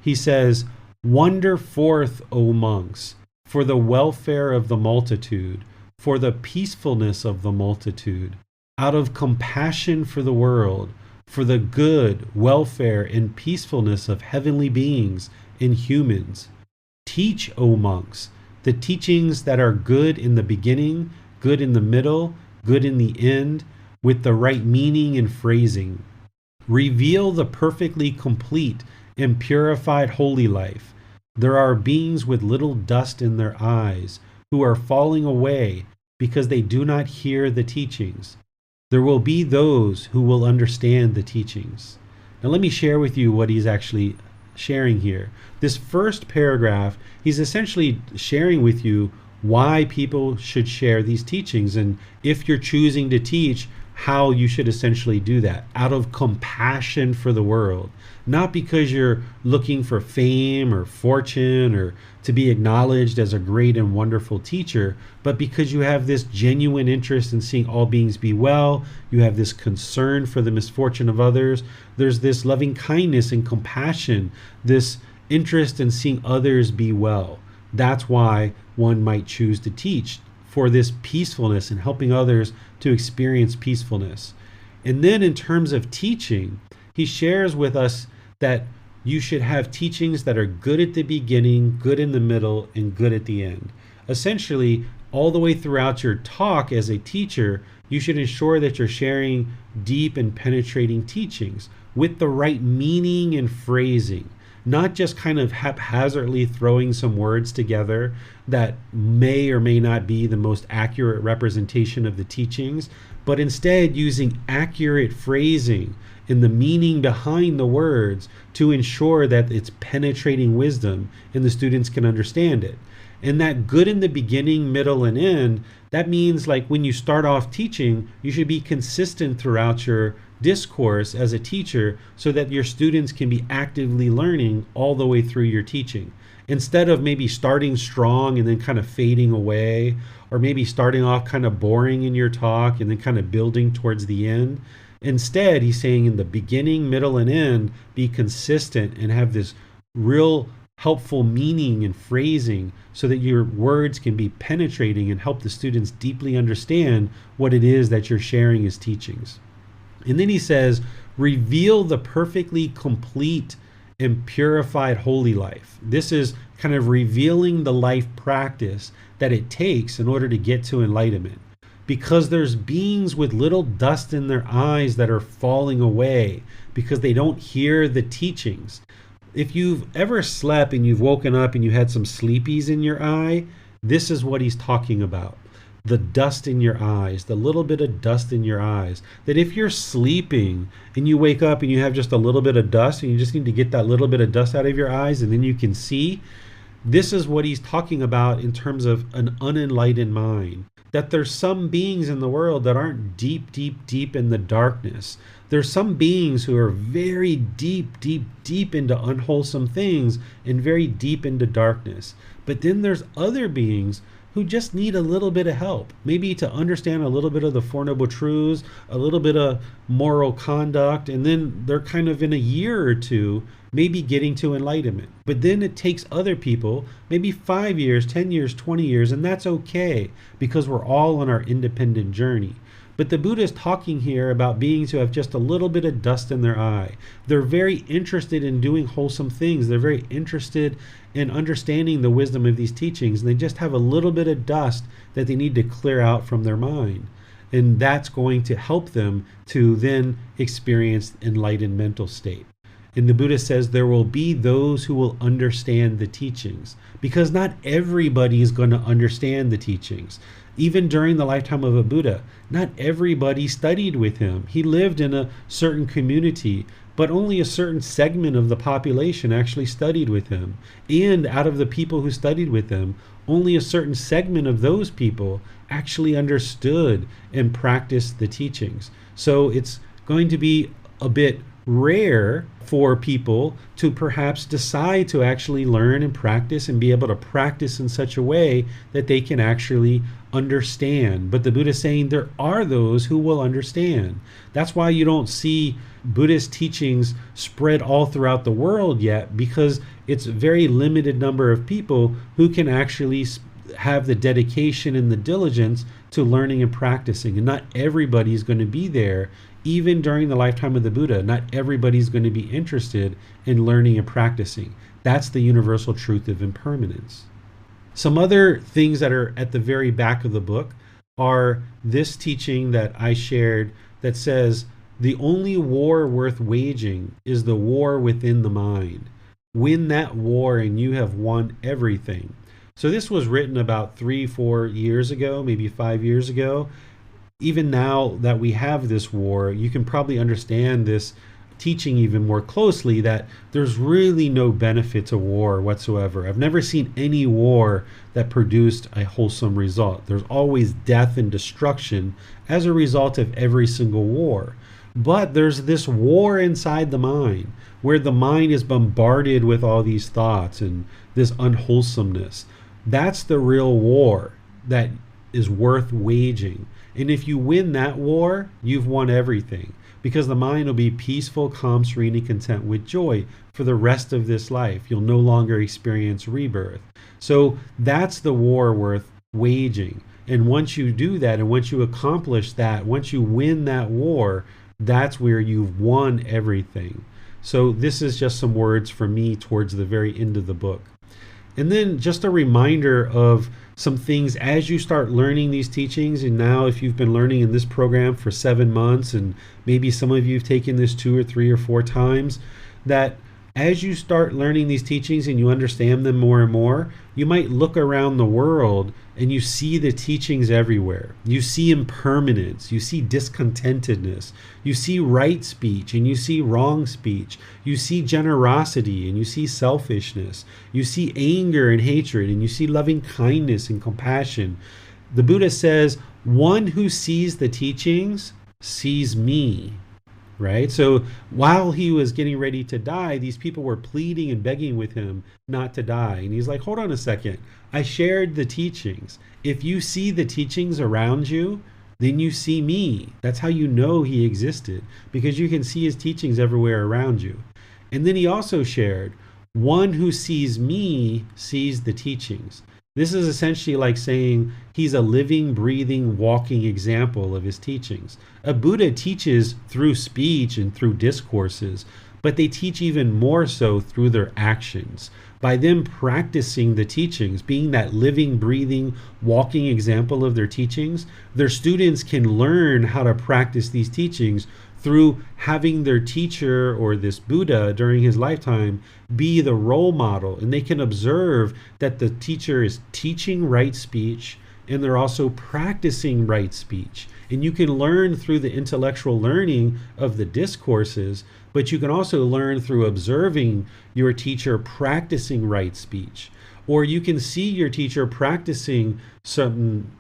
He says, "Wander forth, O monks, for the welfare of the multitude, for the peacefulness of the multitude, out of compassion for the world, for the good, welfare, and peacefulness of heavenly beings and humans. Teach, O monks, the teachings that are good in the beginning, good in the middle, good in the end, with the right meaning and phrasing. Reveal the perfectly complete and purified holy life. There are beings with little dust in their eyes who are falling away because they do not hear the teachings. There will be those who will understand the teachings." Now let me share with you what he's actually sharing here. This first paragraph, he's essentially sharing with you why people should share these teachings, and if you're choosing to teach, how you should essentially do that out of compassion for the world, not because you're looking for fame or fortune or to be acknowledged as a great and wonderful teacher, but because you have this genuine interest in seeing all beings be well. You have this concern for the misfortune of others. There's this loving kindness and compassion, this interest in seeing others be well. That's why one might choose to teach, for this peacefulness and helping others to experience peacefulness. And then in terms of teaching, he shares with us that you should have teachings that are good at the beginning, good in the middle, and good at the end. Essentially, all the way throughout your talk as a teacher, you should ensure that you're sharing deep and penetrating teachings with the right meaning and phrasing. not just kind of haphazardly throwing some words together that may or may not be the most accurate representation of the teachings, but instead using accurate phrasing and the meaning behind the words to ensure that it's penetrating wisdom and the students can understand it. And that good in the beginning, middle, and end, that means like when you start off teaching, you should be consistent throughout your discourse as a teacher so that your students can be actively learning all the way through your teaching. Instead of maybe starting strong and then kind of fading away, or maybe starting off kind of boring in your talk and then kind of building towards the end. Instead, he's saying in the beginning, middle, and end, be consistent and have this real helpful meaning and phrasing so that your words can be penetrating and help the students deeply understand what it is that you're sharing as teachings. And then he says, reveal the perfectly complete and purified holy life. This is kind of revealing the life practice that it takes in order to get to enlightenment. Because there's beings with little dust in their eyes that are falling away because they don't hear the teachings. If you've ever slept and you've woken up and you had some sleepies in your eye, this is what he's talking about. The dust in your eyes, the little bit of dust in your eyes. That if you're sleeping and you wake up and you have just a little bit of dust and you just need to get that little bit of dust out of your eyes and then you can see, this is what he's talking about in terms of an unenlightened mind. That there's some beings in the world that aren't deep, deep, deep in the darkness. There's some beings who are very deep, deep, deep into unwholesome things and very deep into darkness. But then there's other beings who just need a little bit of help, maybe to understand a little bit of the Four Noble Truths, a little bit of moral conduct, and then they're kind of in a year or two maybe getting to enlightenment. But then it takes other people maybe 5 years, 10 years, 20 years, and that's okay because we're all on our independent journey. But the Buddha is talking here about beings who have just a little bit of dust in their eye. They're very interested in doing wholesome things. They're very interested in understanding the wisdom of these teachings. And they just have a little bit of dust that they need to clear out from their mind. And that's going to help them to then experience enlightened mental state. And the Buddha says there will be those who will understand the teachings, because not everybody is going to understand the teachings. Even during the lifetime of a Buddha, not everybody studied with him. He lived in a certain community, but only a certain segment of the population actually studied with him. And out of the people who studied with him, only a certain segment of those people actually understood and practiced the teachings. So it's going to be a bit rare for people to perhaps decide to actually learn and practice and be able to practice in such a way that they can actually understand. But the Buddha is saying there are those who will understand. That's why you don't see Buddhist teachings spread all throughout the world yet, because it's a very limited number of people who can actually have the dedication and the diligence to learning and practicing. And not everybody is going to be there. Even during the lifetime of the Buddha, not everybody's going to be interested in learning and practicing. That's the universal truth of impermanence. Some other things that are at the very back of the book are this teaching that I shared that says, the only war worth waging is the war within the mind. Win that war and you have won everything. So this was written about 3-4 years ago, maybe 5 years ago. Even now that we have this war, you can probably understand this teaching even more closely, that there's really no benefit to war whatsoever. I've never seen any war that produced a wholesome result. There's always death and destruction as a result of every single war. But there's this war inside the mind, where the mind is bombarded with all these thoughts and this unwholesomeness. That's the real war that is worth waging. And if you win that war, you've won everything, because the mind will be peaceful, calm, serene, and content with joy for the rest of this life. You'll no longer experience rebirth. So that's the war worth waging. And once you do that, and once you accomplish that, once you win that war, that's where you've won everything. So this is just some words from me towards the very end of the book. And then just a reminder of some things as you start learning these teachings. And now if you've been learning in this program for 7 months, and maybe some of you have taken this 2 or 3 or 4 times, that as you start learning these teachings and you understand them more and more, you might look around the world and you see the teachings everywhere. You see impermanence, you see discontentedness, you see right speech and you see wrong speech, you see generosity and you see selfishness, you see anger and hatred, and you see loving kindness and compassion. The Buddha says, one who sees the teachings sees me. Right? So while he was getting ready to die, these people were pleading and begging with him not to die. And he's like, hold on a second. I shared the teachings. If you see the teachings around you, then you see me. That's how you know he existed, because you can see his teachings everywhere around you. And then he also shared, one who sees me sees the teachings. This is essentially like saying he's a living, breathing, walking example of his teachings. A Buddha teaches through speech and through discourses, but they teach even more so through their actions. By them practicing the teachings, being that living, breathing, walking example of their teachings, their students can learn how to practice these teachings through having their teacher, or this Buddha during his lifetime, be the role model. And they can observe that the teacher is teaching right speech and they're also practicing right speech. And you can learn through the intellectual learning of the discourses, but you can also learn through observing your teacher practicing right speech. Or you can see your teacher practicing some,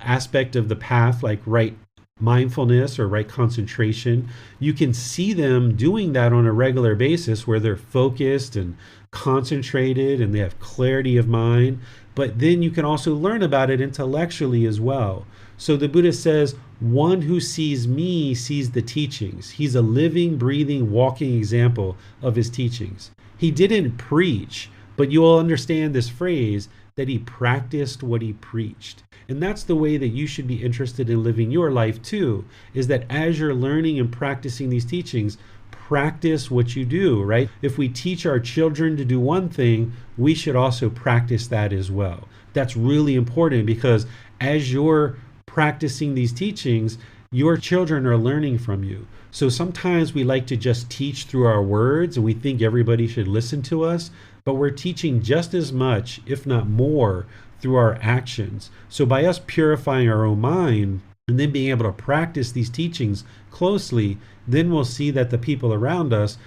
aspect of the path, like right mindfulness or right concentration. You can see them doing that on a regular basis, where they're focused and concentrated and they have clarity of mind. But then you can also learn about it intellectually as well. So the Buddha says, one who sees me sees the teachings. He's a living, breathing, walking example of his teachings. He didn't preach, but you will understand this phrase, that he practiced what he preached. And that's the way that you should be interested in living your life too, is that as you're learning and practicing these teachings, practice what you do, right? If we teach our children to do one thing, we should also practice that as well. That's really important, because as you're practicing these teachings, your children are learning from you. So sometimes we like to just teach through our words and we think everybody should listen to us, but we're teaching just as much, if not more, through our actions. So by us purifying our own mind and then being able to practice these teachings closely, then we'll see that the people around us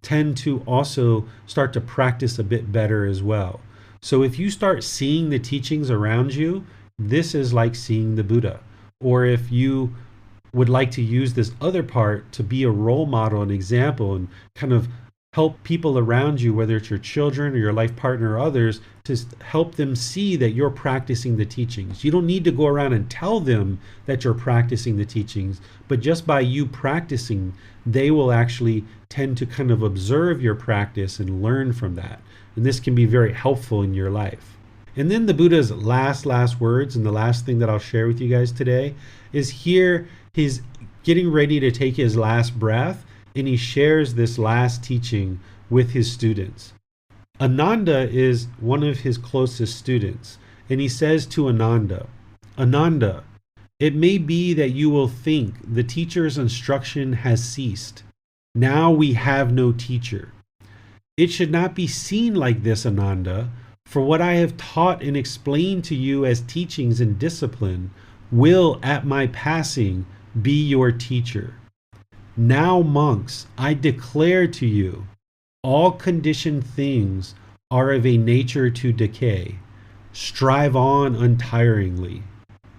tend to also start to practice a bit better as well. So if you start seeing the teachings around you, this is like seeing the Buddha. Or if you would like to use this other part to be a role model, an example, and kind of help people around you, whether it's your children or your life partner or others, to help them see that you're practicing the teachings. You don't need to go around and tell them that you're practicing the teachings, but just by you practicing, they will actually tend to kind of observe your practice and learn from that. And this can be very helpful in your life. And then the Buddha's last words, and the last thing that I'll share with you guys today, is here he's getting ready to take his last breath, and he shares this last teaching with his students. Ananda is one of his closest students, and he says to Ananda, Ananda, it may be that you will think the teacher's instruction has ceased. Now we have no teacher. It should not be seen like this, Ananda, for what I have taught and explained to you as teachings and discipline will at my passing be your teacher. Now, monks, I declare to you, all conditioned things are of a nature to decay. Strive on untiringly.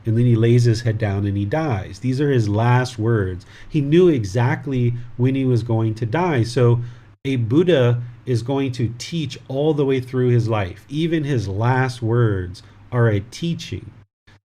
And then he lays his head down and he dies. These are his last words. He knew exactly when he was going to die. So a Buddha is going to teach all the way through his life. Even his last words are a teaching.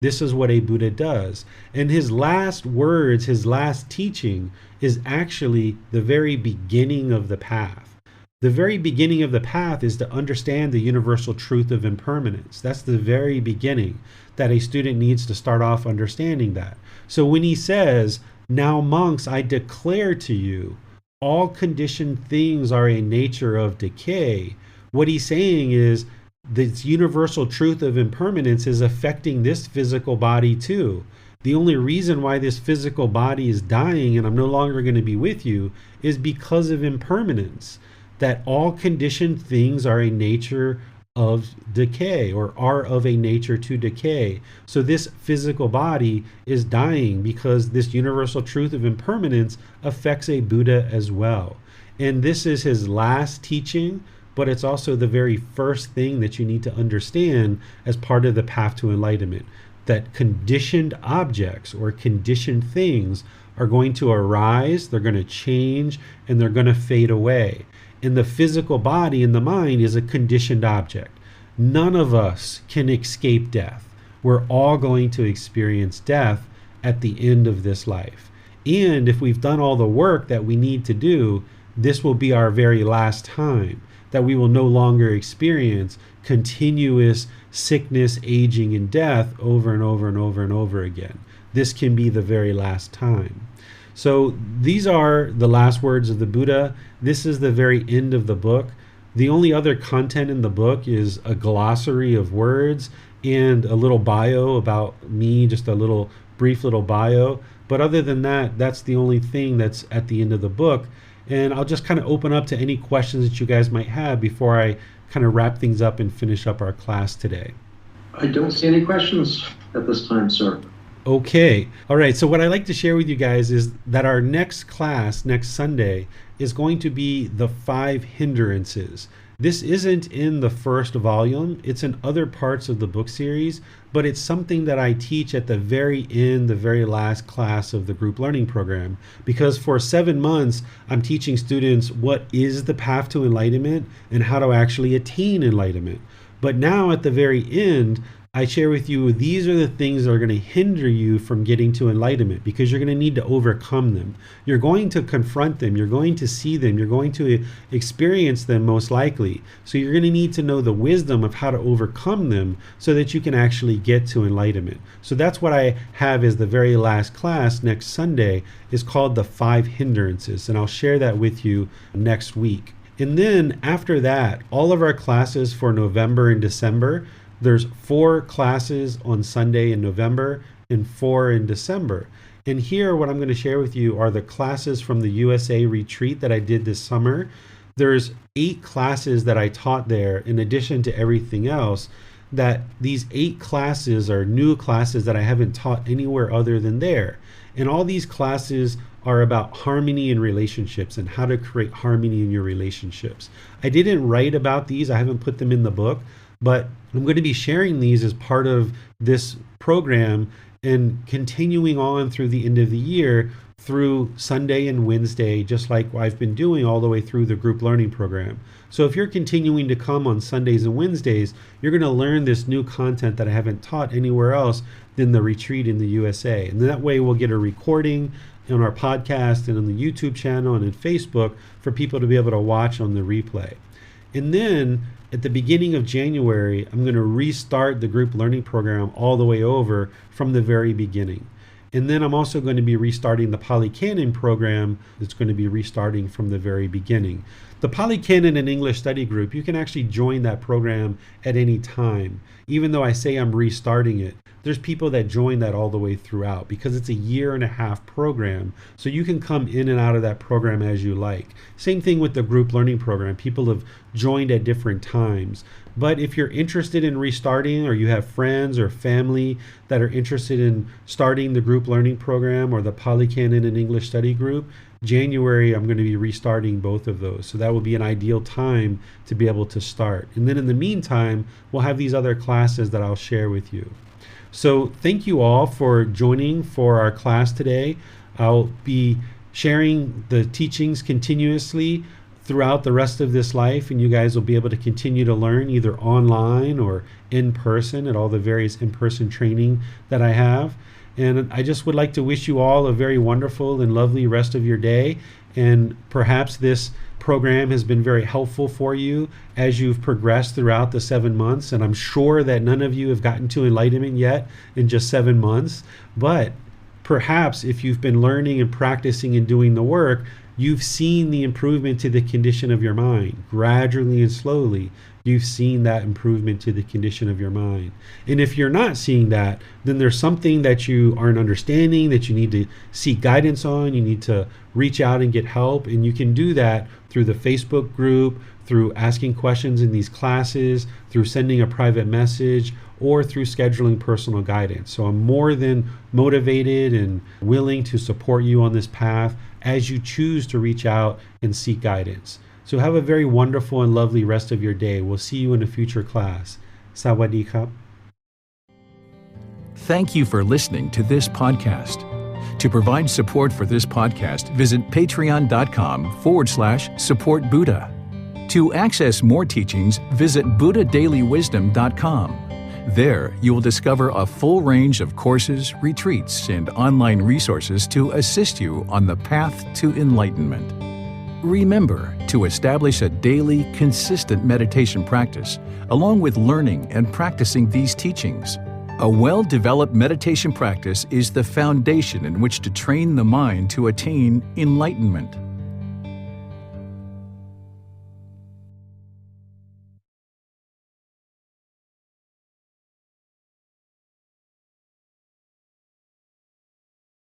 This is what a Buddha does. And his last words, his last teaching, is actually the very beginning of the path. The very beginning of the path is to understand the universal truth of impermanence. That's the very beginning, that a student needs to start off understanding that. So when he says, now monks, I declare to you, all conditioned things are a nature of decay, what he's saying is, this universal truth of impermanence is affecting this physical body too. The only reason why this physical body is dying and I'm no longer going to be with you is because of impermanence. that all conditioned things are a nature of decay, or are of a nature to decay. So this physical body is dying because this universal truth of impermanence affects a Buddha as well. And this is his last teaching, but it's also the very first thing that you need to understand as part of the path to enlightenment, that conditioned objects or conditioned things are going to arise, they're going to change, and they're going to fade away. And the physical body and the mind is a conditioned object. None of us can escape death. We're all going to experience death at the end of this life. And if we've done all the work that we need to do, this will be our very last time, that we will no longer experience continuous sickness, aging, and death over and over and over and over again. This can be the very last time. So these are the last words of the Buddha. This is the very end of the book. The only other content in the book is a glossary of words and a little bio about me, just a little brief little bio. But other than that, that's the only thing that's at the end of the book. And I'll just kind of open up to any questions that you guys might have before I kind of wrap things up and finish up our class today. I don't see any questions at this time, sir. Okay. All right. So what I like to share with you guys is that our next class, next Sunday, is going to be the 5 hindrances. This isn't in the first volume. It's in other parts of the book series, but it's something that I teach at the very end, the very last class of the group learning program. Because for 7 months, I'm teaching students what is the path to enlightenment and how to actually attain enlightenment. But now at the very end, I share with you, these are the things that are going to hinder you from getting to enlightenment, because you're going to need to overcome them. You're going to confront them. You're going to see them. You're going to experience them most likely. So you're going to need to know the wisdom of how to overcome them so that you can actually get to enlightenment. So that's what I have as the very last class next Sunday, is called the 5 hindrances. And I'll share that with you next week. And then after that, all of our classes for November and December, there's 4 classes on Sunday in November and 4 in December. And here, what I'm going to share with you are the classes from the USA retreat that I did this summer. There's 8 classes that I taught there in addition to everything else, that these 8 classes are new classes that I haven't taught anywhere other than there. And all these classes are about harmony in relationships and how to create harmony in your relationships. I didn't write about these. I haven't put them in the book, but I'm going to be sharing these as part of this program and continuing on through the end of the year through Sunday and Wednesday, just like I've been doing all the way through the group learning program. So if you're continuing to come on Sundays and Wednesdays, you're going to learn this new content that I haven't taught anywhere else than the retreat in the USA. And that way we'll get a recording on our podcast and on the YouTube channel and in Facebook for people to be able to watch on the replay. And then at the beginning of January, I'm going to restart the group learning program all the way over from the very beginning. And then I'm also going to be restarting the Pali Canon program. It's going to be restarting from the very beginning. The Pali Canon and English study group, you can actually join that program at any time. Even though I say I'm restarting it, there's people that join that all the way throughout because it's a 1.5-year program. So you can come in and out of that program as you like. Same thing with the group learning program. People have joined at different times. But if you're interested in restarting, or you have friends or family that are interested in starting the group learning program or the Pali Canon and English study group, January, I'm going to be restarting both of those. So that will be an ideal time to be able to start. And then in the meantime, we'll have these other classes that I'll share with you. So thank you all for joining for our class today. I'll be sharing the teachings continuously throughout the rest of this life, and you guys will be able to continue to learn either online or in person at all the various in-person training that I have. And I just would like to wish you all a very wonderful and lovely rest of your day. And perhaps this program has been very helpful for you as you've progressed throughout the 7 months. And I'm sure that none of you have gotten to enlightenment yet in just 7 months. But perhaps if you've been learning and practicing and doing the work, you've seen the improvement to the condition of your mind gradually and slowly. you've seen that improvement to the condition of your mind. And if you're not seeing that, then there's something that you aren't understanding, that you need to seek guidance on. You need to reach out and get help. And you can do that through the Facebook group, through asking questions in these classes, through sending a private message, or through scheduling personal guidance. So I'm more than motivated and willing to support you on this path as you choose to reach out and seek guidance. So have a very wonderful and lovely rest of your day. We'll see you in a future class. Sawadee krap. Thank you for listening to this podcast. To provide support for this podcast, visit patreon.com/support Buddha. To access more teachings, visit buddhadailywisdom.com. There, you will discover a full range of courses, retreats, and online resources to assist you on the path to enlightenment. Remember to establish a daily, consistent meditation practice, along with learning and practicing these teachings. A well-developed meditation practice is the foundation in which to train the mind to attain enlightenment.